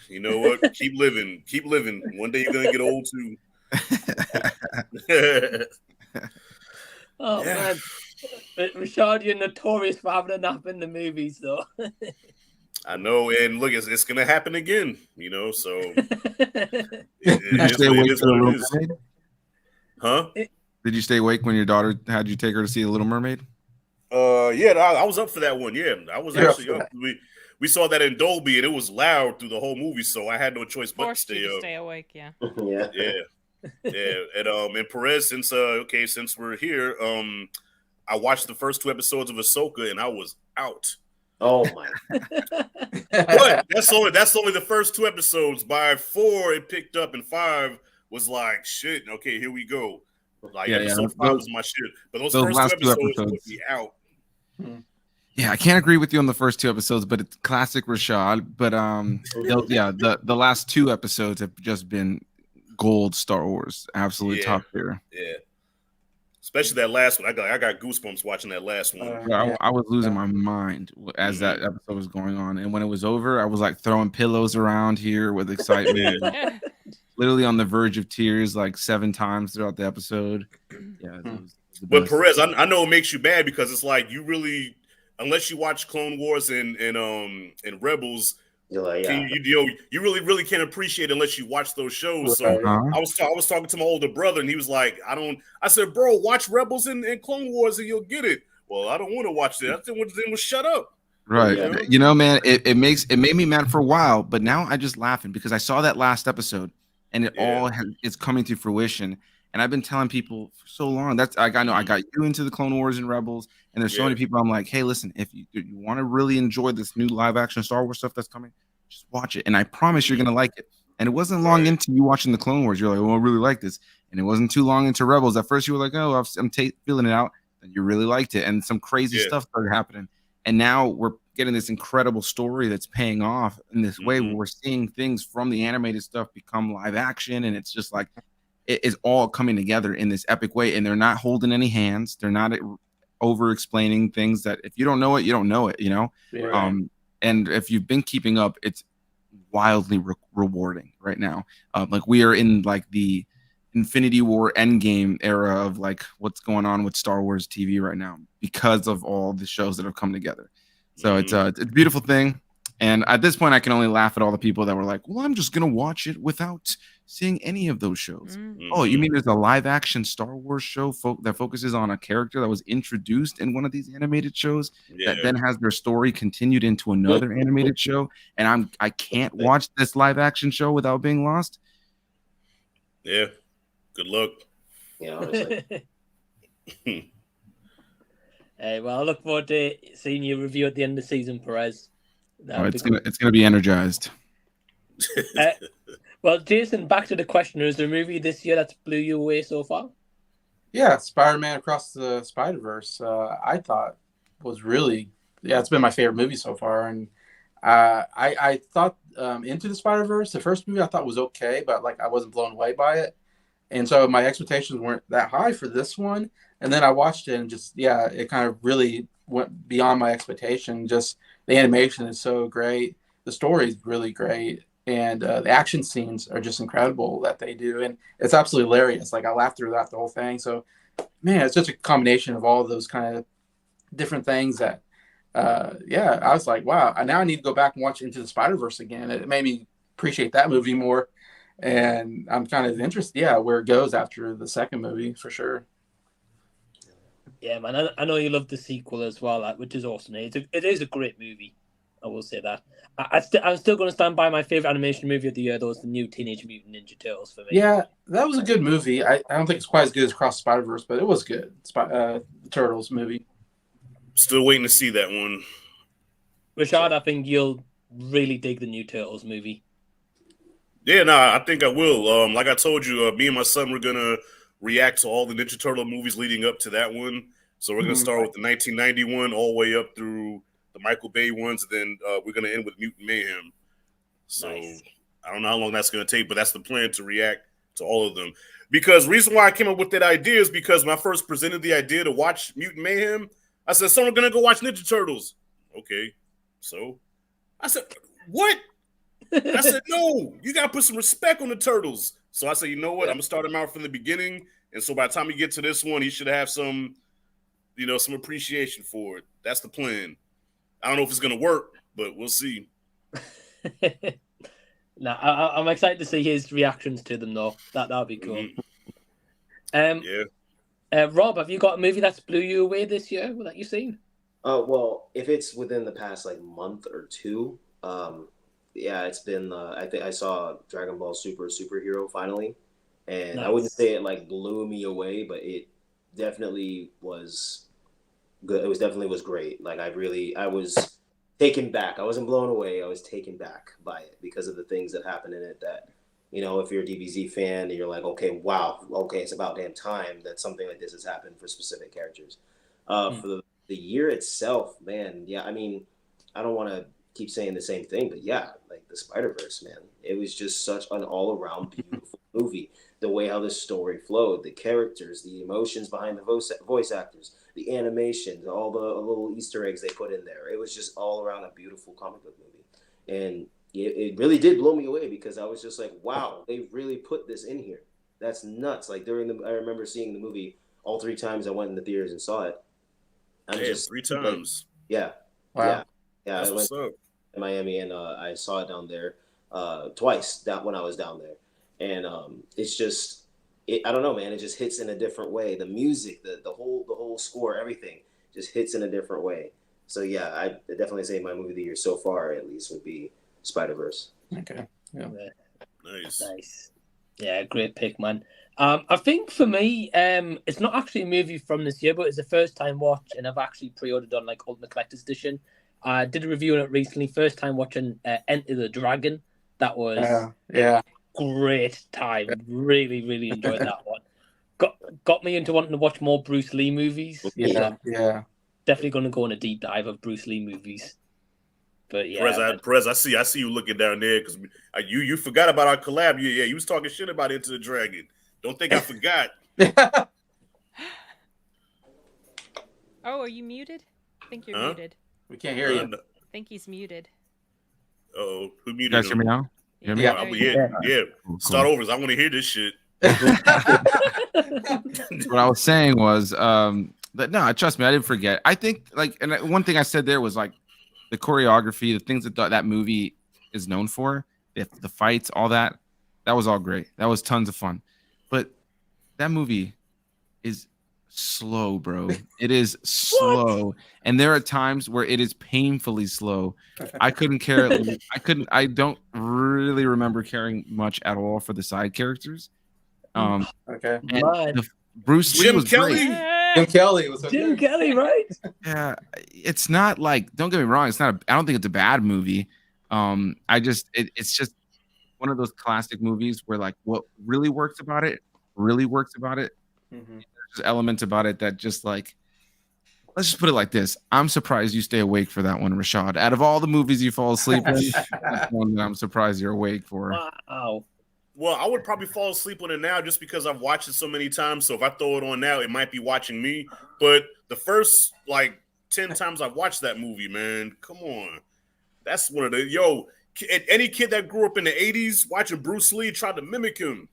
You know what? Keep living. One day you're gonna get old too. Man, Rashad, you're notorious for having a nap in the movies, though. I know, and look, it's gonna happen again. So Did you stay awake for The Little Mermaid? Huh? Did you stay awake when your daughter had you take her to see The Little Mermaid? I was up for that one. Yeah, I was actually up. We saw that in Dolby, and it was loud through the whole movie, so I had no choice but to stay up. Stay awake, yeah. And Perez, since we're here, I watched the first 2 episodes of Ahsoka, and I was out. Oh my! But that's only the first 2 episodes. By 4, it picked up, and 5 was like, shit. Okay, here we go. Episode 5 was my shit, but those first last 2 episodes put me out. Yeah, I can't agree with you on the first 2 episodes, but it's classic Rashad. But the last 2 episodes have just been gold Star Wars, absolute top tier. Yeah, especially that last one. I got goosebumps watching that last one. I was losing my mind as that episode was going on, and when it was over, I was like throwing pillows around here with excitement. Literally on the verge of tears 7 times throughout the episode. Yeah. But Perez, I know it makes you mad because it's like you really, unless you watch Clone Wars and Rebels, you're like, you really can't appreciate it unless you watch those shows. So I was talking to my older brother, and he was like, I said, bro, watch Rebels and Clone Wars and you'll get it. Well, I don't want to watch that. I think then shut up. Right. Man, it made me mad for a while, but now I just laughing because I saw that last episode and it's coming to fruition. And I've been telling people for so long. I got you into the Clone Wars and Rebels, and there's so many people. I'm like, hey, listen, if you want to really enjoy this new live action Star Wars stuff that's coming, just watch it, and I promise you're gonna like it. And it wasn't long into you watching the Clone Wars, you're like, oh, I really like this, and it wasn't too long into Rebels. At first, you were like, oh, I'm feeling it out, and you really liked it, and some crazy stuff started happening, and now we're getting this incredible story that's paying off in this way where we're seeing things from the animated stuff become live action, and it's just like. It is all coming together in this epic way, and they're not holding any hands. They're not over explaining things that if you don't know it, you don't know it, Yeah. And if you've been keeping up, it's wildly rewarding right now. We are in the Infinity War Endgame era of what's going on with Star Wars TV right now because of all the shows that have come together. So it's a beautiful thing. And at this point, I can only laugh at all the people that were like, well, I'm just going to watch it without seeing any of those shows. Oh, you mean there's a live action Star Wars show that focuses on a character that was introduced in one of these animated shows that then has their story continued into another animated show, and I can't watch this live action show without being lost? Yeah. Good luck. Yeah, honestly. Well, I look forward to seeing your review at the end of the season, Perez. It's gonna be energized. Well, Jason, back to the question: is there a movie this year that's blew you away so far? Yeah, Spider-Man Across the Spider-Verse. I thought was really, it's been my favorite movie so far, and I thought Into the Spider-Verse, the first movie, I thought was okay, but like I wasn't blown away by it, and so my expectations weren't that high for this one. And then I watched it, and just it kind of really went beyond my expectation. Just the animation is so great, the story is really great, and the action scenes are just incredible that they do, and it's absolutely hilarious. Like I laughed throughout the whole thing. So, man, it's just a combination of all of those kind of different things that. I was like, wow, now I need to go back and watch Into the Spider-Verse again. It made me appreciate that movie more. And I'm kind of interested, where it goes after the second movie for sure. Yeah, man, I know you love the sequel as well, which is awesome. It is a great movie. I will say that. I'm still going to stand by my favorite animation movie of the year. Though, is the new Teenage Mutant Ninja Turtles for me. Yeah, that was a good movie. I don't think it's quite as good as Cross the Spider-Verse, but it was good. The Turtles movie. Still waiting to see that one. Rashad, I think you'll really dig the new Turtles movie. Yeah, I think I will. Like I told you, me and my son were gonna react to all the Ninja Turtle movies leading up to that one. So we're gonna start with the 1991 all the way up through the Michael Bay ones, and then we're gonna end with Mutant Mayhem. So nice. I don't know how long that's gonna take, but that's the plan, to react to all of them. Because the reason why I came up with that idea is because when I first presented the idea to watch Mutant Mayhem, I said, "So we're gonna go watch Ninja Turtles." Okay, so I said, "What?" I said, "No, you gotta put some respect on the Turtles." So I said, "You know what? I'm gonna start him out from the beginning, and so by the time you get to this one, he should have some, some appreciation for it." That's the plan. I don't know if it's gonna work, but we'll see. I'm excited to see his reactions to them, though. That'll be cool. Rob, have you got a movie that's blew you away this year that you've seen? Well, if it's within the past month or two, it's been. I think I saw Dragon Ball Superhero finally, and nice. I wouldn't say it blew me away, but it definitely was good. It definitely was great. I was taken back. I wasn't blown away. I was taken back by it because of the things that happened in it. That if you're a DBZ fan and you're like, okay, wow, okay, it's about damn time that something like this has happened for specific characters. For the year itself, man, I mean, I don't want to keep saying the same thing, but the Spider-Verse, man, it was just such an all-around beautiful movie. The way how the story flowed, the characters, the emotions behind the voice actors, the animation, all the little Easter eggs they put in there. It was just all around a beautiful comic book movie. And it really did blow me away because I was just like, wow, they really put this in here. That's nuts. I remember seeing the movie all 3 times I went in the theaters and saw it. Just 3 times. Wow. Yeah. That's I went to Miami and I saw it down there twice when I was down there. And it's just, I don't know, man. It just hits in a different way. The music, the whole score, everything just hits in a different way. So I definitely say my movie of the year so far, at least, would be Spider-Verse. Okay. Yeah. Nice. Yeah, great pick, man. I think for me, it's not actually a movie from this year, but it's a first time watch, and I've actually pre-ordered on Ultimate Collector's Edition. I did a review on it recently. First time watching Enter the Dragon. That was great time. Really, really enjoyed that one. Got me into wanting to watch more Bruce Lee movies. Yeah. Definitely going to go on a deep dive of Bruce Lee movies. But Perez, I see you looking down there because you forgot about our collab. You was talking shit about Into the Dragon. Don't think I forgot. Oh, are you muted? I think you're muted. We can't hear you. I think he's muted. Oh, who muted you guys hear me now? You hear me? Yeah. Cool. Start over. I want to hear this shit. What I was saying was that no, trust me, I didn't forget. I think and one thing I said there was the choreography, the things that movie is known for, the fights, all that was all great. That was tons of fun. But that movie is slow, bro. It is slow. And there are times where it is painfully slow. I couldn't care. I don't really remember caring much at all for the side characters. Okay. Bruce Lee was Kelly. great. Jim Kelly was Jim Kelly, right? Yeah, it's not don't get me wrong. It's not. I don't think it's a bad movie. It's just one of those classic movies where what really works about it. Mm-hmm. There's elements about it that just let's just put it like this. I'm surprised you stay awake for that one, Rashad. Out of all the movies you fall asleep in, that's one that I'm surprised you're awake for. Wow. Well, I would probably fall asleep on it now just because I've watched it so many times. So if I throw it on now, it might be watching me. But the first, 10 times I've watched that movie, man, come on. That's one of the, any kid that grew up in the 80s watching Bruce Lee tried to mimic him.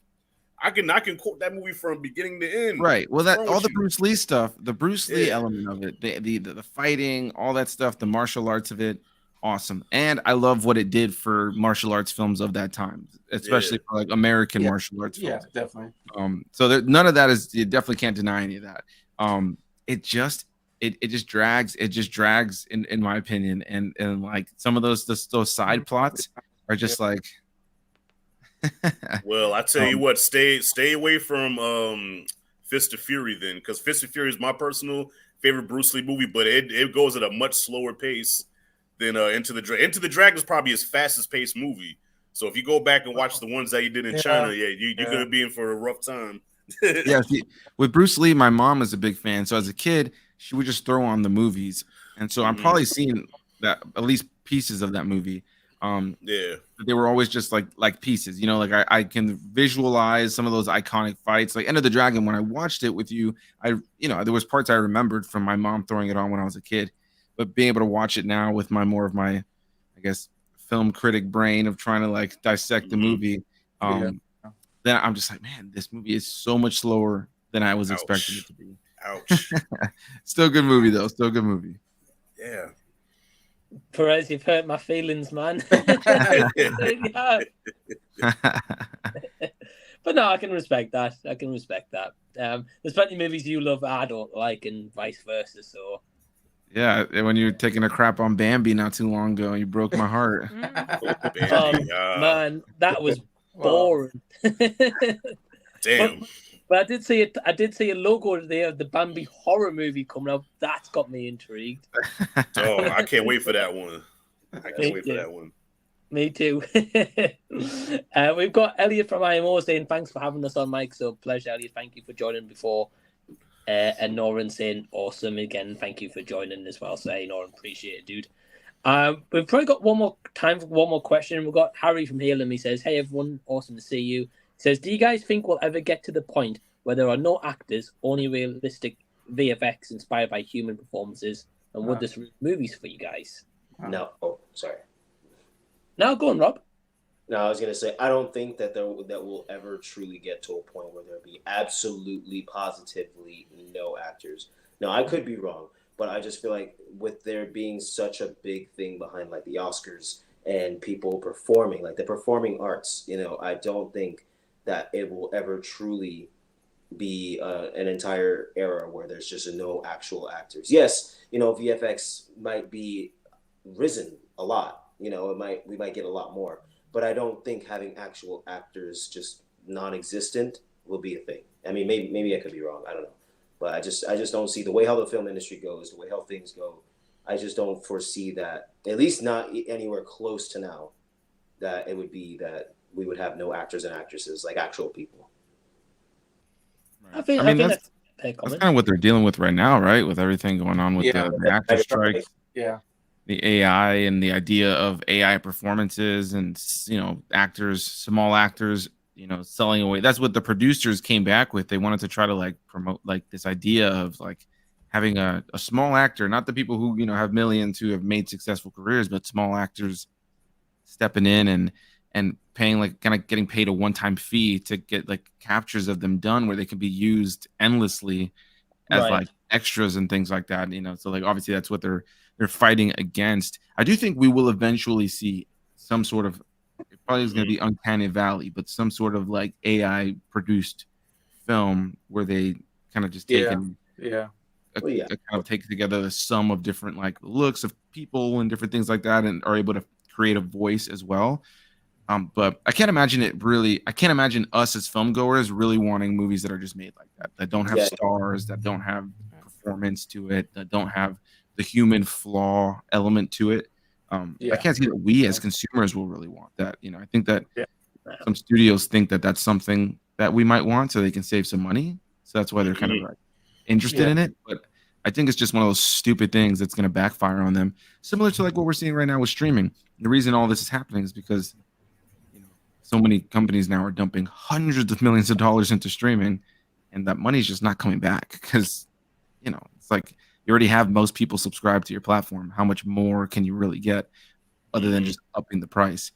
I can quote that movie from beginning to end. Right. Well, that all the Bruce Lee stuff, the Bruce Lee element of it, the fighting, all that stuff, the martial arts of it, awesome. And I love what it did for martial arts films of that time, especially for like American martial arts films. Yeah, definitely. So none of that is, you definitely can't deny any of that. It just drags. It just drags in my opinion. And like some of those side plots are just like. Well, I tell you what, stay away from Fist of Fury then, because Fist of Fury is my personal favorite Bruce Lee movie, but it goes at a much slower pace than Into the Dragon. Into the Dragon is probably his fastest paced movie. So if you go back and watch the ones that he did in China, you're gonna be in for a rough time. See, with Bruce Lee, my mom was a big fan. So as a kid, she would just throw on the movies, and so I'm probably seeing that at least pieces of that movie. They were always just like pieces, like I can visualize some of those iconic fights, like End of the Dragon. When I watched it with you, there was parts I remembered from my mom throwing it on when I was a kid, but being able to watch it now with more of my, I guess, film critic brain of trying to like dissect the movie, then I'm just like, man, this movie is so much slower than I was expecting it to be. Ouch. Still a good movie though. Still a good movie. Yeah. Perez, you've hurt my feelings, man. But no, I can respect that. There's plenty of movies you love I don't like, and vice versa. So yeah, when you were taking a crap on Bambi not too long ago, you broke my heart. Man, that was boring. Damn. But I did see a logo there of the Bambi horror movie coming up. That's got me intrigued. Oh, I can't wait for that one. Me too. We've got Elliot from IMO saying thanks for having us on, Mike. So pleasure, Elliot. Thank you for joining before. And Norin saying awesome again. Thank you for joining as well. So hey, Norin, appreciate it, dude. We've probably got one more time for one more question. We've got Harry from Halem. He says, hey everyone, awesome to see you. Says, do you guys think we'll ever get to the point where there are no actors, only realistic VFX inspired by human performances? And would this ruin movies for you guys? No. Oh, sorry. No, go on, Rob. No, I was going to say, I don't think that we'll ever truly get to a point where there'll be absolutely, positively no actors. Now, I could be wrong, but I just feel like with there being such a big thing behind like the Oscars and people performing, like the performing arts, I don't think that it will ever truly be an entire era where there's just no actual actors. Yes, VFX might be risen a lot. We might get a lot more, but I don't think having actual actors just non-existent will be a thing. I mean, maybe I could be wrong. I don't know, but I just don't see the way how the film industry goes, the way how things go. I just don't foresee that, at least not anywhere close to now, that it would be that we would have no actors and actresses, like actual people. I think that's kind of what they're dealing with right now, right? With everything going on with the actor strike, the AI, and the idea of AI performances, and actors, small actors, selling away. That's what the producers came back with. They wanted to try to like promote like this idea of like having a small actor, not the people who have millions who have made successful careers, but small actors stepping in and paying like kind of getting paid a one-time fee to get like captures of them done where they can be used endlessly as like extras and things like that. So like obviously that's what they're fighting against. I do think we will eventually see some sort of, it probably is going to be Uncanny Valley, but some sort of like AI produced film where they kind of just take kind of take together the sum of different like looks of people and different things like that, and are able to create a voice as well. But I can't imagine us as film goers really wanting movies that are just made like that don't have stars, that don't have performance to it, that don't have the human flaw element to it. I can't see that we as consumers will really want that. I think that some studios think that that's something that we might want so they can save some money. So that's why they're kind of like interested in it. But I think it's just one of those stupid things that's going to backfire on them, similar to like what we're seeing right now with streaming. The reason all this is happening is because so many companies now are dumping hundreds of millions of dollars into streaming, and that money's just not coming back because, it's like you already have most people subscribe to your platform. How much more can you really get other than just upping the price?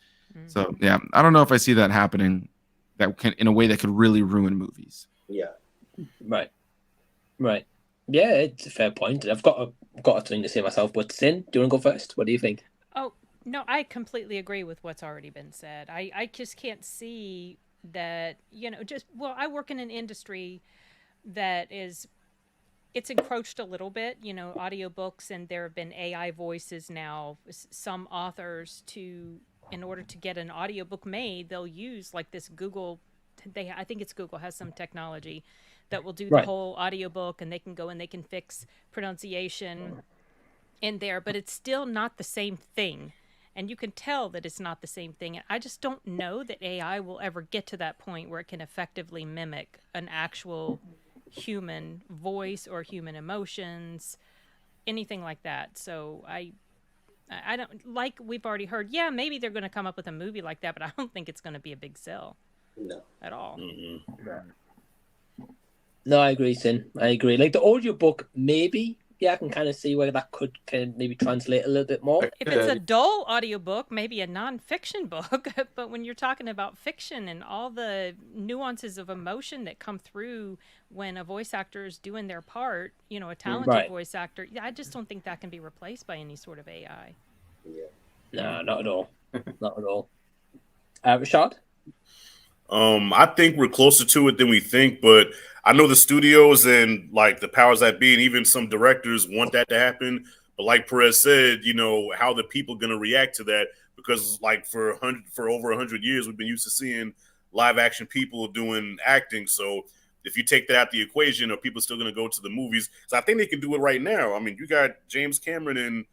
So, yeah, I don't know if I see that happening in a way that could really ruin movies. Yeah. Right. Yeah, it's a fair point. I've got a thing to say myself, but Sin, do you want to go first? What do you think? Oh, no, I completely agree with what's already been said. I just can't see that, I work in an industry that it's encroached a little bit, audiobooks, and there have been AI voices now. Some authors in order to get an audiobook made, they'll use like this Google, I think it's Google has some technology that will do the whole audiobook, and they can go and they can fix pronunciation in there, but it's still not the same thing. And you can tell that it's not the same thing. And I just don't know that AI will ever get to that point where it can effectively mimic an actual human voice or human emotions, anything like that. So I don't, like we've already heard, yeah, maybe they're going to come up with a movie like that, but I don't think it's going to be a big sell. No. At all. No, I agree, Sin. I agree. Like the audiobook, maybe. Yeah, I can kind of see where that could maybe translate a little bit more. If it's a dull audiobook, maybe a non-fiction book, but when you're talking about fiction and all the nuances of emotion that come through when a voice actor is doing their part, a talented voice actor, I just don't think that can be replaced by any sort of AI. Yeah. No, not at all. Not at all. Rashad? I think we're closer to it than we think, but I know the studios and like the powers that be and even some directors want that to happen. But like Perez said, how the people going to react to that? Because like for over 100 years, we've been used to seeing live action people doing acting. So if you take that out the equation, are people still going to go to the movies? So I think they can do it right now. I mean, you got James Cameron and,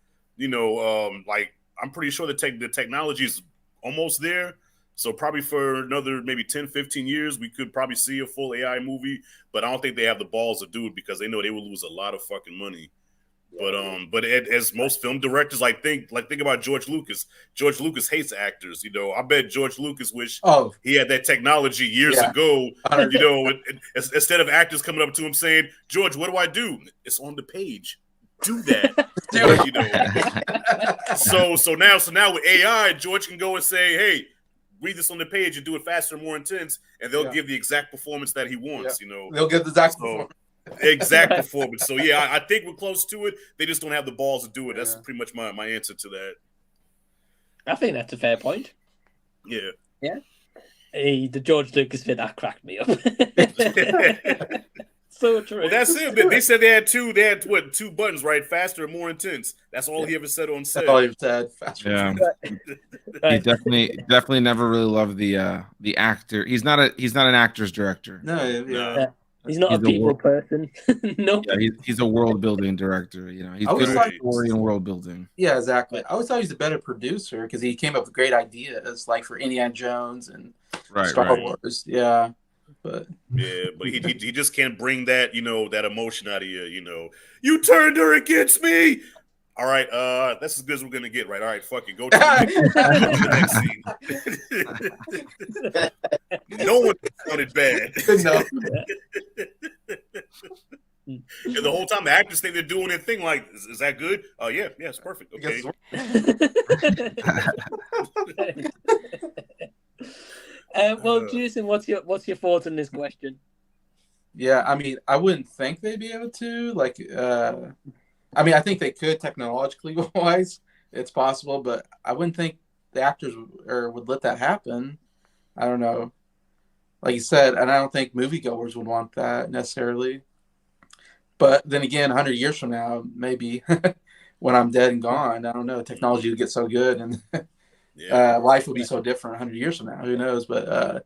I'm pretty sure the technology is almost there. So probably for another maybe 10, 15 years, we could probably see a full AI movie, but I don't think they have the balls to do it because they know they will lose a lot of fucking money. But as most film directors, think about George Lucas. George Lucas hates actors. I bet George Lucas wish he had that technology years ago. Instead of actors coming up to him saying, "George, what do I do?" It's on the page. Do that. So now with AI, George can go and say, "Hey, read this on the page and do it faster and more intense," and they'll give the exact performance that he wants. They'll give the exact performance. So yeah, I think we're close to it. They just don't have the balls to do it. That's pretty much my answer to that. I think that's a fair point. Yeah. Hey, the George Lucas bit that cracked me up. So true. Well, that's it. They said they had two buttons, right? Faster and more intense. That's all he ever said on set. That's all he said. Faster. Yeah. He definitely never really loved the actor. He's not an actor's director. No. He's not a people person. No. Yeah, he's a world building director. He's good at story and world building. Yeah, exactly. I always thought he was a better producer because he came up with great ideas, like for Indiana Jones and Star Wars. Yeah. But he just can't bring that that emotion out of you. You turned her against me. All right, that's as good as we're gonna get, right? All right, fuck it, go to the next scene. No one sounded bad. No. And the whole time the actors think they're doing their thing, like, is that good? Oh yeah, it's perfect. Okay. Well, Jason, what's your thoughts on this question? Yeah, I mean, I wouldn't think they'd be able to. I think they could technologically wise. It's possible, but I wouldn't think the actors would let that happen. I don't know. Like you said, and I don't think moviegoers would want that necessarily. But then again, 100 years from now, maybe when I'm dead and gone, I don't know. Technology would get so good and life would be so different 100 years from now. Who knows? But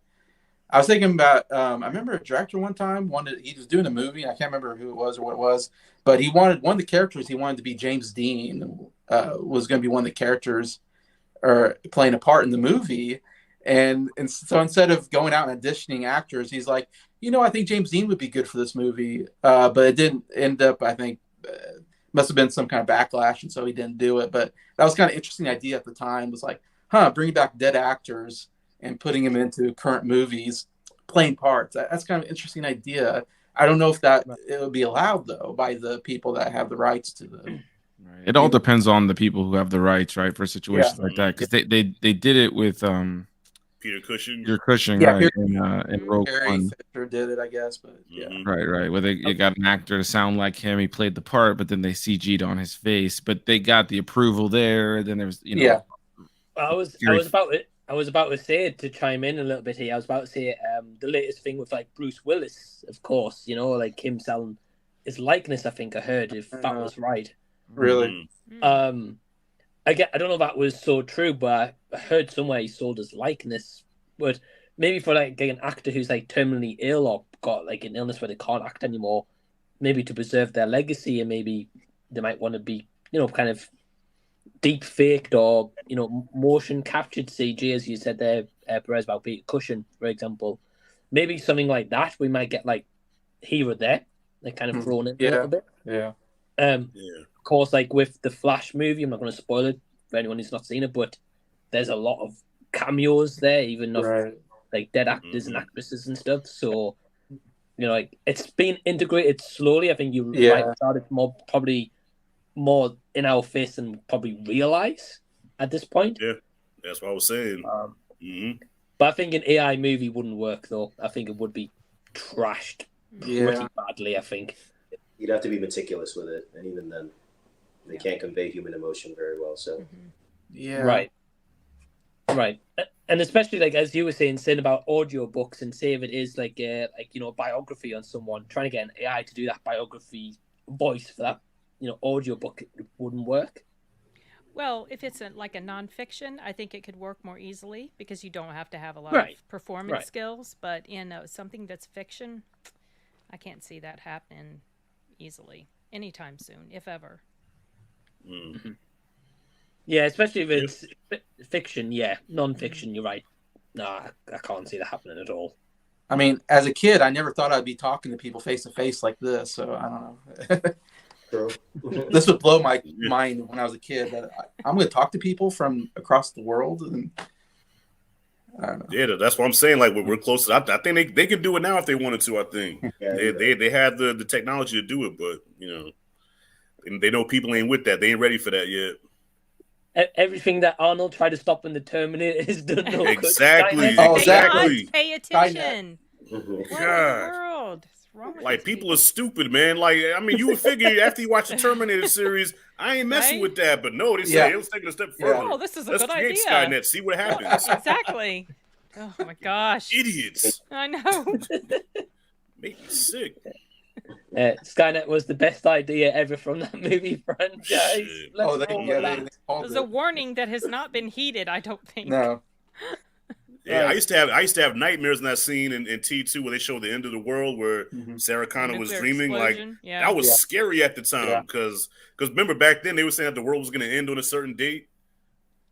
I was thinking about, I remember a director one time he was doing a movie. I can't remember who it was or what it was, but he wanted one of the characters. He wanted to be James Dean, was going to be one of the characters or playing a part in the movie. And so instead of going out and auditioning actors, he's like, I think James Dean would be good for this movie. But it didn't end up, I think, must have been some kind of backlash, and so he didn't do it. But that was kind of interesting idea at the time. It was like, bringing back dead actors and putting them into current movies, playing parts. That's kind of an interesting idea. I don't know if it would be allowed though by the people that have the rights to the. Right. It all depends on the people who have the rights, right, for situations like that. Because they did it with Peter Cushing. Right? And Rogue One. Fisher did it, I guess, but yeah. Right. Where they got an actor to sound like him. He played the part, but then they CG'd on his face. But they got the approval there. Then there was, I was about to say, to chime in a little bit here. I was about to say the latest thing with like Bruce Willis, of course. Like him selling his likeness. I think I heard, if that was right. Really? I don't know if that was so true, but I heard somewhere he sold his likeness. But maybe for like an actor who's like terminally ill or got like an illness where they can't act anymore, maybe to preserve their legacy, and maybe they might want to be, kind of deep faked or motion captured CG, as you said there, Perez, about Peter Cushing, for example. Maybe something like that. We might get like here or there, like kind of thrown in a little bit. Yeah. Of course, like with the Flash movie, I'm not going to spoil it for anyone who's not seen it, but there's a lot of cameos there, even of like dead actors and actresses and stuff. So, like it's been integrated slowly. I think you might start it probably more in our face than probably realize at this point. Yeah, that's what I was saying. But I think an AI movie wouldn't work though. I think it would be trashed pretty badly. I think you'd have to be meticulous with it, and even then, they can't convey human emotion very well. So, right. And especially like as you were saying about audio books, and say if it is like a biography on someone, trying to get an AI to do that biography voice for that audio book, it wouldn't work. Well, if it's like a nonfiction, I think it could work more easily because you don't have to have a lot of performance skills. But in something that's fiction, I can't see that happening easily anytime soon, if ever. Yeah, especially if it's fiction. Yeah, non-fiction. You're right. No, I can't see that happening at all. I mean, as a kid, I never thought I'd be talking to people face to face like this. So I don't know. This would blow my mind when I was a kid. That I'm going to talk to people from across the world, and I don't know. Yeah, that's what I'm saying. Like we're close. I think they could do it now if they wanted to. I think they had the technology to do it, but they know people ain't with that. They ain't ready for that yet. Everything that Arnold tried to stop in the Terminator is done. No exactly. Exactly. Pay attention. What in the world? Like people are stupid, man. Like I mean, you would figure after you watch the Terminator series, I ain't messing with that. But no, they say it was taking a step further. Oh, this is a Let's good create idea. Skynet. See what happens. Exactly. Oh my gosh. Idiots. I know. Make me sick. Skynet was the best idea ever from that movie franchise. There's a warning that has not been heeded, I don't think. No. Yeah, I used to have nightmares in that scene in T2 where they showed the end of the world where Sarah Connor was dreaming. Explosion. Like that was scary at the time because remember back then they were saying that the world was going to end on a certain date.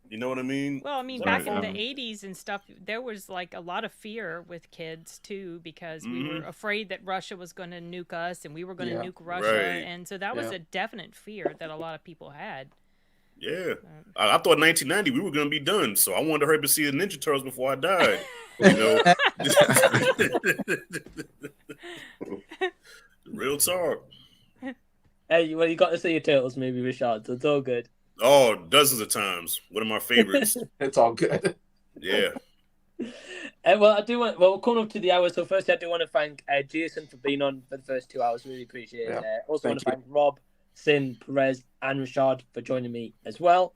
You know what I mean? Well, I mean, back in the 80s and stuff, there was like a lot of fear with kids too, because we were afraid that Russia was going to nuke us and we were going to nuke Russia. And so that was a definite fear that a lot of people had. Yeah. I thought in 1990 we were going to be done. So I wanted to hurry up and see the Ninja Turtles before I died. Real talk. Hey, well, you got to see your Turtles movie, Rashad, so it's all good. Oh, dozens of times. One of my favorites. It's all good. Yeah. Well, we're coming up to the hour, so first I do want to thank Jason for being on for the first 2 hours. Really appreciate it. Also want to thank Rob, Sin, Perez, and Rashad for joining me as well.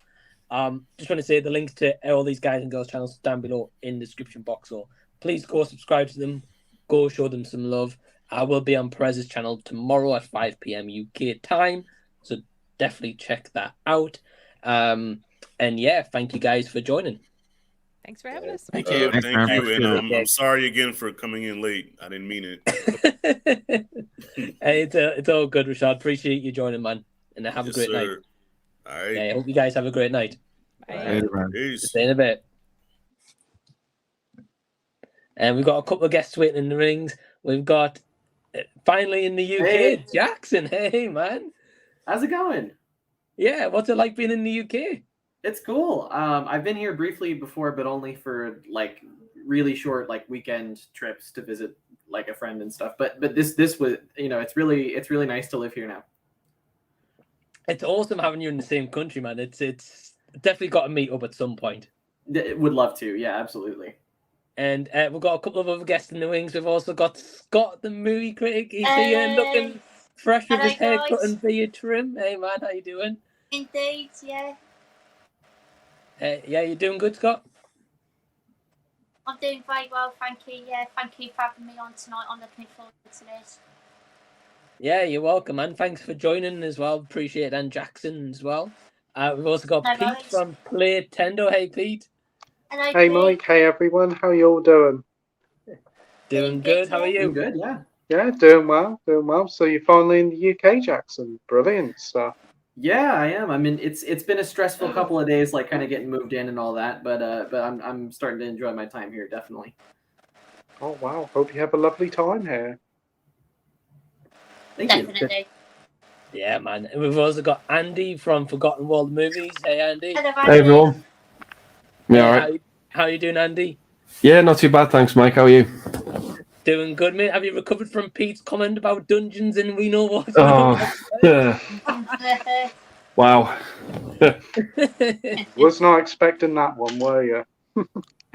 Just want to say the links to all these guys and girls channels down below in the description box. So please go subscribe to them. Go show them some love. I will be on Perez's channel tomorrow at 5 p.m. UK time. So definitely check that out. And yeah, thank you guys for joining. Thanks for having us. Thank you. Thank you. And I'm sorry again for coming in late. I didn't mean it. Hey, it's all good, Rashad. Appreciate you joining, man. And have a great night. All right. Yeah, I hope you guys have a great night. Bye. Peace. See you in a bit. And we've got a couple of guests waiting in the rings. We've got finally in the UK, Jackson. Hey, man. How's it going? Yeah, what's it like being in the UK? It's cool. I've been here briefly before, but only for like really short like weekend trips to visit like a friend and stuff. But this was, you know, it's really nice to live here now. It's awesome having you in the same country, man. It's definitely got to meet up at some point. Would love to. Yeah, absolutely. And we've got a couple of other guests in the wings. We've also got Scott, the movie critic. He's here looking fresh with his haircut and beard trim. Hey, man, how you doing? Indeed, yeah. Yeah, you doing good, Scott? I'm doing very well, thank you. Yeah, thank you for having me on tonight. I'm looking forward to this. Yeah, you're welcome, man. Thanks for joining as well. Appreciate it. And Jackson as well. We've also got No Pete worries. from PLAYTENDOGUY. Hey, Pete. Hello, Hey, Pete. Mike. Hey, everyone. How you all doing? Doing good. How are you? Doing good, yeah. Yeah, doing well. Doing well. So you're finally in the UK, Jackson. Brilliant stuff. Yeah, I am. I mean, it's been a stressful couple of days, like kind of getting moved in and all that. But I'm starting to enjoy my time here, definitely. Oh, wow. Hope you have a lovely time here. Thank you. Definitely. Yeah, man. And we've also got Andy from Forgotten World Movies. Hey, Andy. Hello, Hey everyone. Yeah, all right. How you doing, Andy? Yeah, not too bad, thanks, Mike. How are you? Doing good, mate. Have you recovered from Pete's comment about dungeons and we know what? Oh, wow. Was not expecting that one, were you?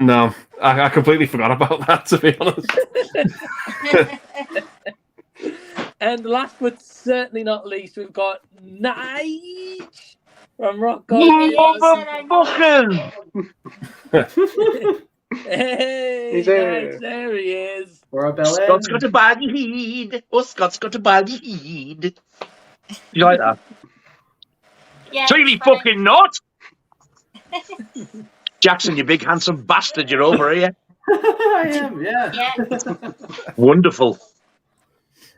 No, I completely forgot about that, to be honest. And last but certainly not least, we've got Nige from Rockgod. Hey, He's Nige, there he is. We're a bell Scott's got a baggy head. Oh, Scott's got a baggy head. You like that? Yeah, Really it's fine. fucking not. Jackson, you big handsome bastard, you're over here. I am, yeah. Yeah. Wonderful.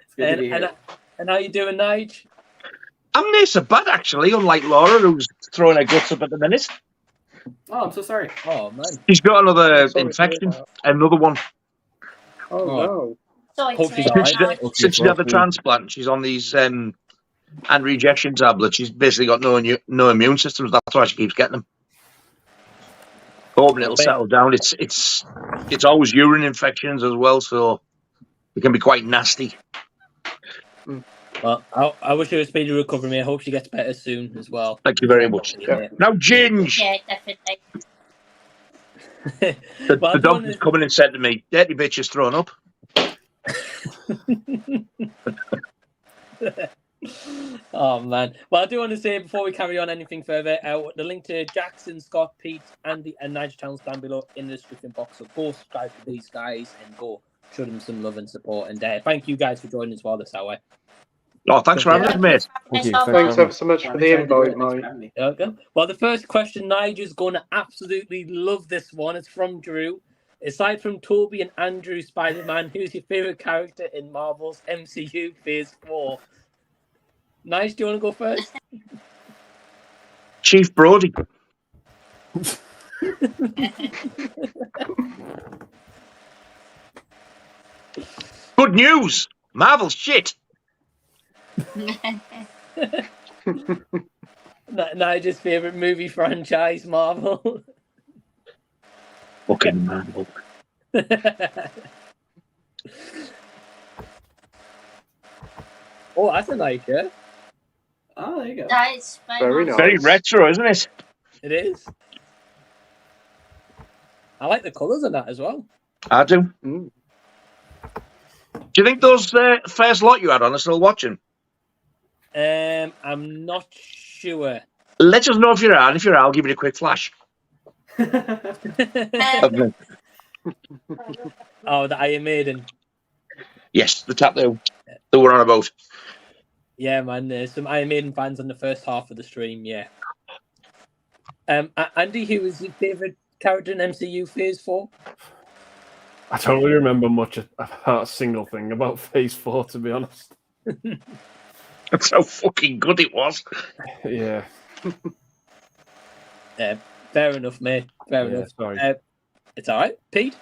It's good to be here. And how you doing, Nige? I'm not so bad, actually, unlike Laura, who's throwing her guts up at the minute. Oh, I'm so sorry. Oh, man. She's got another Sorry to infection, hear another one. Oh, no. Sorry Hope to she's hear all right. that. Since she had the transplant, she's on these anti-rejection tablets. She's basically got no immune system. That's why she keeps getting them. Hoping it'll settle down. It's always urine infections as well, so it can be quite nasty. Well, I wish her a speedy recovery, mate. I hope she gets better soon as well. Thank you very much. Yeah. Now, Ginge. Yeah, definitely. The doctor's coming and said to me, "Dirty bitch is thrown up." Oh, man. Well, I do want to say before we carry on anything further, the link to Jackson, Scott, Pete, Andy, and Nigel channels down below in the description box. So go subscribe to these guys and go show them some love and support. And thank you guys for joining as well this hour. Oh, thanks for having us, mate. Thank you. Thanks ever so much for the invite, Mike. Okay. Well, the first question, Nigel's going to absolutely love this one. It's from Drew. Aside from Toby and Andrew Spider-Man, who's your favourite character in Marvel's MCU Phase 4? Nige, do you want to go first? Chief Brody. Good news. Marvel's shit. Nigel's favourite movie franchise, Marvel. Fucking Marvel. Oh, that's a nice shirt. Oh, there you go. That is Very nice. Very retro, isn't it? It is. I like the colours of that as well. I do. Mm. Do you think those first lot you had on are still watching? I'm not sure. Let us know if you're out. If you're out, I'll give you a quick flash. Oh, the Iron Maiden. Yes, the tap that we're on about. Yeah, man. There's some Iron Maiden fans on the first half of the stream. Yeah. Andy, who was your favourite character in MCU Phase 4? I don't really remember much about a single thing about Phase 4, to be honest. That's how fucking good it was. Yeah. Fair enough, mate. Fair enough. Sorry. It's all right. Pete?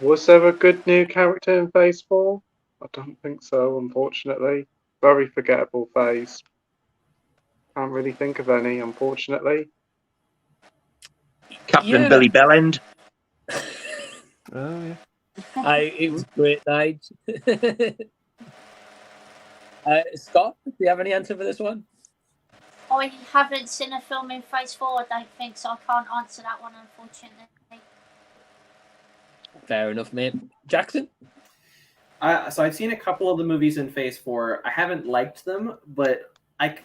Was there a good new character in Phase 4? I don't think so, unfortunately. Very forgettable phase. Can't really think of any, unfortunately. Captain Billy Bellend. Oh yeah. It was great night. Scott, do you have any answer for this one? I haven't seen a film in Phase 4, I don't think, so I can't answer that one, unfortunately. Fair enough, mate. Jackson? So I've seen a couple of the movies in Phase 4. I haven't liked them, but I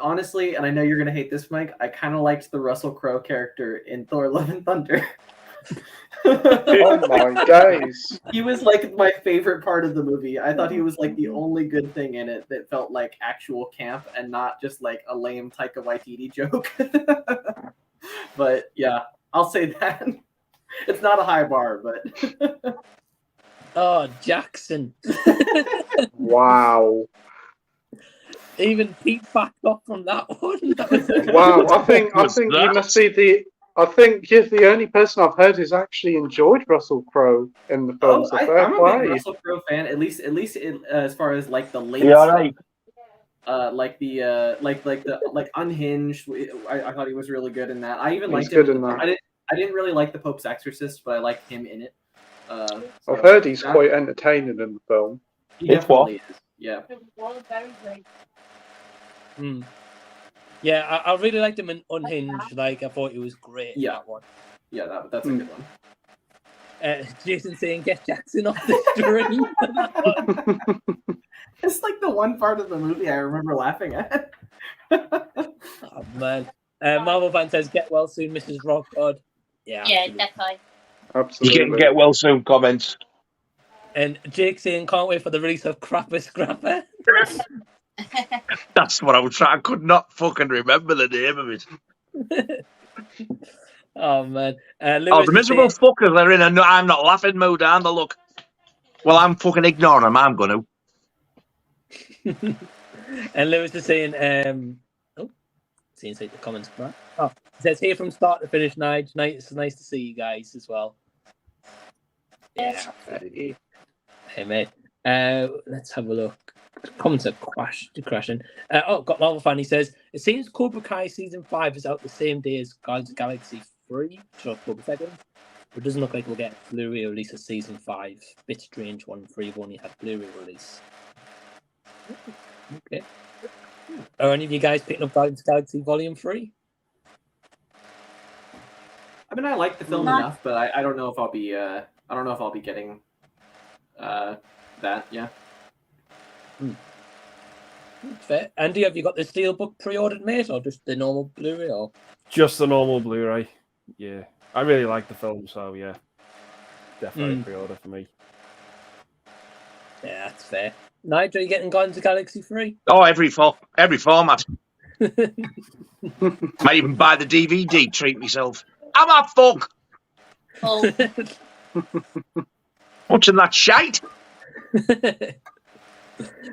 honestly, and I know you're going to hate this, Mike, I kind of liked the Russell Crowe character in Thor: Love and Thunder. Oh my days. He was like my favorite part of the movie. I thought he was like the only good thing in it that felt like actual camp and not just like a lame Taika Waititi joke. But yeah, I'll say that. It's not a high bar, but Oh, Jackson. Wow. Even Pete backed off from that one. Wow, I think you must be the. I think you're the only person I've heard who's actually enjoyed Russell Crowe in the film. So fair I'm a play. big Russell Crowe fan. At least as far as like the late Yeah, stuff. right. Like the Unhinged. I thought he was really good in that. I even He's liked good him. in that. I didn't really like The Pope's Exorcist, but I liked him in it. I've heard he's quite entertaining in the film. He definitely is. Yeah. Yeah, I really liked him in Unhinged. Like, I thought he was great in that one. Yeah, that's a good one. Jason saying, get Jackson off the string. It's like the one part of the movie I remember laughing at. Oh, man. Marvel fan says, get well soon, Mrs. Rockgod. Yeah, Yeah, definitely. Absolutely. You can get well soon comments. And Jake saying, can't wait for the release of Crapper Scrapper. That's what I was trying. I could not fucking remember the name of it. Oh, man. The miserable fuckers are in a I'm not laughing mood, aren't they? Look. Well, I'm fucking ignoring them. I'm going to. And Lewis is saying, see inside the comments. Right? Oh, it says here from start to finish, Nige. It's nice to see you guys as well. Yeah. Hey, mate. Let's have a look. Comments are crashing. Got Marvel fan. He says, it seems Cobra Kai season 5 is out the same day as Guardians of the Galaxy 3, so October 2nd. But it doesn't look like we'll get a Blu-ray release of season 5. Bit strange, 1 and 3 have only had Blu-ray release. Okay. Are any of you guys picking up Guardians of the Galaxy Volume 3? I mean, I like the film enough, but I don't know if I'll be getting that. Yeah. Fair. Andy, have you got the Steelbook pre-ordered, mate, or just the normal Blu-ray? Or just the normal Blu-ray? Yeah, I really like the film, so yeah, definitely pre-order for me. Yeah, that's fair. Nigel, are you getting Guardians of the Galaxy 3? Oh, every format. Might even buy the DVD. Treat myself. I'm a fuck. Oh. Watching that shite.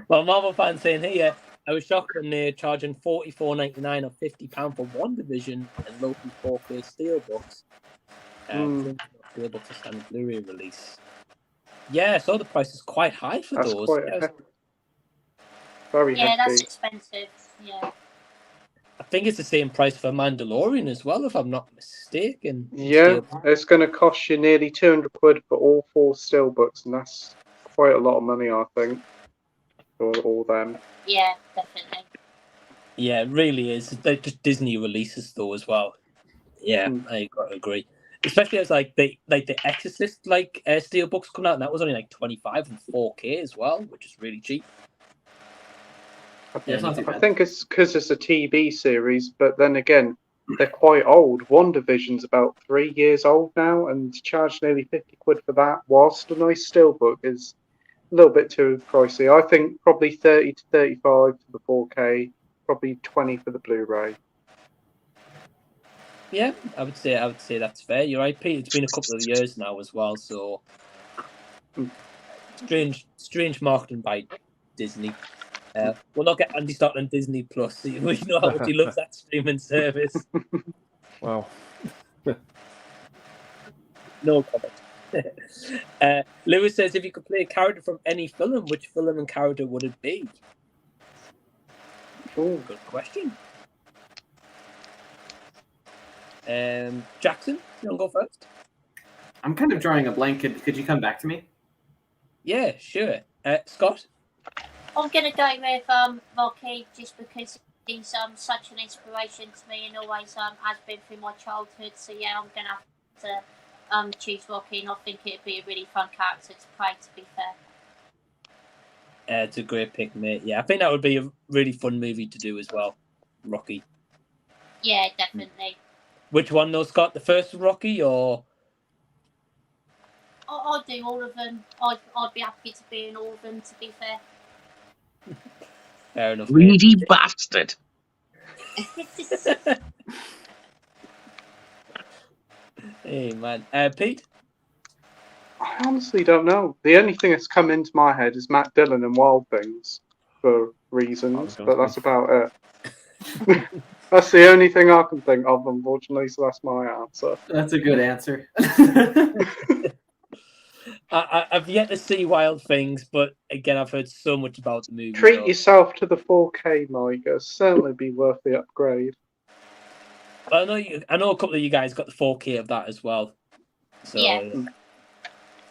Well, Marvel fans saying here, I was shocked when they're charging $44.99 or £50 for WandaVision and local 4K Steelbooks. Steelbooks are standard Blu-ray release. Yeah, so the price is quite high for those. Very yeah, hefty. that's expensive. Yeah. I think it's the same price for Mandalorian as well, if I'm not mistaken. Yeah, it's going to cost you nearly £200 for all 4 Steelbooks, and that's quite a lot of money, I think. All them. Yeah, definitely. Yeah, it really is. They're just Disney releases though as well. Yeah, I gotta agree. Especially as the Exorcist steelbooks come out, and that was only like $25 and 4K as well, which is really cheap. I think it's because it's a TV series, but then again, they're quite old. WandaVision's about 3 years old now, and to charge nearly £50 for that, whilst a nice steelbook is a little bit too pricey. I think probably 30 to 35 for the 4K, probably 20 for the Blu-ray. Yeah, I would say that's fair. You're right, Pete. It's been a couple of years now as well, so strange marketing by Disney. We'll not get Andy started on Disney Plus. We know how much he loves that streaming service. Wow. No comment. Lewis says, if you could play a character from any film, which film and character would it be? Ooh. Good question. Jackson, you want to go first? I'm kind of drawing a blank. Could you come back to me? Yeah, sure. Scott? I'm gonna go with Rocky just because he's such an inspiration to me and always has been through my childhood. So yeah, I'm gonna have to choose Rocky, and I think it'd be a really fun character to play. To be fair. It's a great pick, mate. Yeah, I think that would be a really fun movie to do as well. Rocky. Yeah, definitely. Which one though, Scott? The first Rocky or? I'd do all of them. I'd be happy to be in all of them. To be fair. Fair enough. Greedy bastard. Hey man, Pete. I honestly don't know. The only thing that's come into my head is Matt Dillon and Wild Things for reasons, but that's about it. That's the only thing I can think of, unfortunately, so that's my answer. That's a good answer. I've yet to see Wild Things, but again, I've heard so much about the movie. Treat yourself to the 4K, Mike. It'll certainly be worth the upgrade. I know a couple of you guys got the 4K of that as well. So, yeah.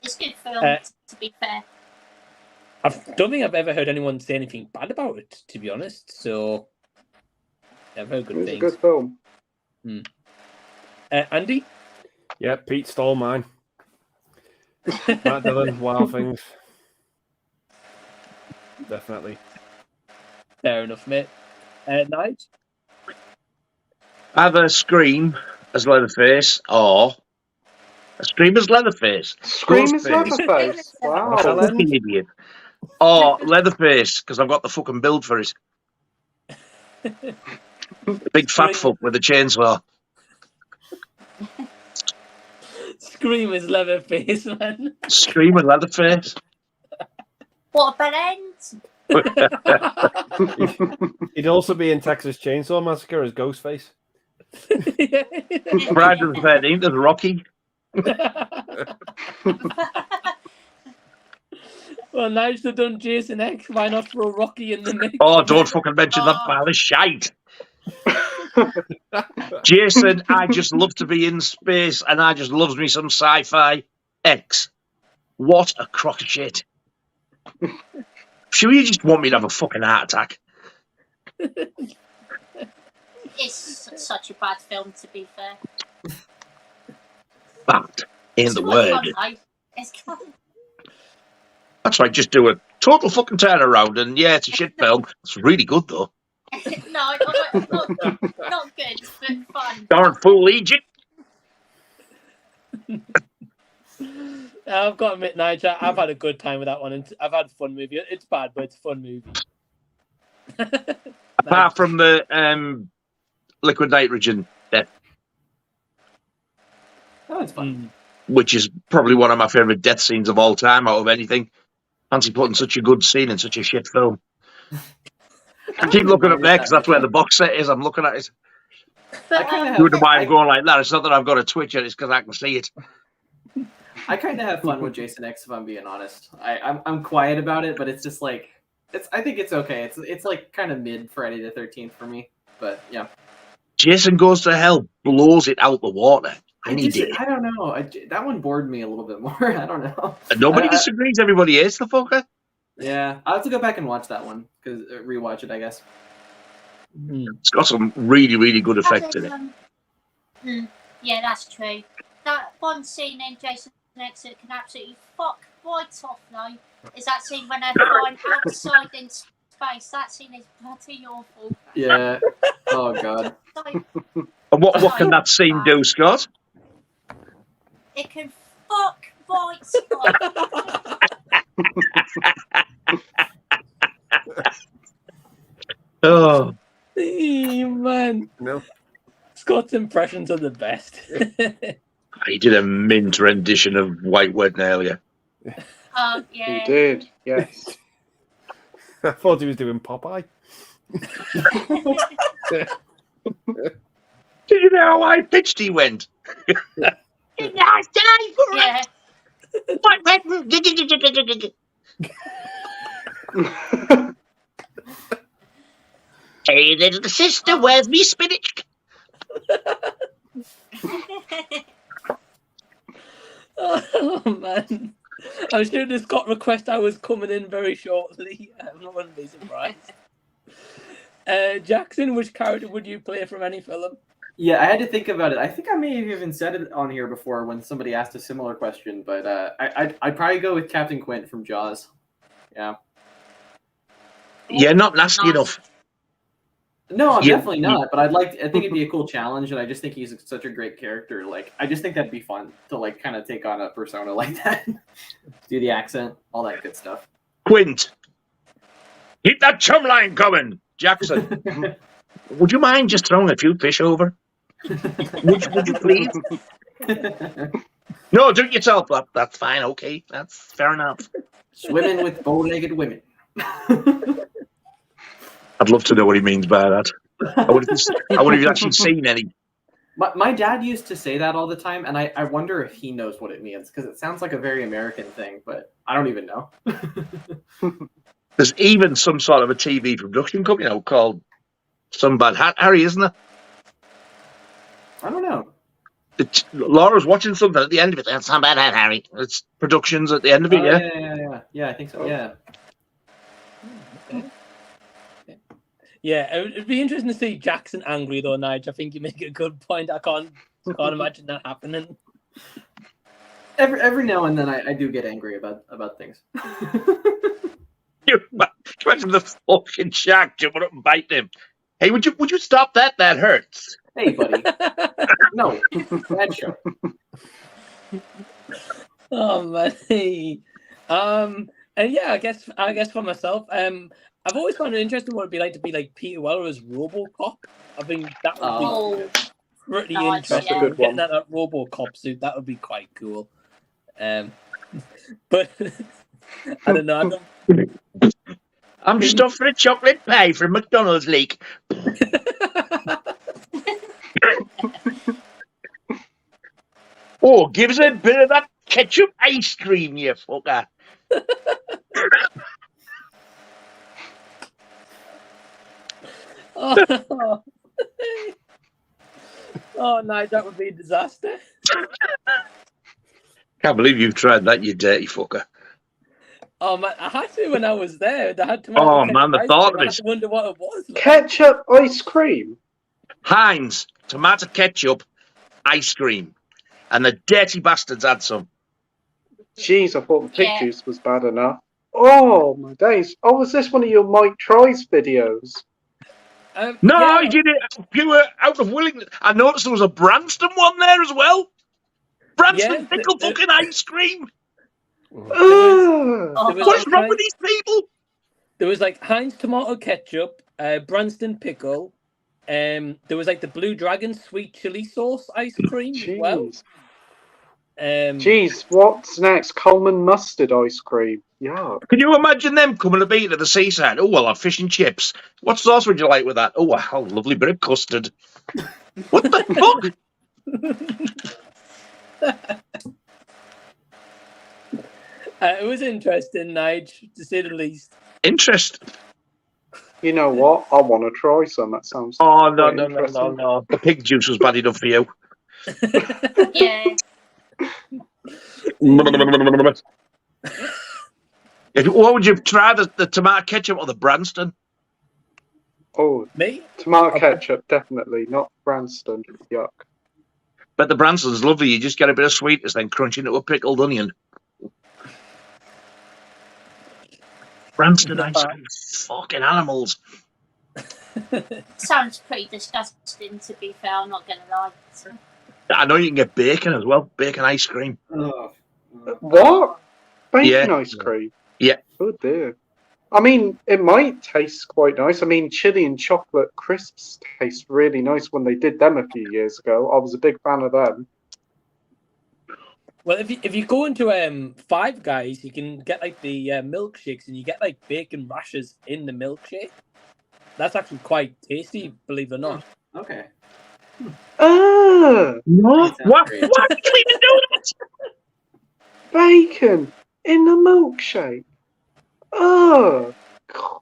It's good film, to be fair. I don't think I've ever heard anyone say anything bad about it, to be honest. So, I've heard good things. It's a good film. Andy? Yeah, Pete stole mine. Matt Dillon, Wild Things. Definitely. Fair enough, mate. Nige? Either Scream as Leatherface or a Scream as Leatherface. Scream as Leatherface? Wow. Fucking idiot. Or Leatherface, because I've got the fucking build for it. Big fat fuck with a chainsaw. Scream as Leatherface, man. Scream and Leatherface. What a bad end! He'd also be in Texas Chainsaw Massacre as Ghostface. Friday the 13th as Rocky. Well, now you've done Jason X. Why not throw Rocky in the mix? Oh, don't fucking mention that pile of shite. Jason, I just love to be in space and I just loves me some sci-fi. X. What a crock of shit. Sure, you just want me to have a fucking heart attack? It's such a bad film, to be fair. Bad ain't the word. It's fun. That's right, just do a total fucking turnaround and yeah, it's a shit film. It's really good though. No, not good, but fun. Darn fool Egypt. I've got to admit, Nigel, I've had a good time with that one. And I've had a fun movie. It's bad, but it's a fun movie. Apart from the liquid nitrogen death. Oh, it's fun. Which is probably one of my favourite death scenes of all time out of anything. Fancy putting such a good scene in such a shit film. I keep looking up there because that's where the box set is. I'm looking at it. I don't know why I'm going like that. It's not that I've got a Twitch it's because I can see it. I kind of have fun with Jason X, if I'm being honest. I'm quiet about it, but it's just like I think it's okay. It's like kind of mid Friday the 13th for me, but yeah. Jason Goes to Hell blows it out the water. I don't know. That one bored me a little bit more. I don't know. Nobody disagrees. Everybody hates the fucker. Yeah, I'll have to go back and watch that one because rewatch it, I guess. It's got some really, really good effects in it. Yeah, that's true. That one scene in Jason X that can absolutely fuck right off, though, is that scene when they're flying outside in space. That scene is bloody awful. Yeah. Oh, God. And what can that scene do, Scott? It can fuck right off. Oh. Hey, man. No. Scott's impressions are the best. He did a mint rendition of White Wedding earlier. Yeah. He did, yes. I thought he was doing Popeye. Did you know how high pitched he went? Nice day for Yeah. White Wedding. Hey, little sister, where's me spinach? Oh man, I'm sure this got request hours coming in very shortly. I'm not going to be surprised. Jackson, which character would you play from any film? Yeah, I had to think about it. I think I may have even said it on here before when somebody asked a similar question, but I'd probably go with Captain Quint from Jaws. Yeah. You're not nasty enough. No, I'm definitely not. But I think it'd be a cool challenge, and I just think he's such a great character. Like, I just think that'd be fun to like kind of take on a persona like that, do the accent, all that good stuff. Quint, keep that chum line coming, Jackson. Would you mind just throwing a few fish over? Would you please? No, do it yourself. That's fine. Okay, that's fair enough. Swimming with bow-legged women. I'd love to know what he means by that. I wonder if you've actually seen any. My dad used to say that all the time, and I wonder if he knows what it means, because it sounds like a very American thing, but I don't even know. There's even some sort of a TV production company now called Some Bad Harry, isn't there? I don't know. Laura's watching something at the end of it. That's Some Bad Harry. It's productions at the end of it, yeah? Yeah, I think so, yeah. Yeah, it'd be interesting to see Jackson angry though, Nige. I think you make a good point. I can't imagine that happening. Every now and then I do get angry about things. You imagine the fucking shark jumping up and biting him. Hey, would you stop that? That hurts. Hey, buddy. No, bad show. Oh man. And yeah, I guess for myself, I've always found it interesting what it'd be like to be like Peter Weller as RoboCop. I think that would be pretty interesting. Getting that RoboCop suit, that would be quite cool. But I don't know. I'm stuffed for a chocolate pie from McDonald's leak. Oh, give us a bit of that ketchup ice cream, you fucker. Oh, no, that would be a disaster. Can't believe you've tried that, you dirty fucker. Oh man, I had to when I was there. They had to. Oh man, the thought of it. I wonder what it was. Like. Ketchup ice cream. Heinz tomato ketchup ice cream, and the dirty bastards had some. Jeez, I thought the pig juice was bad enough. Oh my days! Oh, was this one of your Mike Tries videos? No, I did it pure out of willingness. I noticed there was a Branston one there as well. Branston pickle fucking ice cream. What's wrong with these people? There was like Heinz tomato ketchup, Branston pickle. There was like the Blue Dragon sweet chili sauce ice cream as well. Jeez, what's next? Coleman mustard ice cream. Yeah. Can you imagine them coming to be to the seaside? Oh, well, I'll have fish and chips. What sauce would you like with that? Oh, a lovely bit of custard. What the fuck? It was interesting, Nige, to say the least. Interest. You know what? I want to try some. That sounds. Oh no! The pig juice was bad enough for you. Yeah. What would you try? The tomato ketchup or the Branston? Oh, me? Tomato ketchup, definitely. Not Branston. Yuck. But the Branston's lovely. You just get a bit of sweetness, then crunch into a pickled onion. Branston ice cream. Fucking animals. Sounds pretty disgusting, to be fair. I'm not going to lie. I know you can get bacon as well. Bacon ice cream. What? Bacon Yeah. ice cream? Yeah. Oh dear. I mean, it might taste quite nice. I mean, chili and chocolate crisps taste really nice when they did them a few years ago. I was a big fan of them. Well, if you go into Five Guys, you can get like the milkshakes, and you get like bacon rashers in the milkshake. That's actually quite tasty, believe it or not. Okay. Ah! What? What do you even do that? Bacon in the milkshake. Oh,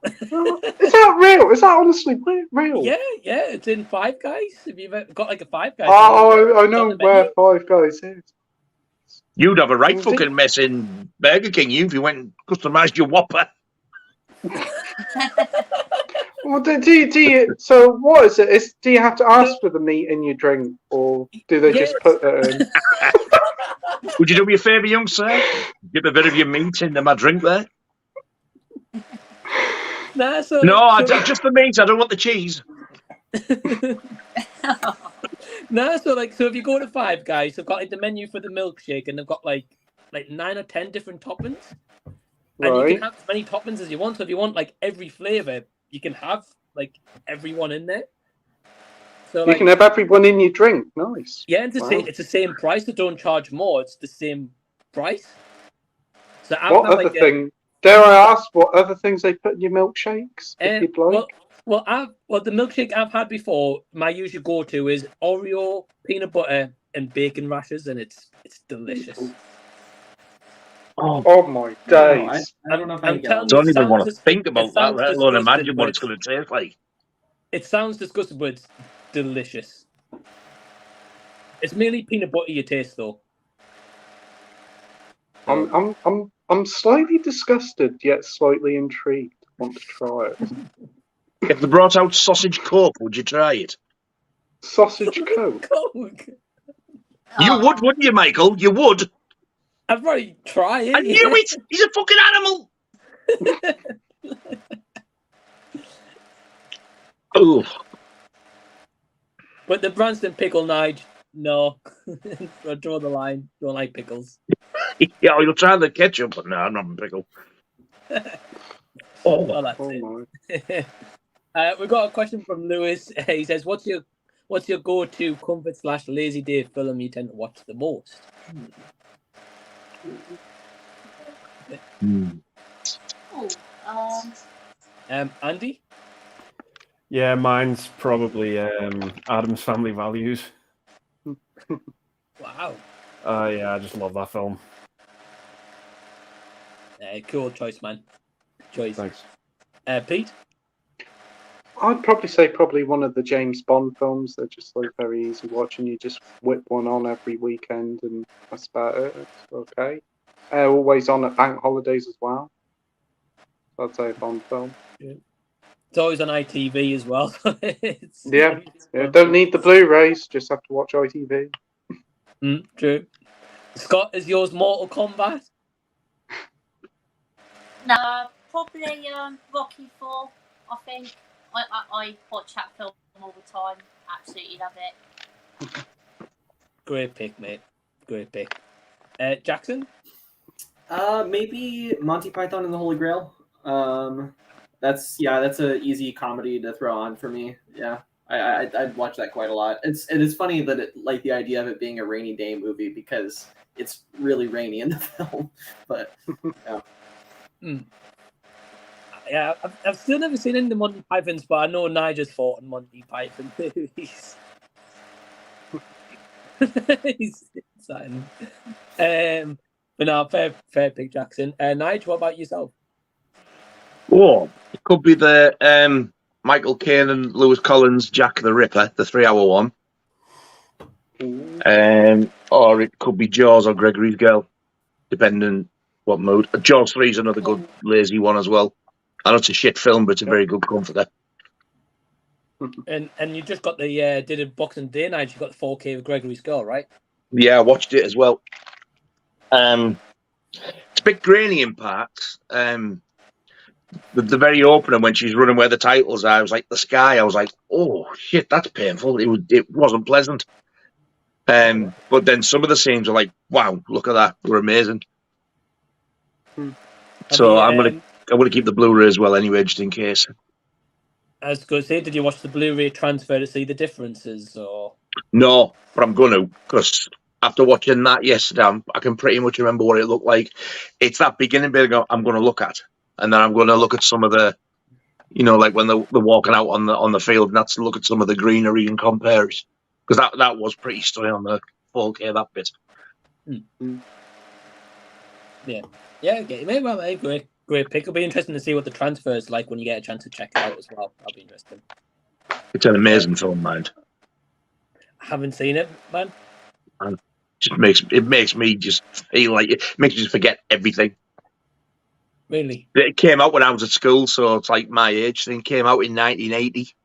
Is that real? Is that honestly real? Yeah, it's in Five Guys. If you've got like a Five Guys, I know where Five Guys is. You'd have a right fucking mess in Burger King, if you went and customised your Whopper. Well, do you? So what is it? Do you have to ask for the meat in your drink, or do they just put it in? Would you do me a favour, young sir? Dip a bit of your meat into my drink there. Nah, just the meat. I don't want the cheese. So if you go to Five Guys, they've got like the menu for the milkshake, and they've got like 9 or 10 different toppings, and you can have as many toppings as you want. So if you want like every flavour, you can have like everyone in there. So you can have everyone in your drink. Nice. Yeah, it's the same price. They don't charge more. It's the same price. So what other thing? Dare I ask what other things they put in your milkshakes? If you'd like. Well, the milkshake I've had before, my usual go-to is Oreo, peanut butter, and bacon rashers, and it's delicious. Oh my days! I don't know if I don't even want to think about that, let alone imagine what it's going to taste like. It sounds disgusting, but it's delicious. It's merely peanut butter you taste, though. I'm slightly disgusted, yet slightly intrigued. Want to try it? If they brought out sausage coke, would you try it? Sausage coke? You would, wouldn't you, Michael? You would. I'd probably try it. I knew it! He's a fucking animal! Oh. But the Branston pickle, Nige, no. I draw the line. Don't like pickles. Yeah, you'll try the ketchup, but no, I'm not a pickle. Well, that's it. We've got a question from Lewis. He says, "What's your go-to comfort / lazy day film you tend to watch the most?" Andy? Yeah, mine's probably Adam's Family Values. Wow. Yeah, I just love that film. Cool choice, man. Choice. Thanks. Pete? I'd probably say one of the James Bond films. They're just like very easy watching. You just whip one on every weekend, and that's about it. It's okay. Always on at bank holidays as well. So I'd say a Bond film. Yeah. It's always on ITV as well. Yeah. Don't need the Blu-rays. Just have to watch ITV. True. Scott, is yours Mortal Kombat? No, probably Rocky 4. I think I watch that film all the time. Absolutely love it. Great pick, mate. Great pick. Jackson? Maybe Monty Python and the Holy Grail. That's an easy comedy to throw on for me. Yeah, I'd watch that quite a lot. It's funny that like the idea of it being a rainy day movie because it's really rainy in the film. But yeah. Yeah, I've still never seen any of the Monty Pythons, but I know Nigel's fought in Monty Python movies. He's exciting. But no, fair pick, Jackson. Nigel, what about yourself? Oh, it could be the Michael Caine and Lewis Collins' Jack the Ripper, the 3-hour one. Or it could be Jaws or Gregory's Girl, depending what mood. Jaws 3 is another good lazy one as well. I know it's a shit film, but it's a very good comforter. And you just got the did a Boxing Day night. You got the 4K of Gregory's Girl, right? Yeah, I watched it as well. It's a bit grainy in parts. The very opener when she's running where the titles are, I was like the sky. I was like, oh shit, that's painful. It wasn't pleasant. But then some of the scenes are like, wow, look at that, they're amazing. So I'm gonna keep the Blu-ray as well anyway, just in case. I was going to say, did you watch the Blu-ray transfer to see the differences, or no? But I'm gonna, because after watching that yesterday, I can pretty much remember what it looked like. It's that beginning bit I'm going to look at, and then I'm going to look at some of the, like when they're walking out on the field, and that's to look at some of the greenery and compare it, because that was pretty stunning on the 4K, that bit. Yeah, okay. Well, I agree. great pick. It'll be interesting to see what the transfer is like when you get a chance to check it out as well. That'll be interesting. It's an amazing film, mind. Haven't seen it, man. And it makes me just feel like it makes me just forget everything. Really? It came out when I was at school, so it's like my age thing. Came out in 1980.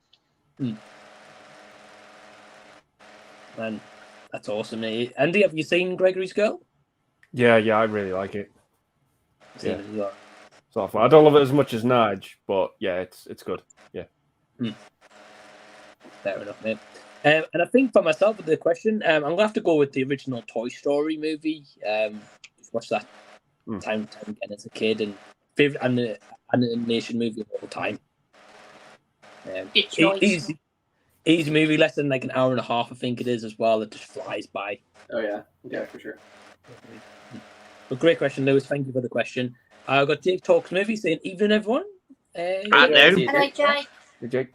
Man, that's awesome, mate. Andy, have you seen Gregory's Girl? Yeah, I really like it. Seen Yeah. it as well. It's awful. I don't love it as much as Nige, but yeah, it's good. Yeah. Fair enough, mate. And I think for myself with the question, I'm gonna have to go with the original Toy Story movie. Watched that time and time again as a kid, and favorite animation movie of all time. Good choice. Easy movie, less than like an hour and a half, I think it is as well. It just flies by. Oh yeah, for sure. But great question, Lewis. Thank you for the question. I got Jake Talks Movie saying, "Evening, everyone." Hello, Jake. Hey, Jake.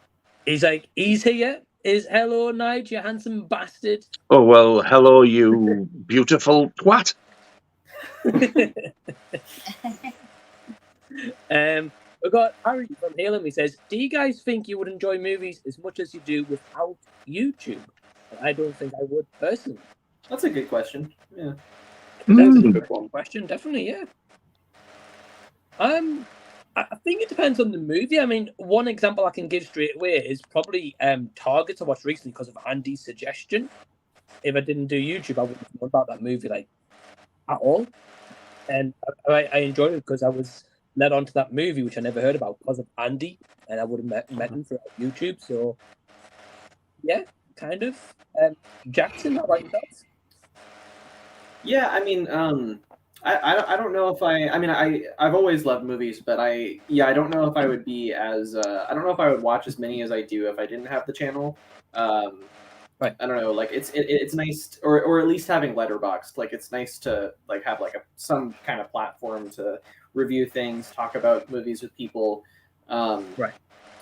He's like, he's here. Is hello, Nige, you handsome bastard. Oh well, hello, you beautiful twat. We got Harry from Halem. He says, "Do you guys think you would enjoy movies as much as you do without YouTube?" I don't think I would personally. That's a good question. Yeah. That's a good question. Definitely, yeah. I think it depends on the movie. I mean, one example I can give straight away is probably Targets I watched recently because of Andy's suggestion. If I didn't do YouTube, I wouldn't have known about that movie like at all. And I enjoyed it because I was led on to that movie, which I never heard about because of Andy, and I would have met him through YouTube. So, yeah, kind of. Jackson, how about yourself? Yeah, I mean, I don't know if I've always loved movies, but I don't know if I would be as I don't know if I would watch as many as I do if I didn't have the channel. Right. I don't know, like it's nice, or at least having Letterboxd, like it's nice to like have like some kind of platform to review things, talk about movies with people. Right.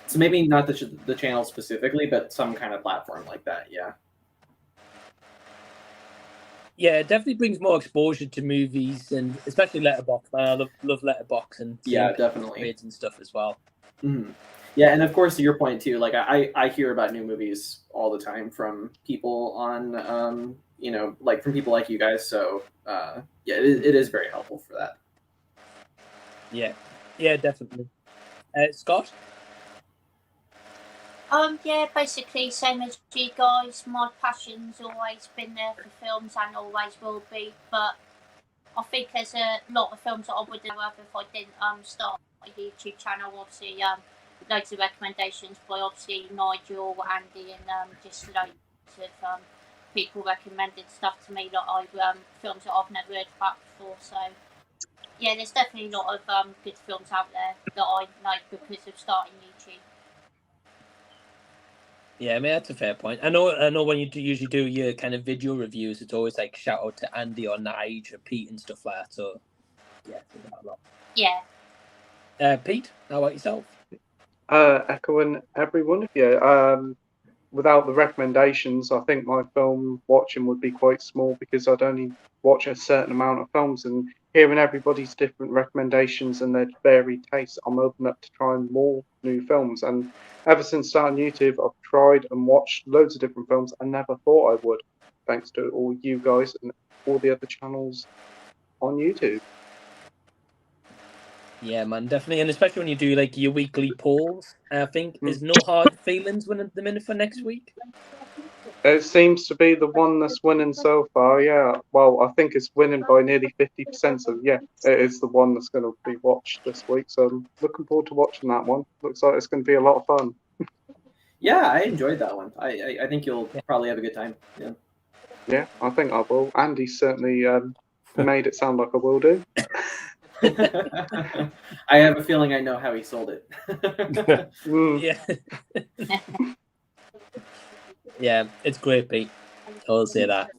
So maybe not the channel specifically, but some kind of platform like that. Yeah. Yeah, it definitely brings more exposure to movies, and especially Letterboxd. I love Letterboxd and yeah, definitely grades and stuff as well. Mm-hmm. Yeah, and of course, to your point too, like I hear about new movies all the time from people on, like from people like you guys. So yeah, it is very helpful for that. Yeah, definitely. Scott? Yeah, basically same as you guys. My passion's always been there for films and always will be. But I think there's a lot of films that I wouldn't have if I didn't start a YouTube channel. Obviously, loads of recommendations by obviously Nigel, Andy, and just loads of people recommended stuff to me that films that I've never heard about before. So yeah, there's definitely a lot of good films out there that I know because of starting YouTube. Yeah, I mean that's a fair point. I know when you usually do your kind of video reviews, it's always like shout out to Andy or Nige or Pete and stuff like that. So yeah, a lot. Yeah. Pete, how about yourself? Echoing every one of you. Without the recommendations, I think my film watching would be quite small because I'd only watch a certain amount of films, and hearing everybody's different recommendations and their varied tastes, I'm open up to trying more new films. And ever since starting YouTube, I've tried and watched loads of different films I never thought I would, thanks to all you guys and all the other channels on YouTube. Yeah, man, definitely, and especially when you do like your weekly polls. I think there's no hard feelings winning the minute for next week. It seems to be the one that's winning so far, yeah. Well, I think it's winning by nearly 50%, so yeah, it is the one that's going to be watched this week. So I'm looking forward to watching that one. Looks like it's going to be a lot of fun. Yeah, I enjoyed that one. I think you'll probably have a good time. Yeah. Yeah, I think I will. Andy certainly made it sound like I will do. I have a feeling I know how he sold it. Yeah. Yeah, it's great, Pete. I'll say that.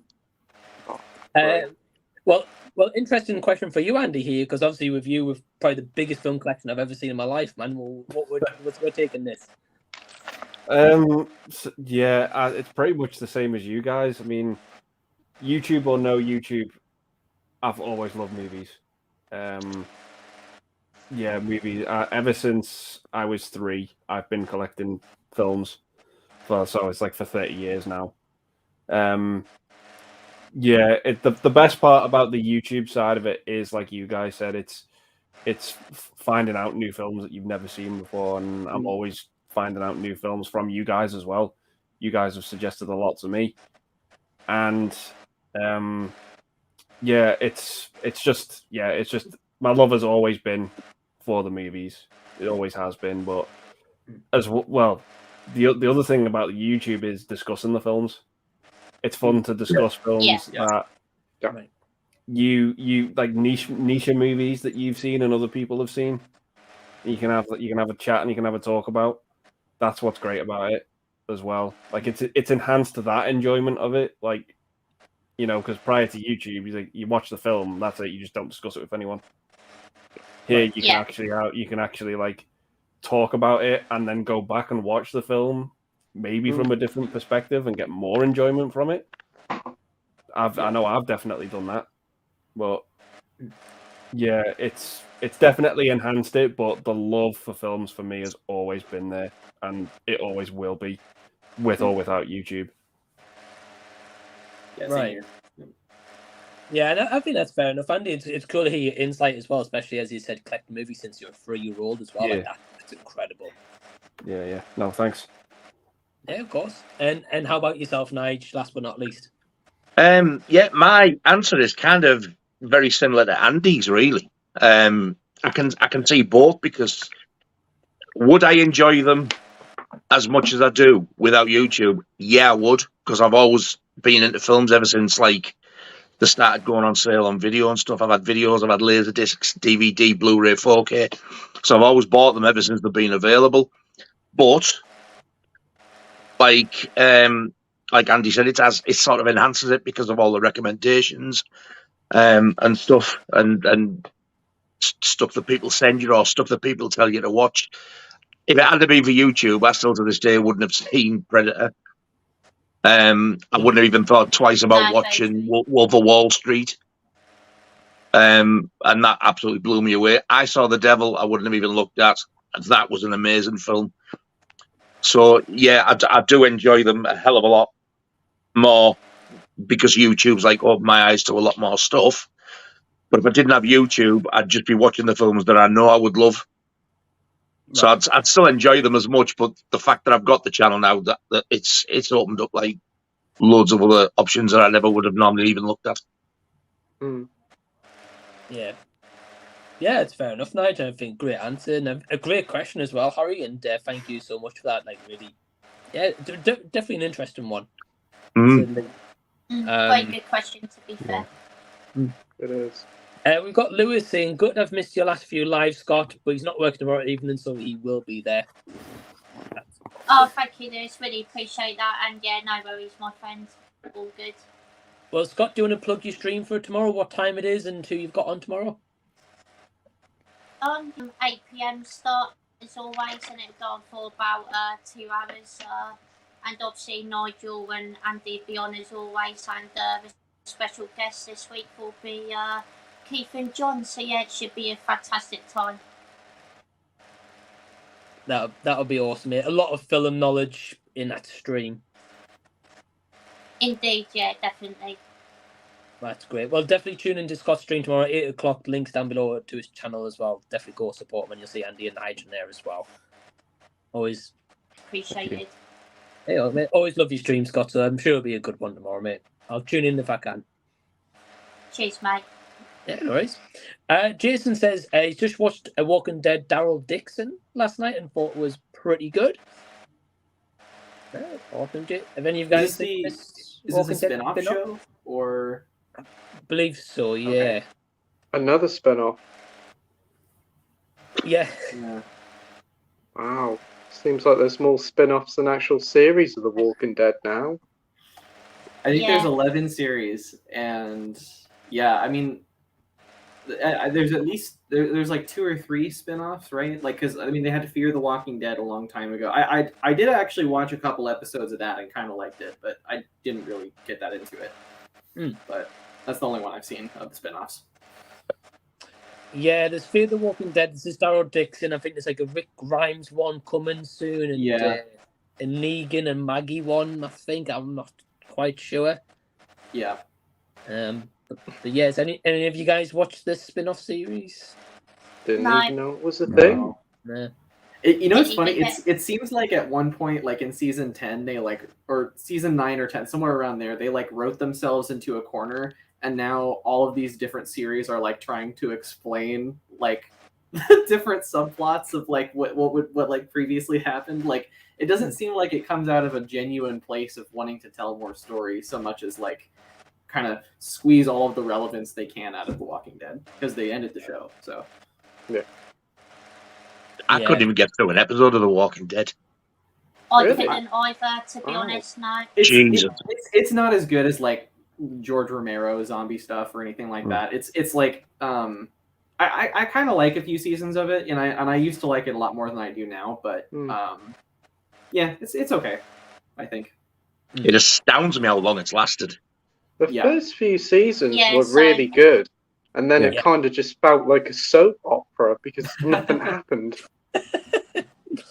Well, interesting question for you, Andy, here, because obviously with you, with probably the biggest film collection I've ever seen in my life, man. What's your take on this? It's pretty much the same as you guys. I mean, YouTube or no YouTube, I've always loved movies. Yeah, movies. Ever since I was 3, I've been collecting films. So it's like for 30 years now. Yeah, the best part about the YouTube side of it is, like you guys said, it's finding out new films that you've never seen before, and I'm always finding out new films from you guys as well. You guys have suggested a lot to me, and yeah, it's just my love has always been for the movies. It always has been, but as well, the other thing about YouTube is discussing the films. It's fun to discuss films that you like niche movies that you've seen and other people have seen. You can have a chat and you can have a talk about. That's what's great about it as well. Like it's enhanced to that enjoyment of it. Like, you know, because prior to YouTube, you watch the film, that's it. You just don't discuss it with anyone. Here, you can actually like talk about it and then go back and watch the film, maybe from a different perspective, and get more enjoyment from it. I know I've definitely done that, but yeah, it's definitely enhanced it. But the love for films for me has always been there, and it always will be, with or without YouTube. Yeah, right. Yeah, and I think that's fair enough, Andy. It's cool to hear your insight as well, especially as you said, collecting movies since you're a 3-year-old as well. Yeah. Like that's incredible. Yeah. No, thanks. Yeah, of course. And how about yourself, Nige? Last but not least. Yeah, my answer is kind of very similar to Andy's. Really, I can see both, because would I enjoy them as much as I do without YouTube? Yeah, I would, because I've always been into films ever since like they started going on sale on video and stuff. I've had videos, I've had laser discs, DVD, Blu-ray, 4K. So I've always bought them ever since they've been available. But like Andy said, it sort of enhances it because of all the recommendations and stuff and stuff that people send you or stuff that people tell you to watch. If it hadn't been for YouTube, I still to this day wouldn't have seen Predator. I wouldn't have even thought twice about watching Wolf of Wall Street. And that absolutely blew me away. I Saw the Devil, I wouldn't have even looked at. That was an amazing film. So yeah, I do enjoy them a hell of a lot more because YouTube's like opened my eyes to a lot more stuff. But if I didn't have YouTube, I'd just be watching the films that I know I would love. So I'd still enjoy them as much, but the fact that I've got the channel now, that it's opened up like loads of other options that I never would have normally even looked at. Yeah, it's fair enough, Nigel. I think great answer and a great question as well, Harry. And thank you so much for that. Like, really, yeah, definitely an interesting one. Quite a good question, to be fair. It is. We've got Lewis saying, "Good, I've missed your last few lives, Scott, but he's not working tomorrow evening, so he will be there." Oh, thank you, Lewis. Really appreciate that. And yeah, no worries, my friend. All good. Well, Scott, do you want to plug your stream for tomorrow? What time it is and who you've got on tomorrow? 8 PM start as always, and it'll go on for about 2 hours. And obviously Nigel and Andy will be on as always, and the special guest this week will be Keith and John. So yeah, it should be a fantastic time. That'll be awesome, mate. A lot of film knowledge in that stream. Indeed, yeah, definitely. That's great. Well, definitely tune in to Scott's stream tomorrow at 8 o'clock. Links down below to his channel as well. Definitely go support him, and you'll see Andy and Nigel there as well. Always appreciate it. Hey, mate. Always love your stream, Scott. So I'm sure it'll be a good one tomorrow, mate. I'll tune in if I can. Cheers, mate. Yeah, no worries. Jason says he's just watched a Walking Dead Daryl Dixon last night and thought it was pretty good. Awesome. Have any of you guys seen this? Is this a spin-off show? Or I believe so, yeah. Okay. Another spin-off. Yeah. Wow. Seems like there's more spin-offs than actual series of The Walking Dead now. I think there's 11 series, and yeah, I mean, there's at least there's like 2 or 3 spin-offs, right? Like, because I mean, they had to Fear the Walking Dead a long time ago. I did actually watch a couple episodes of that and kind of liked it, but I didn't really get that into it. But that's the only one I've seen of the spin-offs. Yeah, there's Fear the Walking Dead. This is Daryl Dixon. I think there's like a Rick Grimes one coming soon, and a Negan and Maggie one. I think I'm not quite sure. Yeah. But yes, any of you guys watched this spin-off series? Didn't No. even know it was a thing. No. You know, it's funny. It seems like at one point, like in season 10, they or season 9 or 10, somewhere around there, they wrote themselves into a corner, and now all of these different series are trying to explain different subplots of what previously happened. It doesn't seem like it comes out of a genuine place of wanting to tell more stories so much as kind of squeeze all of the relevance they can out of The Walking Dead because they ended the show. So yeah. I couldn't even get through an episode of The Walking Dead. I couldn't either, to be honest, no. Jesus. It's not as good as George Romero zombie stuff or anything like that. It's I kind of like a few seasons of it, and I used to like it a lot more than I do now, but yeah, it's okay, I think. It astounds me how long it's lasted. The first few seasons were really good, and then it kind of just felt like a soap opera because nothing happened.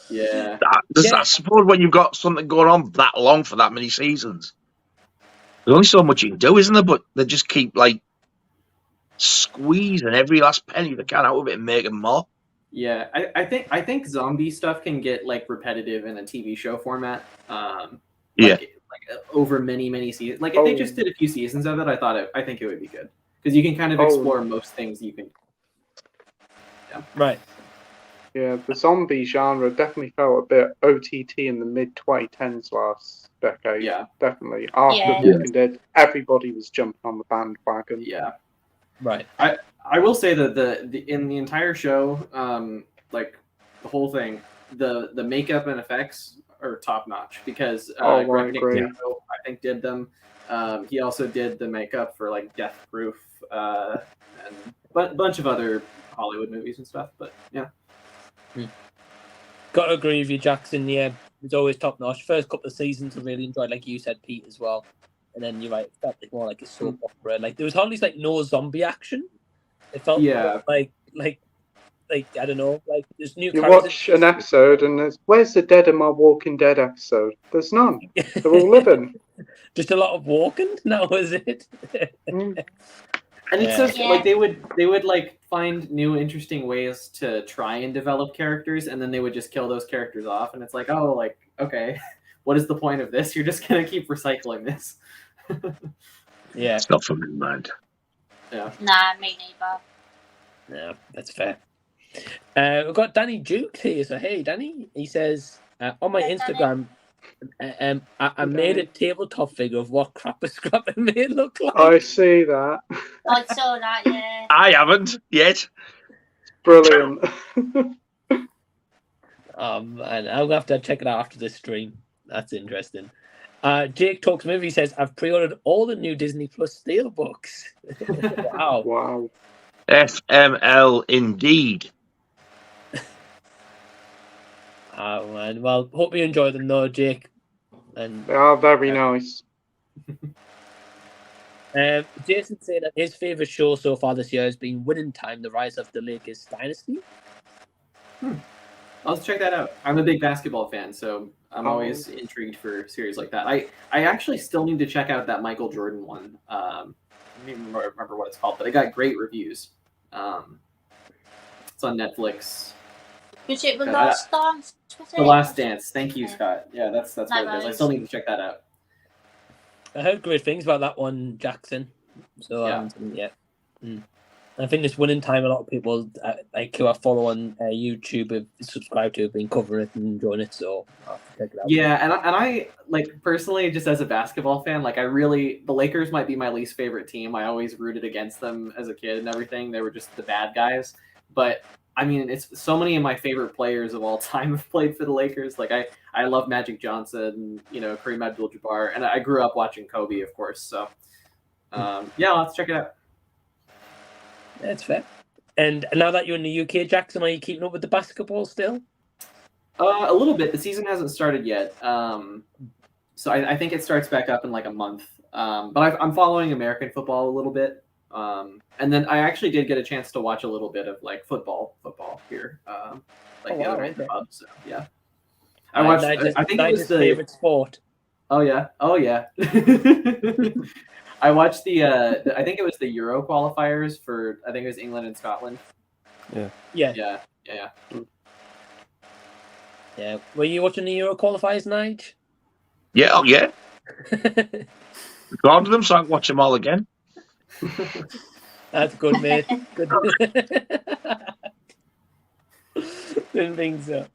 Yeah. I suppose when you've got something going on that long for that many seasons, there's only so much you can do, isn't there? But they just keep squeezing every last penny they can out of it and making more. Yeah, I think zombie stuff can get repetitive in a TV show format. Over many seasons. If they just did a few seasons of it, I think it would be good because you can kind of explore most things you can. Yeah. Right. Yeah, the zombie genre definitely felt a bit OTT in the mid-2010s last decade. Yeah, definitely. After The Walking Dead, everybody was jumping on the bandwagon. Yeah. Right. I will say that in the entire show, the whole thing, the makeup and effects are top notch because Greg Nicotero, I think, did them. He also did the makeup for Death Proof and a bunch of other Hollywood movies and stuff. But yeah. Got to agree with you, Jackson. Yeah, it's always top notch. First couple of seasons I really enjoyed, like you said, Pete, as well. And then you're right, it felt more like a soap opera. There was hardly no zombie action. It felt like I don't know, there's new. You watch an episode and there's where's the Dead in My Walking Dead episode? There's none. They're all living. Just a lot of walking. Now is it? And it's just they would find new interesting ways to try and develop characters, and then they would just kill those characters off, and it's okay, what is the point of this? You're just gonna keep recycling this. Yeah, it's not from my mind. Yeah. Nah, me neither. Yeah, that's fair. We've got Danny Duke here. So hey, Danny. He says on my Instagram, I made a tabletop figure of what Crapper Scrapper may look like. I see that. I saw that, yeah. I haven't yet. Brilliant. And I'll have to check it out after this stream. That's interesting. Jake Talks Movie says, I've pre-ordered all the new Disney Plus Steelbooks. Wow. Wow. FML indeed. Oh, man. Well, hope you enjoy them, though, Jake. And they are very nice. Jason said that his favourite show so far this year has been Winning Time, The Rise of the Lakers Dynasty. I'll check that out. I'm a big basketball fan, so I'm always intrigued for series like that. I actually still need to check out that Michael Jordan one. I don't even remember what it's called, but it got great reviews. It's on Netflix. Was it The Last Dance? The Last Dance. Thank you, Scott. Yeah, that's what it is. I still need to check that out. I heard great things about that one, Jackson. So yeah. I think this Winning Time, a lot of people who I follow on YouTube have subscribed to have been covering it and enjoying it. So I'll have to check it out. Yeah, and I personally, just as a basketball fan, the Lakers might be my least favorite team. I always rooted against them as a kid and everything. They were just the bad guys. But I mean, it's so many of my favorite players of all time have played for the Lakers. I love Magic Johnson, Kareem Abdul-Jabbar, and I grew up watching Kobe, of course. So let's check it out. That's fair. And now that you're in the UK, Jackson, are you keeping up with the basketball still? A little bit. The season hasn't started yet. So I think it starts back up in a month. But I'm following American football a little bit. And then I actually did get a chance to watch a little bit of like football here, like the other night in the pub. So yeah, I watched. I think it was the favorite sport. Oh yeah. I watched the I think it was the Euro qualifiers for, I think it was England and Scotland. Yeah. Were you watching the Euro qualifiers, Nige? Yeah, oh yeah. Gone to them, so I can watch them all again. That's good, mate. Good. Didn't think so.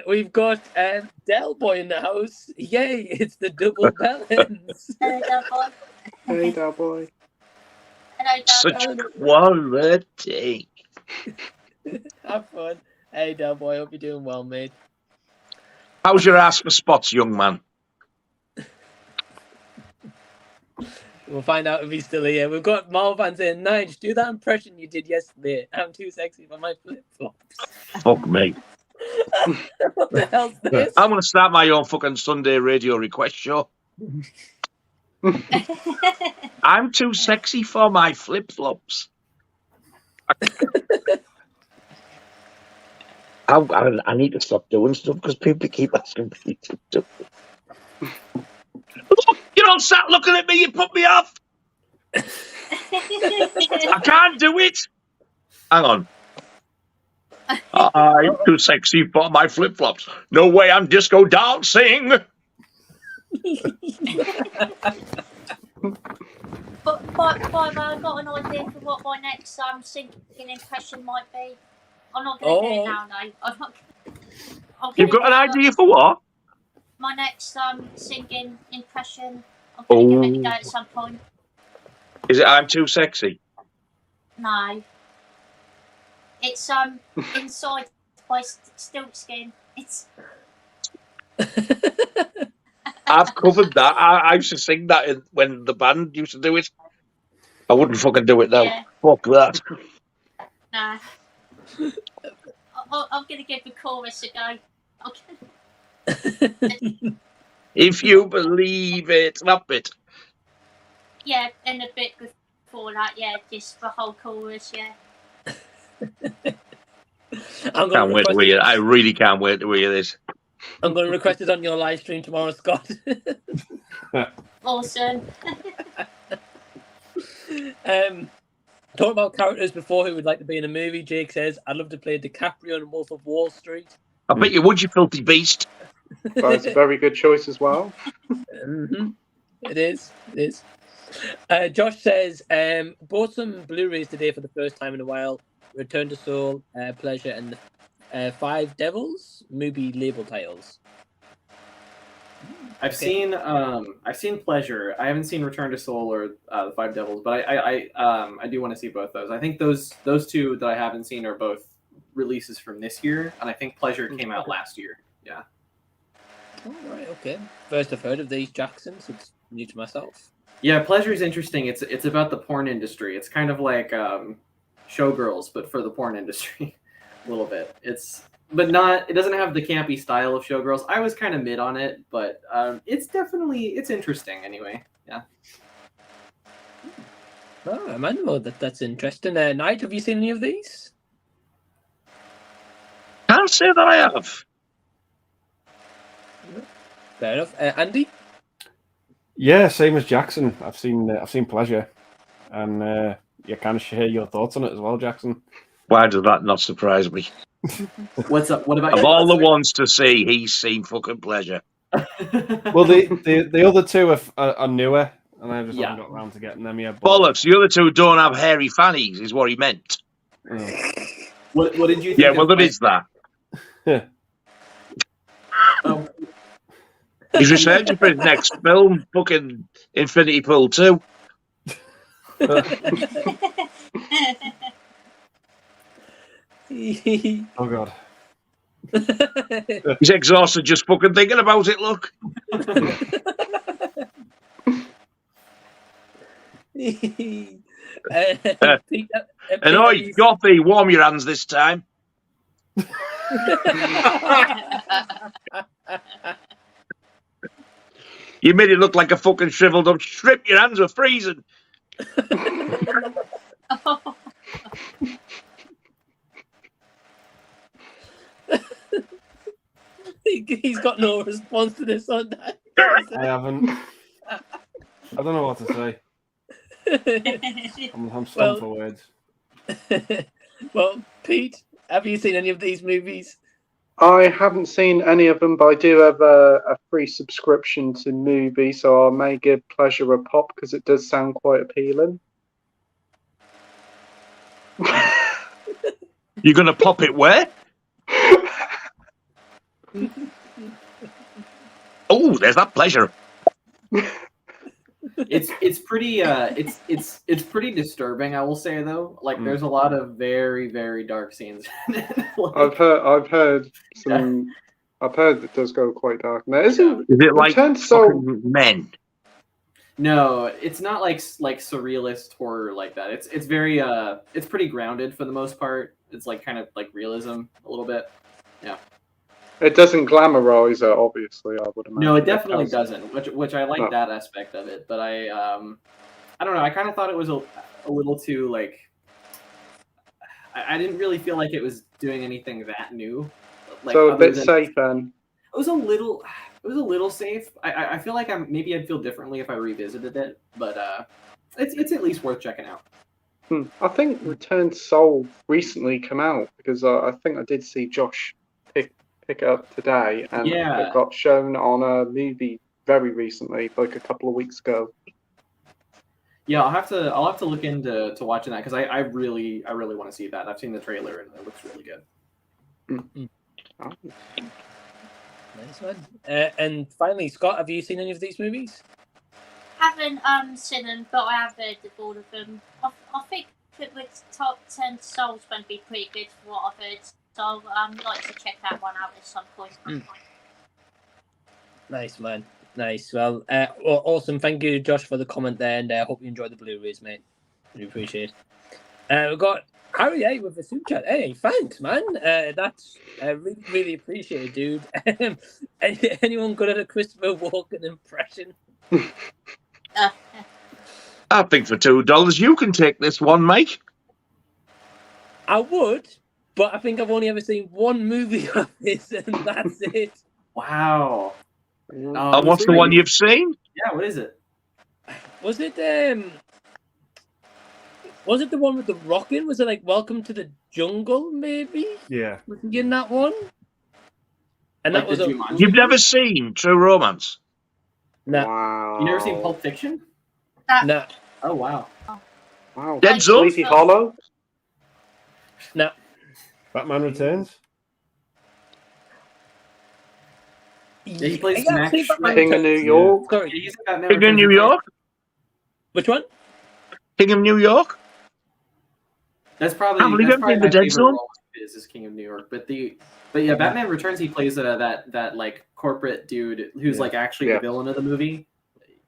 We've got Del Boy in the house. Yay! It's the double balance. Hello, Del Boy. Hey, Del Boy. Hello, Del Such Boy. quality. Have fun. Hey, Del Boy. Hope you're doing well, mate. How's your ass for spots, young man? We'll find out if he's still here. We've got Malvan saying, Nige, do that impression you did yesterday. I'm too sexy for my flip-flops. Fuck me. What the hell's this? I'm going to start my own fucking Sunday radio request show. I'm too sexy for my flip-flops. I need to stop doing stuff because people keep asking me to do it. Look, you don't start looking at me, you put me off. I can't do it. Hang on. I'm too sexy for my flip-flops. No way I'm disco dancing. But I've got an idea for what my next singing impression might be. I'm not going to do it now, no. I'm not. You've got an idea for what? My next singing impression. I'm going to give it a go at some point. Is it I'm too sexy? No. It's Inside by Stiltskin. It's. I've covered that. I used to sing that when the band used to do it. I wouldn't fucking do it now. Yeah. Fuck that. Nah. I'm going to give the chorus a go. If you believe it, not it. Yeah, and a bit before that, yeah, just the whole chorus, yeah. Can't wait to hear it. I really can't wait to hear this. I'm going to request it on your live stream tomorrow, Scott. Awesome. Talking about characters before who would like to be in a movie, Jake says, I'd love to play DiCaprio in Wolf of Wall Street. I bet you would, you filthy beast. That's a very good choice as well. Mm-hmm. It is. Josh says, bought some Blu-rays today for the first time in a while. Return to Soul, Pleasure, and the Five Devils movie label titles. I've seen Pleasure. I haven't seen Return to Soul or the Five Devils, but I do want to see both those. I think those two that I haven't seen are both releases from this year, and I think Pleasure came out last year. Yeah. Oh, right, okay. First I've heard of these Jacksons. It's new to myself. Yeah, Pleasure is interesting. It's about the porn industry. It's kind of like Showgirls, but for the porn industry, a little bit. It doesn't have the campy style of Showgirls. I was kind of mid on it, but it's interesting anyway. Yeah. Oh, I might know that's interesting. Nige, have you seen any of these? Can't say that I have. Fair enough. Andy? Yeah, same as Jackson. I've seen Pleasure, and kind of share your thoughts on it as well, Jackson. Why does that not surprise me? What's up? What about of all the ones to see? He's seen fucking Pleasure. Well, the other two are newer, and I just haven't got around to getting them yet. Bollocks! The other two don't have hairy fannies, is what he meant. What did you think? Yeah, well, there is that. He's researching for his next film, fucking Infinity Pool 2. Oh god. He's exhausted just fucking thinking about it, look. And oi, Gothy, warm your hands this time. You made it look like a fucking shriveled up strip. Your hands were freezing. He's got no response to this on that. I haven't. I don't know what to say. I'm stumped for words. Well, Pete, have you seen any of these movies? I haven't seen any of them, but I do have a free subscription to Movie, so I may give Pleasure a pop because it does sound quite appealing. You're going to pop it where? Oh, there's that Pleasure. It's pretty it's pretty disturbing, I will say though. Like there's a lot of very, very dark scenes. I've heard it does go quite dark. Now, is it like fucking men? No, it's not like surrealist horror like that. It's very it's pretty grounded for the most part. It's like kind of like realism a little bit. Yeah. It doesn't glamorize it, obviously. I would imagine. No, it definitely doesn't. Which I like that aspect of it. But I don't know. I kind of thought it was a little too like. I didn't really feel like it was doing anything that new. Like, so a bit safe then. It was a little safe. I feel like maybe I'd feel differently if I revisited it, but it's at least worth checking out. I think Return to Seoul recently come out because I think I did see Josh pick it up today, and it got shown on a movie very recently, like a couple of weeks ago. Yeah, I'll have to look into watching that because I really want to see that. I've seen the trailer and it looks really good. Nice one. And finally, Scott, have you seen any of these movies? Haven't seen them, but I have heard of all of them. I think that with Top 10 Souls going to be pretty good for what I've heard. So I'd like to check that one out at some point. Nice, man. Nice. Well, awesome. Thank you, Josh, for the comment there, and I hope you enjoyed the Blu-rays, mate. Really appreciate it. We've got Harry A with the super chat. Hey, thanks, man. That's really, really appreciated, dude. Anyone good at a Christopher Walken impression? I think for $2 you can take this one, Mike. I would, but I think I've only ever seen one movie of this, and that's it. Wow. And what's the one you've seen? Yeah, what is it? Was it the one with the rockin'? Was it like Welcome to the Jungle, maybe? Yeah. Was he in that one? And Like that was You've never seen True Romance? No. Wow. You never seen Pulp Fiction? No. Oh wow. Wow. Dead Zone? Sleepy Hollow? No. Batman Returns? Yeah, he plays Max King of New York. Sorry. King of New York? Which one? King of New York? That's probably I believe my the Dead favorite Zone. role is King of New York. But yeah, Batman Returns, he plays that like corporate dude who's like actually the villain of the movie,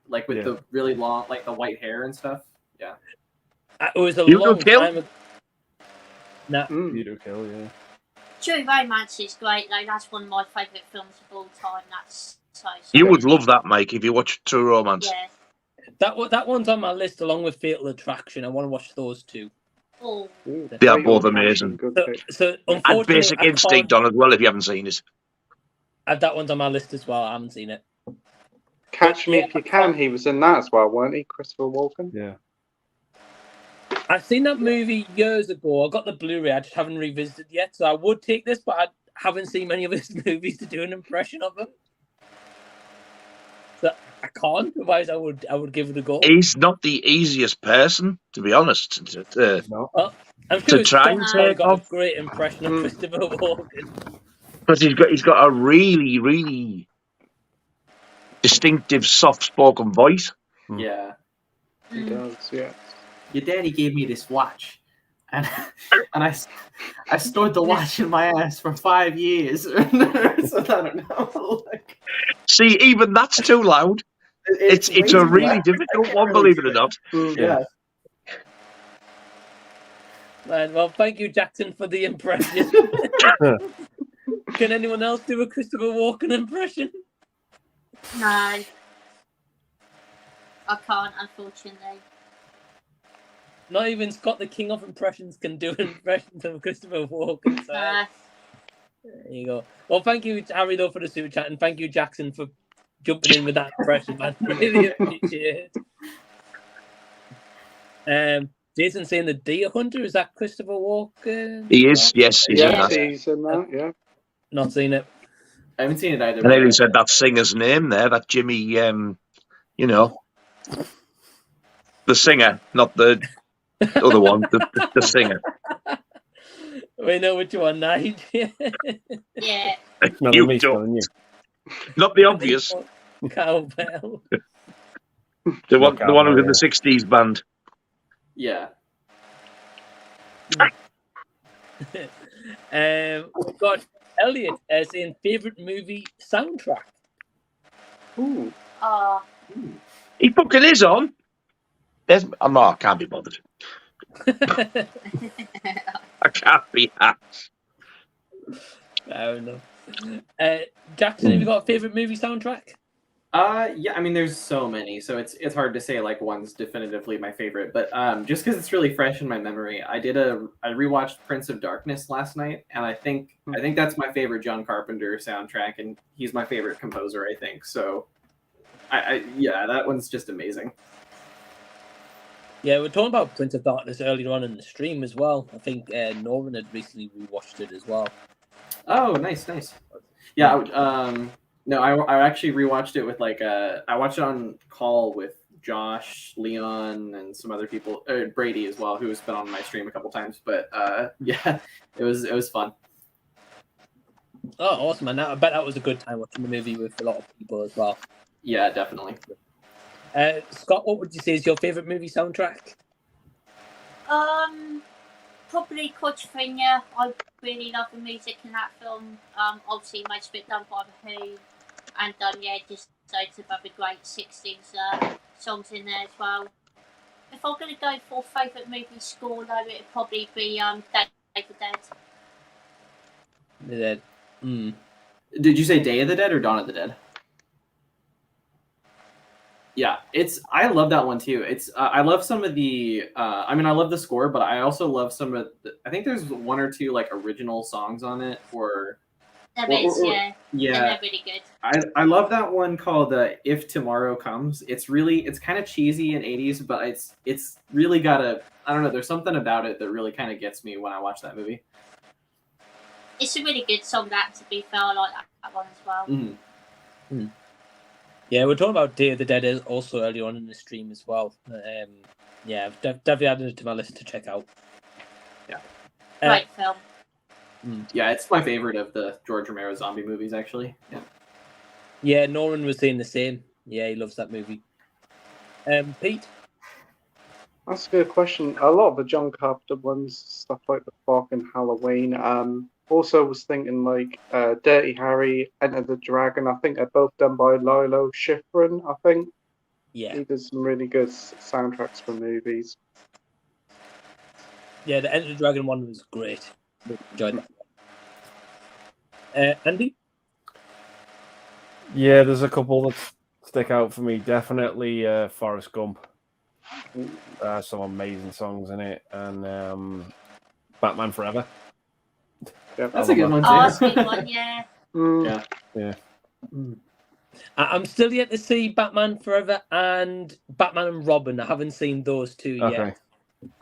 like with the really long, like the white hair and stuff. Yeah. It was a You long do kill? time ago. No. You do kill, yeah. True Romance is great, though. That's one of my favourite films of all time. That's so You would love that, Mike, if you watched True Romance. Yeah. That one's on my list along with Fatal Attraction. I want to watch those two. Oh. They are both amazing. So And unfortunately, Basic Instinct on as well, if you haven't seen it. That one's on my list as well. I haven't seen it. Catch Me If You Can, he was in that as well, weren't he? Christopher Walken? Yeah. I've seen that movie years ago. I got the Blu-ray. I just haven't revisited yet. So I would take this, but I haven't seen many of his movies to do an impression of him. So I can't. Otherwise, I would give it a go. He's not the easiest person, to be honest, Well, I'm sure to his try and son take got off. a great impression of Christopher Walken. Because he's got a really, really distinctive, soft-spoken voice. Yeah. He does, yeah. Your daddy gave me this watch, and I stored the watch in my ass for 5 years. So I don't know. See, even that's too loud. It's a really difficult one, believe it or not. Yeah. Man, well, thank you, Jackson, for the impression. Can anyone else do a Christopher Walken impression? No. I can't, unfortunately. Not even Scott, the king of impressions, can do impressions of Christopher Walken. So there you go. Well, thank you, Harry, though, for the super chat, and thank you, Jackson, for jumping in with that impression, man. Really appreciate it. Jason saying the Deer Hunter, is that Christopher Walken? He is, yes, he's in that. He's in that, yeah. Not seen it. I haven't seen it either. I nearly said that singer's name there, that Jimmy, you know, the singer, not the other one, the singer. We know which one, Nigel. Yeah. Not You me don't. telling you. Not the obvious. Cowbell. The one who's in the 60s band. Yeah. We've got Elliot saying favourite movie soundtrack. Ooh. He fucking is on. I can't be bothered. I can't be asked. Fair enough. Jackson, have you got a favourite movie soundtrack? Yeah, I mean, there's so many, so it's hard to say like one's definitively my favorite. But just because it's really fresh in my memory, I rewatched Prince of Darkness last night, and I think that's my favorite John Carpenter soundtrack, and he's my favorite composer, I think. So, yeah, that one's just amazing. Yeah, we're talking about Prince of Darkness earlier on in the stream as well. I think Norin had recently rewatched it as well. Oh, nice. Yeah, no, I actually rewatched it with I watched it on call with Josh, Leon, and some other people, Brady as well, who's been on my stream a couple times. But yeah, it was fun. Oh, awesome, man! I bet that was a good time watching the movie with a lot of people as well. Yeah, definitely. Scott, what would you say is your favourite movie soundtrack? Probably Coachfinger. I really love the music in that film. Obviously, most of it done by The Who, and yeah, just loads of other great 60s songs in there as well. If I'm going to go for favourite movie score, though, it'd probably be Day of the Dead. The Dead. Did you say Day of the Dead or Dawn of the Dead? Yeah, I love that one too. I love some of the I mean, I love the score, but I also love some of I think there's one or two like original songs on it Yeah. They're really good. I love that one called If Tomorrow Comes. It's kind of cheesy in 80s, but it's really got I don't know, there's something about it that really kind of gets me when I watch that movie. It's a really good song, that, to be fair. I like that one as well. Mm-hmm. Yeah, we're talking about Day of the Dead also earlier on in the stream as well. Yeah, I've definitely added it to my list to check out. Yeah. Great film. Yeah, it's my favorite of the George Romero zombie movies, actually. Yeah. Yeah, Norin was saying the same. Yeah, he loves that movie. Pete? That's a good question. A lot of the John Carpenter ones, stuff like The Fog and Halloween. Also was thinking like Dirty Harry, Enter the Dragon. I think they're both done by Lilo Schifrin, I think. Yeah. He does some really good soundtracks for movies. Yeah, the Enter the Dragon one was great. Enjoyed that. Andy? Yeah, there's a couple that stick out for me. Definitely Forrest Gump. Some amazing songs in it. And Batman Forever. That's a good one, too. Oh, that's a good one, yeah. Yeah. I'm still yet to see Batman Forever and Batman and Robin. I haven't seen those two yet.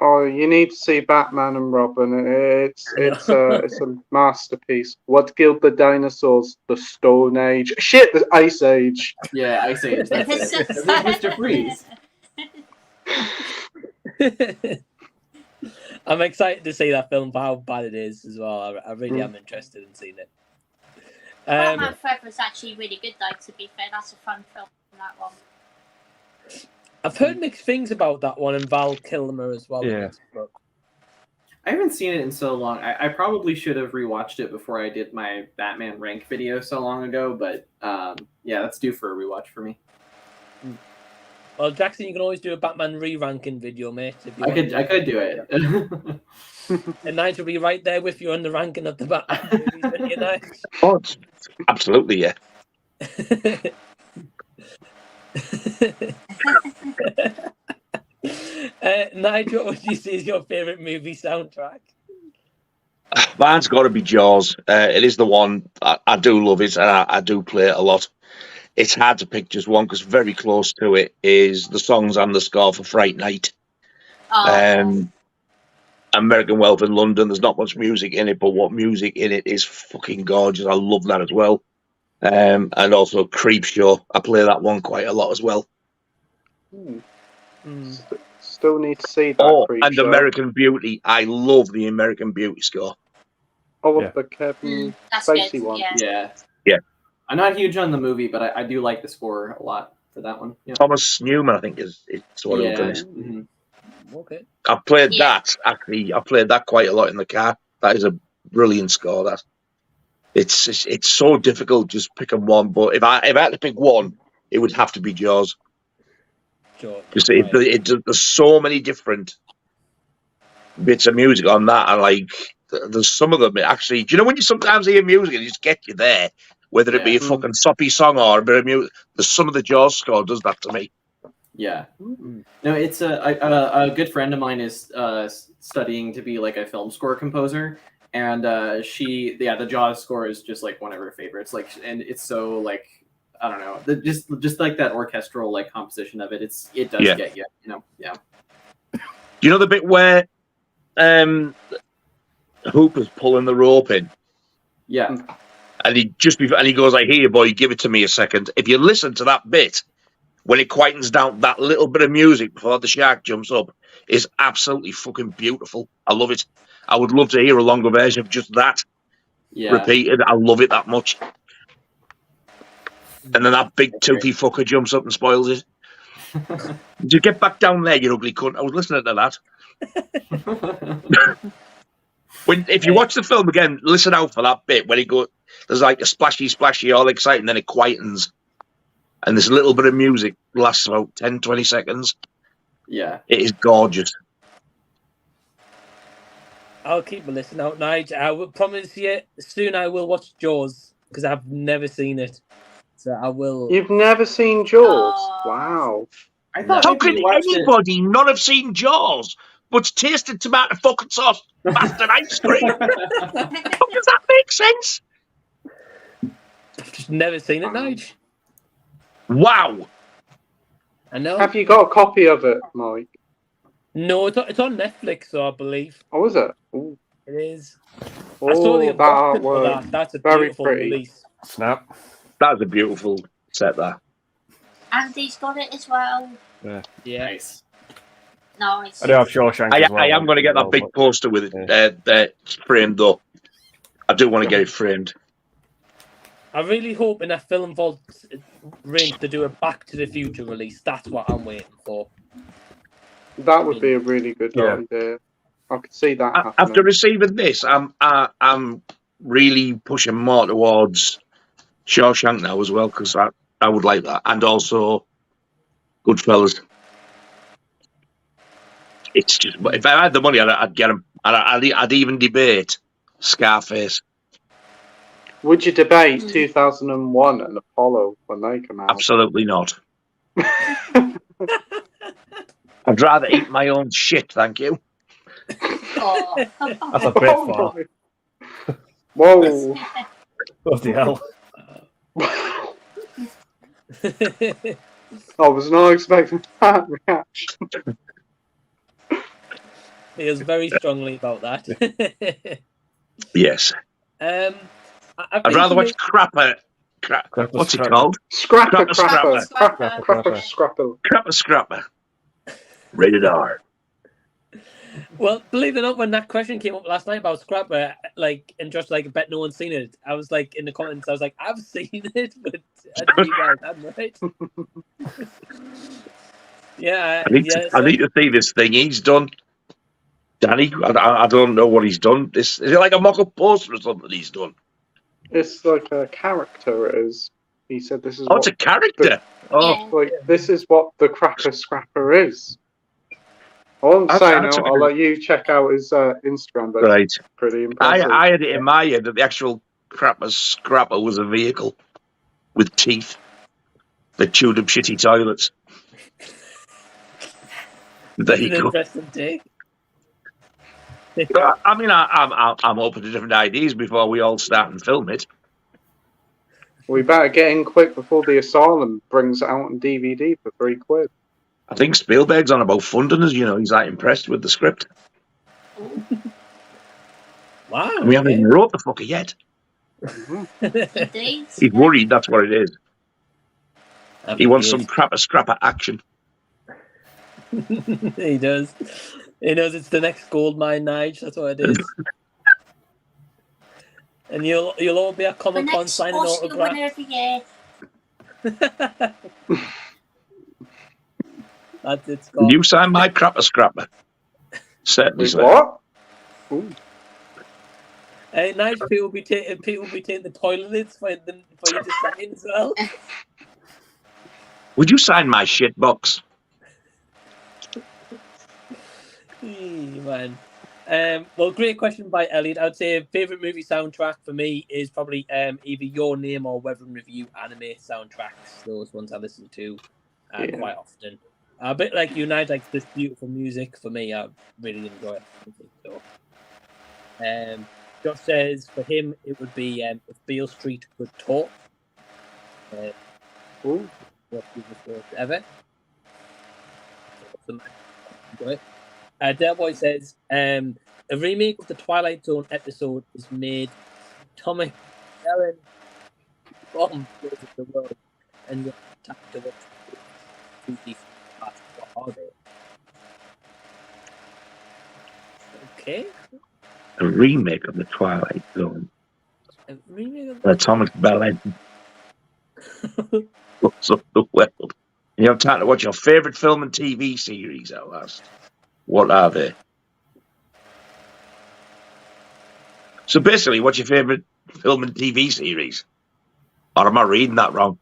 Oh, you need to see Batman and Robin. It's a masterpiece. What killed the dinosaurs? The Stone Age. Shit, the Ice Age. Yeah, Ice Age. That's it. Mr. Freeze. I'm excited to see that film for how bad it is as well. I really am interested in seeing it. Batman Forever is actually really good, though, to be fair. That's a fun film, that one. I've heard mixed things about that one, and Val Kilmer as well. Yeah. I haven't seen it in so long. I probably should have rewatched it before I did my Batman rank video so long ago, but yeah, that's due for a rewatch for me. Well, Jackson, you can always do a Batman re-ranking video, mate. If you I could do it. And Nigel will be right there with you on the ranking of the Batman movies, wouldn't you, Nigel? Oh, absolutely, yeah. Nigel, what do you see as your favourite movie soundtrack? Mine's got to be Jaws. It is the one I do love it, and I do play it a lot. It's hard to pick just one because very close to it is the songs and the score for Fright Night. American Wealth in London. There's not much music in it, but what music in it is fucking gorgeous. I love that as well. And also Creepshow. I play that one quite a lot as well. Still need to see that. Oh, and Creepshow. American Beauty. I love the American Beauty score. Oh, the Kevin Spacey one. Yeah. Yeah. I'm not huge on the movie, but I do like the score a lot for that one. Yeah. Thomas Newman, I think, is what Yeah. it is. Mhm. Okay. I've played that, actually. I played that quite a lot in the car. That is a brilliant score, that. It's so difficult just picking one, but if I had to pick one, it would have to be Jaws. Jaws. Because there's so many different bits of music on that, and like there's some of them actually. Do you know when you sometimes hear music and it just get you there, whether it be a fucking soppy song or a bit of music? There's some of the Jaws score does that to me. Yeah. No, it's a good friend of mine is studying to be like a film score composer, and the Jaws score is just like one of her favorites. Like, and it's so like, I don't know, just like that orchestral like composition of it. It does get you, you know. Yeah. Do you know the bit where Hooper's pulling the rope in? Yeah. And he goes like, "Here, boy, give it to me a second." If you listen to that bit, when it quietens down, that little bit of music before the shark jumps up is absolutely fucking beautiful. I love it. I would love to hear a longer version of just that repeated. I love it that much. And then that big toothy fucker jumps up and spoils it. Just get back down there, you ugly cunt. I was listening to that. If you watch the film again, listen out for that bit when there's like a splashy, all exciting, then it quietens. And this little bit of music lasts about 10, 20 seconds. Yeah. It is gorgeous. I'll keep a listen out, Nige. I will promise you, soon I will watch Jaws, because I've never seen it. So I will... You've never seen Jaws? Wow. How can anybody not have seen Jaws, but tasted tomato fucking sauce bastard ice cream? How does that make sense? I've just never seen it, Nige. Wow. I know. Have you got a copy of it, Mike? No, it's on Netflix, so I believe. Oh, is it? Ooh. It is. Oh, I saw the that unboxing for artwork. that. That's a Very beautiful pretty. release. Snap. That's a beautiful set there. Andy's got it as well. Yeah. Nice. Nice. I do have Shawshank as well. I am going to get that big poster with it framed though. I do want to get it framed. I'm really hoping that Film Vault range to do a Back to the Future release. That's what I'm waiting for. That would be a really good idea. I could see that happening. After receiving this, I'm really pushing more towards Shawshank now as well, because I would like that, and also Goodfellas. It's just, if I had the money, I'd get them. I'd even debate Scarface. Would you debate 2001 and Apollo when they come out? Absolutely not. I'd rather eat my own shit, thank you. Oh. That's a bit far. Whoa. Bloody hell. I was not expecting that reaction. He feels very strongly about that. Yes. I'd rather watch Crapper. What's it called? Scrapper. Scrapper. Rated R. Well, believe it or not, when that question came up last night about Scrapper, and just I bet no one's seen it. I was in the comments, I was like, I've seen it, but I think you guys hadn't, right? Yeah, I need to see this thing. He's done. Danny, I don't know what he's done. Is it like a mock-up poster or something he's done? It's like a character. It is. He said this is. Oh, it's a character. This is what the Crapper Scrapper is. I won't say no. I'll let you check out his Instagram. But right. It's pretty impressive. I had it in my head that the actual Crapper Scrapper was a vehicle with teeth that chewed up shitty toilets. There It's you an go. interesting take. I mean, I'm open to different ideas before we all start and film it. We better get in quick before the Asylum brings it out on DVD for £3. I think Spielberg's on about funding us. You know, he's that impressed with the script. Wow. And we haven't even wrote the fucker yet. Indeed. He's worried. That's what it is. That'd He be wants good. some scrapper action. He does. He knows it's the next gold mine, Nige. That's what it is. And you'll all be at The Comic Con next signing Oscar winner autographs. of the year. That's it, Will Scott. you sign my scrapper? Certainly, Wait, sir. what? Ooh. Hey, Nige, people will be taking the toilet lids for you to sign as well. Would you sign my shit box? Man. Well, great question by Elliot. I would say favorite movie soundtrack for me is probably either Your Name or Weapon Review anime soundtracks. Those ones I listen to quite often. A bit like you, Nige, like this beautiful music for me. I really enjoy it. So, Josh says for him it would be If Beale Street Could Talk. Ooh. What ever. Enjoy it. Delboy says a remake of the Twilight Zone episode is made. Tommy Ellen bomb goes of the world and you're attacked to watch 2D past. What are they? Okay. A remake of the Twilight Zone. A remake of Atomic Ballet. Books of the world. You have time to watch your favourite film and TV series at last. What are they? So basically, what's your favourite film and TV series? Or am I reading that wrong?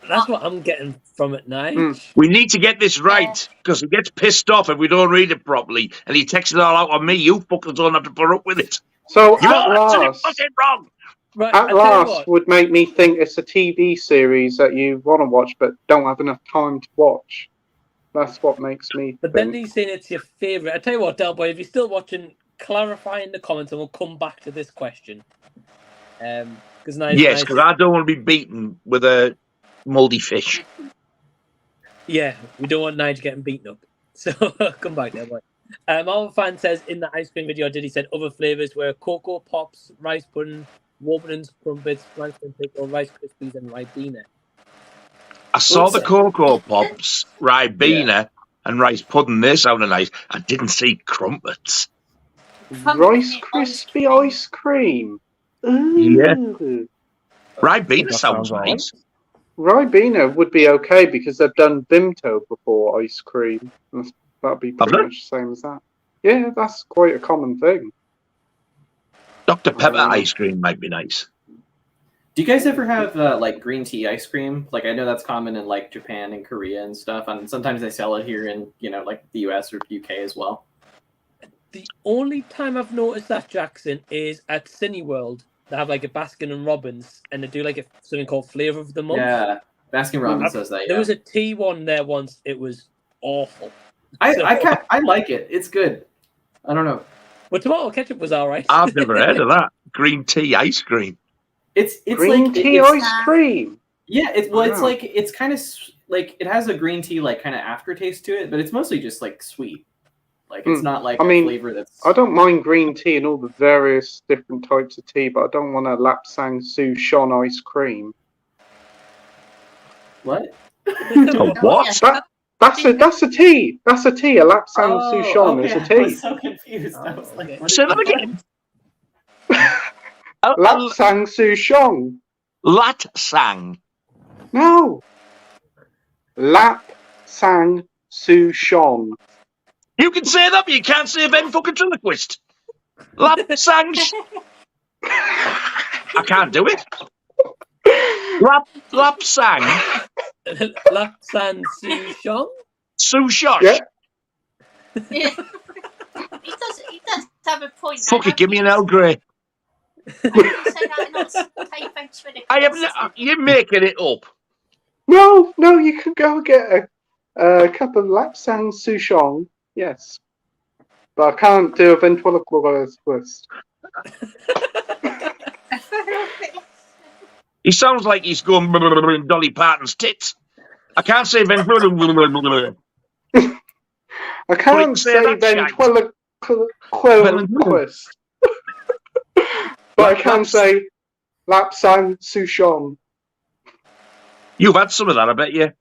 That's what I'm getting from it now. We need to get this right, because he gets pissed off if we don't read it properly, and he takes it all out on me. You fuckers don't have to put up with it. So You're at actually last, fucking wrong. Right, at last would make me think it's a TV series that you want to watch but don't have enough time to watch. That's what makes me But then he's saying it's your favourite. I tell you what, Delboy, if you're still watching, clarify in the comments and we'll come back to this question. Yes, Because I don't want to be beaten with a mouldy fish. Yeah, we don't want Nigel getting beaten up. So come back there, boy. Our fan says in the ice cream video, he said other flavours were Cocoa Pops, rice pudding, Warburton's crumpets, Franklin pickle, Rice Krispies, and Ribena. I saw the Cocoa Pops, Ribena, and rice pudding. They sounded nice. I didn't see crumpets. Rice Krispie ice cream. Yeah. Ooh. Ribena sounds nice. Ribena would be okay because they've done Bimto before ice cream. That'd be pretty much the same as that. Yeah, that's quite a common thing. Dr. Pepper ice cream might be nice. Do you guys ever have like green tea ice cream? Like I know that's common in like Japan and Korea and stuff, and sometimes they sell it here in like the US or UK as well. The only time I've noticed that, Jackson, is at Cineworld. They have like a Baskin and Robbins, and they do like something called Flavor of the Month. Yeah, Baskin Robbins does that. Yeah. There was a tea one there once. It was awful. I like it. It's good. I don't know. But tomato ketchup was all right. I've never heard of that. Green tea ice cream. It's green like tea ice cream. Yeah, it's like it's kind of like it has a green tea like kind of aftertaste to it, but it's mostly just like sweet. Like it's not like a flavor that's. I don't mind green tea and all the various different types of tea, but I don't want a Lapsang Souchon ice cream. What? What? That's a tea. That's a tea. A Lapsang Souchon is a tea. I was so confused. I was like, what Say that again. Lapsang Souchon. Latsang. No. Lapsang Souchon. You can say that, but you can't say Ben fucking Ventriloquist. Lapsang. I can't do it. Lapsang. Lapsang Souchon? Souchon. Yeah. Yeah. He does have a point. Fuck it, give me an Earl Grey. You're making it up. No, you can go get A cup of lapsang souchong, yes. But I can't do a ventriloquist twist. He sounds like he's going in Dolly Parton's tits. I can't say ventriloquist. I can't say ventriloquist. But I can say lapsang souchong. You've had some of that, I bet you.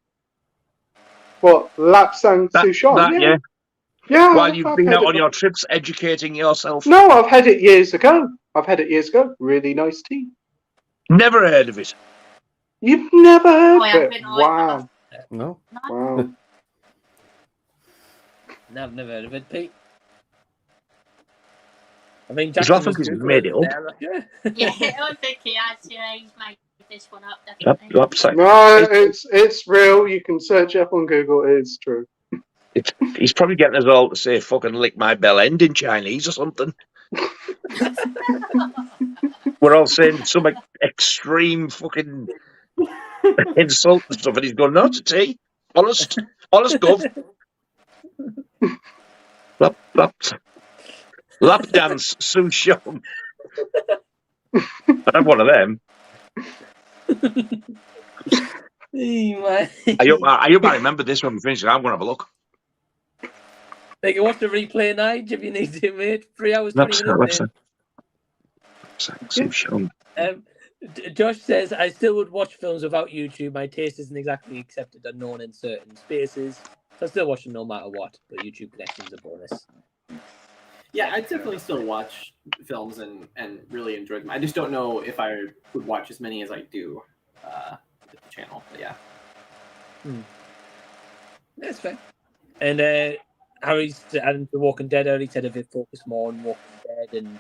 What? Lapsang souchong? Yeah. Yeah. While you've I've been had out it on your trips educating yourself. No, I've had it years ago. Really nice tea. Never heard of it. You've never heard I of it? haven't Wow. No. Wow. No, I've never heard of it, Pete. I mean, He's laughing because he's made it up. Yeah, I think he has. Yeah, he's made this one up, definitely. No, it's real. You can search up on Google. It's true. He's probably getting us all to say fucking lick my bell end in Chinese or something. We're all saying some extreme fucking insult and stuff, and he's going, no, it's a tea. Honest gov. Lap dance, souchong. I have one of them. I hope I remember this when we finish it. I'm going to have a look. They can watch the replay night if you need to, mate. 3 hours, 20 minutes. Josh says, I still would watch films without YouTube. My taste isn't exactly accepted or known in certain spaces. So I still watch them no matter what, but YouTube connection's a bonus. Yeah, I definitely still watch films and really enjoy them. I just don't know if I would watch as many as I do with the channel. But yeah. That's fair. And Harry's adding The Walking Dead early said if it focused more on Walking Dead and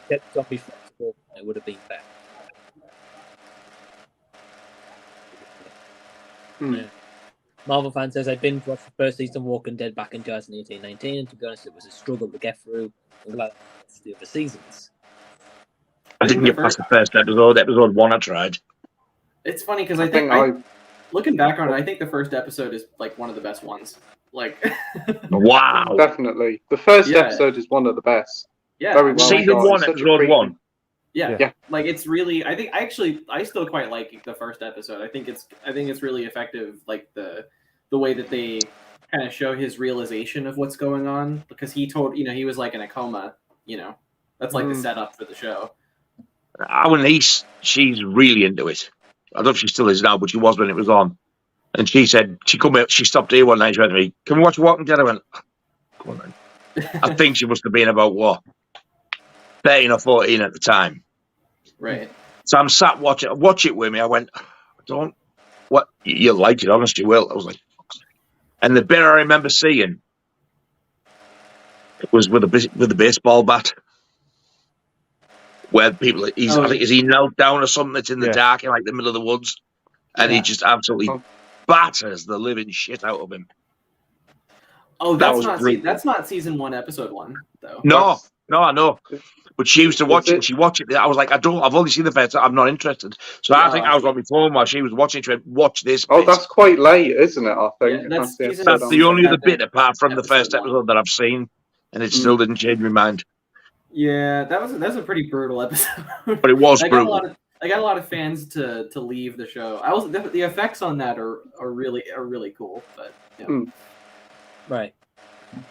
kept zombie flexible, it would have been better. Yeah. Marvel fan says I binge watched the first season of Walking Dead back in 2018-19, and to be honest, it was a struggle to get through. I'm glad it's the other seasons. I didn't get past the first episode. Episode 1 I tried. It's funny because I think looking back on it, I think the first episode is like one of the best ones. Like, wow, definitely the first episode is one of the best. Yeah, very well season shot. 1, episode 1. Yeah, like it's really. I think I still quite like the first episode. I think it's really effective. Like the way that they kind of show his realization of what's going on, because he was like in a coma. That's like the setup for the show. Our niece, she's really into it. I don't know if she still is now, but she was when it was on. And she said she stopped here one night. She went to me, "Can we watch Walking Dead?" I went, "Go on then." I think she must have been about 13 or 14 at the time. Right. So I'm sat watch it with me. I went, you'll like it, honest, you will. I was like, and the bit I remember seeing it was with a baseball bat, where people I think is he knelt down or something. It's in the dark in like the middle of the woods, and he just absolutely batters the living shit out of him. Oh, that's not season 1, episode 1 though. No, I know. But she used to watch it. She watched it. I was like, I've only seen the first. I'm not interested. So I think I was on my phone while she was watching. She went, "Watch this." Oh, that's quite late, isn't it? I think that's the only other bit apart from the first episode that I've seen, and it still didn't change my mind. Yeah, that's a pretty brutal episode. But it was brutal. I got a lot of fans to leave the show. The effects on that are really cool. But right.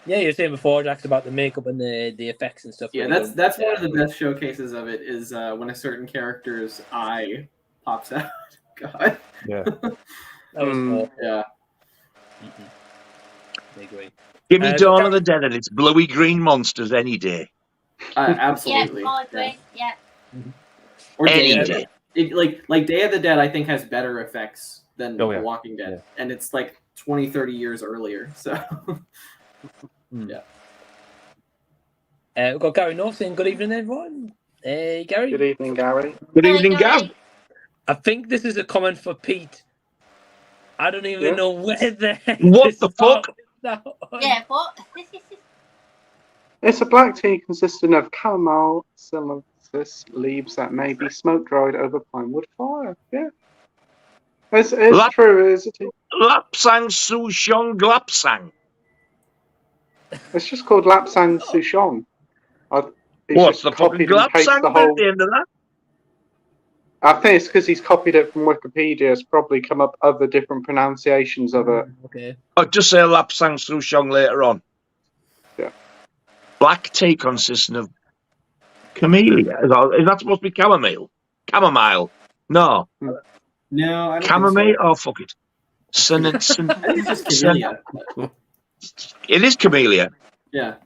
Yeah, you were saying before, Jax, about the makeup and the effects and stuff. Yeah, that's one of the best showcases of it is when a certain character's eye pops out. God. Yeah. That was awful. Yeah. I agree. Give me Dawn of the Dead and it's bluey green monsters any day. Absolutely. Yeah, I agree. Yeah. Or any day. Like Day of the Dead, I think has better effects than The Walking Dead, and it's like 20, 30 years earlier. So. Yeah. We've got Gary North saying good evening, everyone. Hey, Gary. Good evening, Gary. Good evening, Gav. I think this is a comment for Pete. I don't even know where the heck what the fuck? Yeah, what? It's a black tea consisting of chamomile, leaves that may be smoke dried over pine wood fire. Yeah. It's true, isn't it? Lapsang Souchong Lapsang. It's just called Lapsang Souchong. What's the fucking Lapsang the whole... at the end of that? I think it's because he's copied it from Wikipedia. It's probably come up other different pronunciations of it. Okay. I'll just say Lapsang Souchong later on. Yeah. Black tea consisting of camellia. Is that supposed to be chamomile? Chamomile? No. No, I don't Chamomile? think so. Oh, fuck it. It's just camellia. It is camellia. Yeah.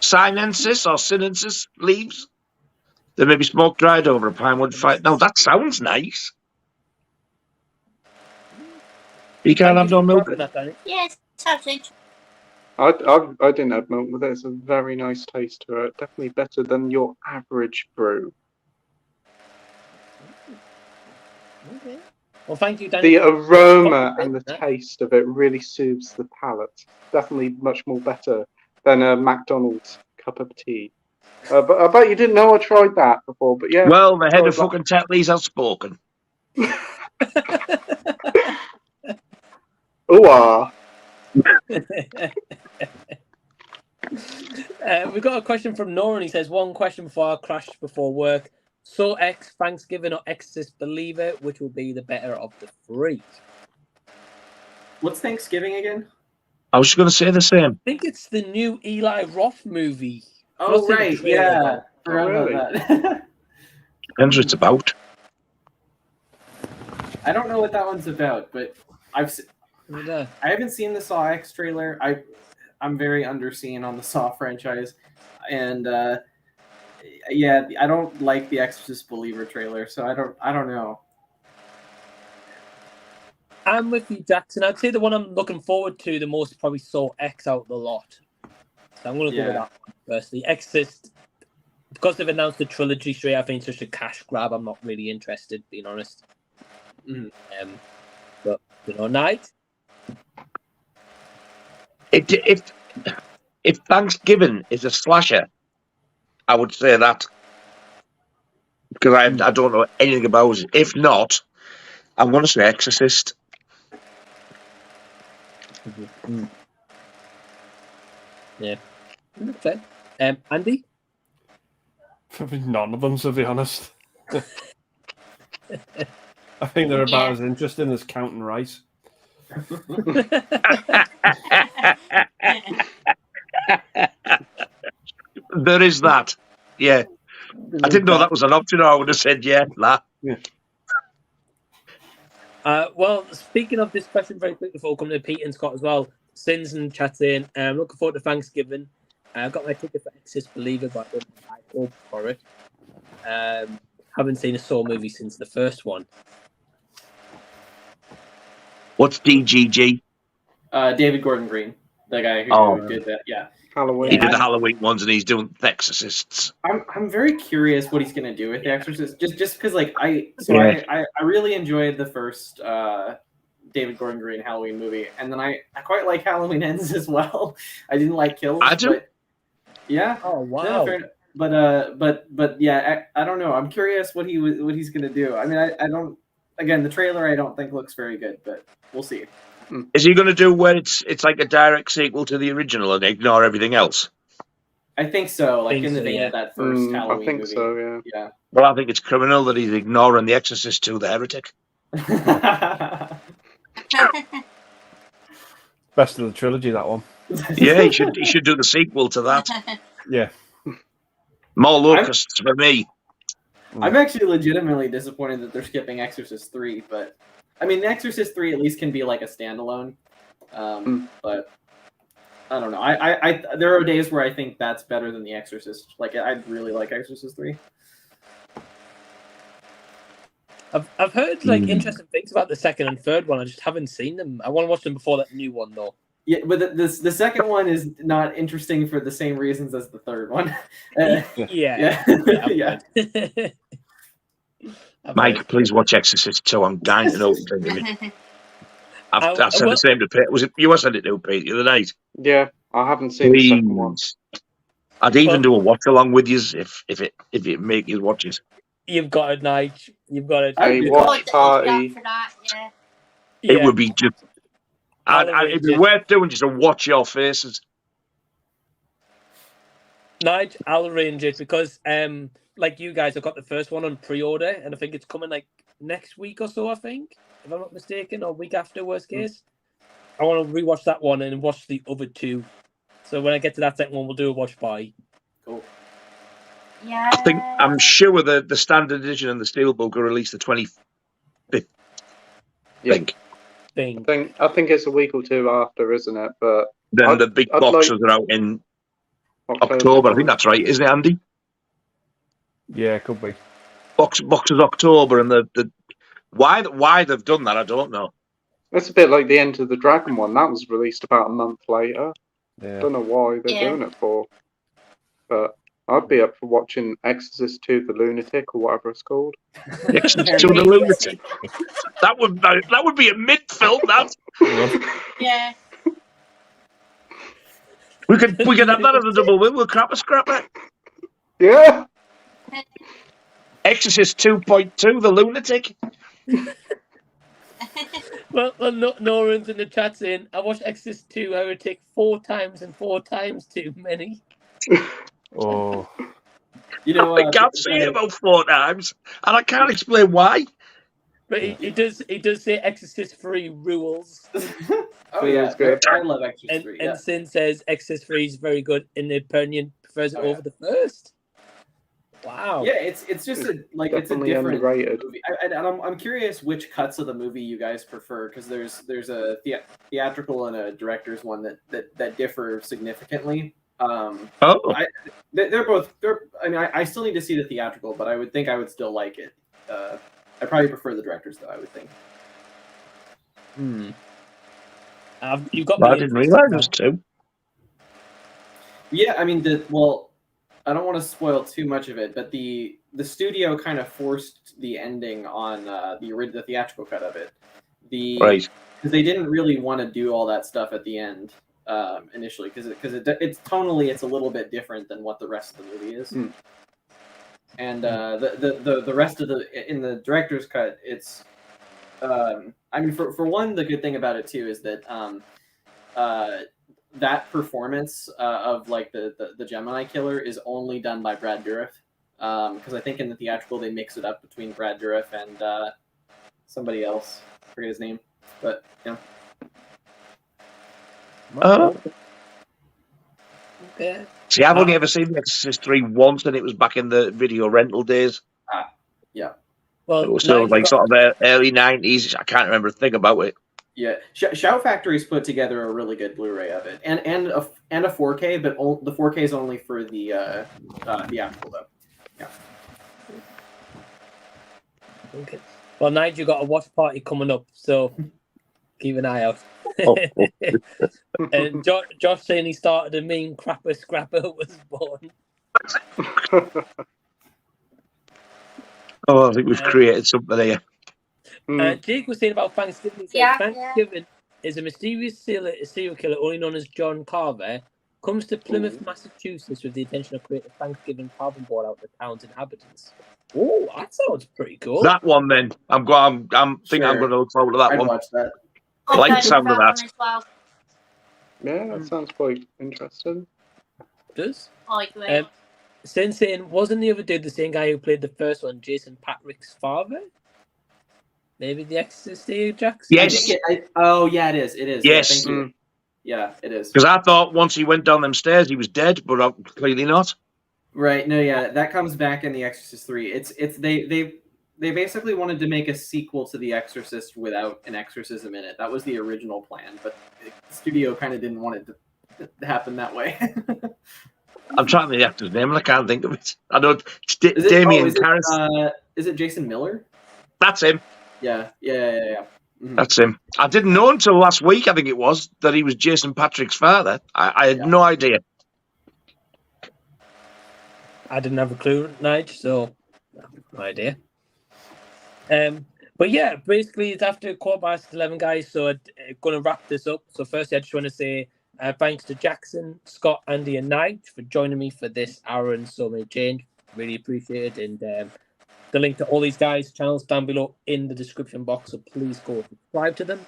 Sinensis or sinensis leaves. They may be smoke dried over a pine wood fire. Now that sounds nice. You can't have no milk. Yes, sounds interesting. I didn't have milk with it. It's a very nice taste to it. Definitely better than your average brew. Okay. Well, thank you, Danny. The aroma and the taste of it really soothes the palate. Definitely much more better than a McDonald's cup of tea. But I bet you didn't know I tried that before. But yeah. Well, the head of fucking Tetley's has spoken. Ooh-ah. We've got a question from Norin. He says, one question before I crash before work. So X, Thanksgiving or Exorcist Believer, which will be the better of the three? What's Thanksgiving again? I was going to say the same. I think it's the new Eli Roth movie. Oh, right, yeah. Forgot about that. Depends what it's about. I don't know what that one's about, but I haven't seen the Saw X trailer. I'm very underseen on the Saw franchise, and yeah, I don't like the Exorcist Believer trailer, so I don't know. I'm with you, Jackson. I'd say the one I'm looking forward to the most is probably Saw X out of the lot. So I'm going to go with that one firstly. Exorcist, because they've announced the trilogy straight, I think it's just a cash grab. I'm not really interested, being honest. But Night. If Thanksgiving is a slasher, I would say that, because I don't know anything about it. If not, I'm going to say Exorcist. Yeah. Okay. Andy? None of them, to be honest. I think they're about as interesting as counting rice. There is that. Yeah. I didn't know that was an option. I would have said yeah. Well, speaking of this question very quickly before coming to Pete and Scott as well, Sins and chat in. Looking forward to Thanksgiving. I've got my ticket for Exorcist Believer, but I hope for it. Haven't seen a Saw movie since the first one. What's DGG? David Gordon Green, the guy who did that. Yeah, Halloween. He did the Halloween ones, and he's doing The Exorcists. I'm very curious what he's gonna do with The Exorcist. Just because, like, I really enjoyed the first David Gordon Green Halloween movie, and then I quite like Halloween Ends as well. I didn't like Kills. I do. But, yeah. Oh wow. But yeah, I don't know. I'm curious what he's gonna do. I mean, I don't. Again, the trailer I don't think looks very good, but we'll see. Is he going to do where it's like a direct sequel to the original and ignore everything else? I think so. Like in the vein of that first Halloween I think movie. so. Yeah. Well, I think it's criminal that he's ignoring The Exorcist 2, The Heretic. Best of the trilogy, that one. Yeah, he should do the sequel to that. Yeah. More locusts for me. I'm actually legitimately disappointed that they're skipping Exorcist 3, but I mean, Exorcist 3 at least can be like a standalone. But I don't know. I there are days where I think that's better than The Exorcist. Like, I really like Exorcist 3. I've heard like interesting things about the second and third one. I just haven't seen them. I want to watch them before that new one though. Yeah, but the second one is not interesting for the same reasons as the third one. Yeah. Mike, please watch Exorcist 2. I'm dying to know what you're thinking. I've said the same to Pete. Was it you? I said it to Pete the other night. Yeah, I haven't seen the second one. I'd even do a watch along with you if it make you watch it. You've got it, Nige. You've got it. A watch party. For that, yeah. It would be just. It'd be worth doing just to watch your faces. Nige, I'll arrange it because, like you guys, I've got the first one on pre-order, and I think it's coming like next week or so. I think, if I'm not mistaken, or week after, worst case. I want to rewatch that one and watch the other two. So when I get to that second one, we'll do a watch by. Cool. Yeah. I'm sure the standard edition and the steelbook are released the 25th. Yeah. I think it's a week or two after, isn't it? But then the big boxes are out in October. I think that's right, isn't it, Andy? Yeah, it could be. Boxes October, and the why they've done that, I don't know. It's a bit like the End of the Dragon one. That was released about a month later. Yeah. Don't know why they're doing it for. But I'd be up for watching Exorcist 2 The Lunatic or whatever it's called. Exorcist 2 The Lunatic. That would be a mid-film, that. Yeah. We could have that as a double win. We'll scrap it. Yeah. Exorcist 2.2 The Lunatic. Well, Norin's in the chat saying, I watched Exorcist 2 Heretic 4 times and 4 times too many. Oh. You know, I can't see it about 4 times, and I can't explain why. But he does say Exorcist 3 rules. Oh yeah, I love Exorcist 3. And Sin says Exorcist 3 is very good in the opinion, prefers it over the first. Wow. Yeah, it's just it's a Definitely different underrated. movie. And I'm curious which cuts of the movie you guys prefer, because there's a theatrical and a director's one that differ significantly. They're both. I mean, I still need to see the theatrical, but I would think I would still like it. I probably prefer the director's though. I would think. You've got. I didn't realize there's 2. Yeah, I mean, I don't want to spoil too much of it, but the studio kind of forced the ending on the theatrical cut of it. Right. Because they didn't really want to do all that stuff at the end initially, because it's tonally it's a little bit different than what the rest of the movie is. And the rest of in the director's cut, it's I mean, for one, the good thing about it too is that that performance of like the Gemini killer is only done by Brad Dourif, because I think in the theatrical they mix it up between Brad Dourif and somebody else. I forget his name, but yeah. Okay. See, I've only ever seen Exorcist 3 once, and it was back in the video rental days. Yeah. Well, it was still like sort of the early 90s. I can't remember a thing about it. Yeah, Shout Factory's put together a really good Blu-ray of it, and a 4K, but the 4K is only for the theatrical though. Yeah. Okay. Well, Nigel, you got a watch party coming up, so keep an eye out. And Josh saying he started a mean crapper scrapper was born. I think we've created something here. Jake was saying about Thanksgiving. Thanksgiving is a mysterious serial killer only known as John Carver comes to Plymouth, Massachusetts with the intention of creating a Thanksgiving carving board out of the town's inhabitants. Oh, that sounds pretty cool. That one, then. I'm going to look forward to that one. Watch that. I like the sound of that. Well. Yeah, that sounds quite interesting. Does? I agree. Saying, wasn't the other dude the same guy who played the first one, Jason Patrick's father? Maybe the Exorcist Jackson? Yes. Yeah, it is. It is. Yes. Yeah, thank you. Yeah, it is. Because I thought once he went down them stairs, he was dead, but clearly not. Right. No. Yeah, that comes back in The Exorcist 3. They basically wanted to make a sequel to The Exorcist without an exorcism in it. That was the original plan, but the studio kind of didn't want it to happen that way. I'm trying to think the actor's name and I can't think of it. I know it's Damien Karras. Is it Jason Miller? That's him. Yeah. Mm-hmm. That's him. I didn't know until last week, I think it was, that he was Jason Patrick's father. I had no idea. I didn't have a clue, Nige, so no idea. But yeah, basically it's after 11:15, guys, so I'm going to wrap this up. So firstly, I just want to say thanks to Jackson, Scott, Andy and Nige for joining me for this hour and so many change. Really appreciate it. And the link to all these guys' channels down below in the description box. So please go subscribe to them.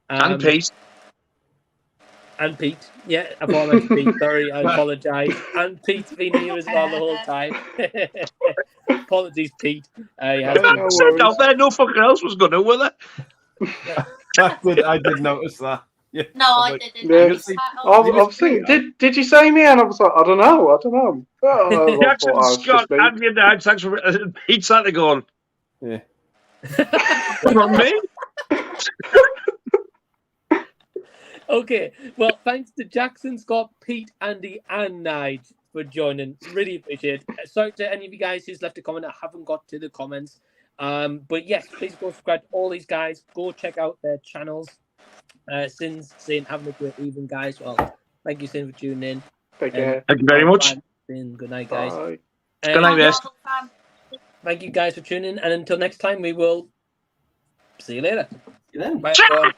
And Pete. And Pete. Yeah, I thought I meant Pete. Sorry, I apologise. And Pete's been here as well the whole time. Apologies, Pete. Out there, no fucking else was going to, were there? I did notice that. Yeah. No, I didn't. Yeah. I was thinking, did you say me? And I was like, I don't know. Jackson, Scott, and your dad, thanks for Pete sat there going, yeah. Not me. Okay, well, thanks to Jackson, Scott, Pete, Andy, and Nige for joining. Really appreciate it. Sorry to any of you guys who's left a comment. I haven't got to the comments. But yes, please go subscribe to all these guys. Go check out their channels. Sin's saying, having a great evening, guys. Well, thank you, Sin, for tuning in. Take care. Thank you very much. Good night, guys. Good night, guys. Thank you guys for tuning in. And until next time, we will see you later. See you then. Bye. See you guys.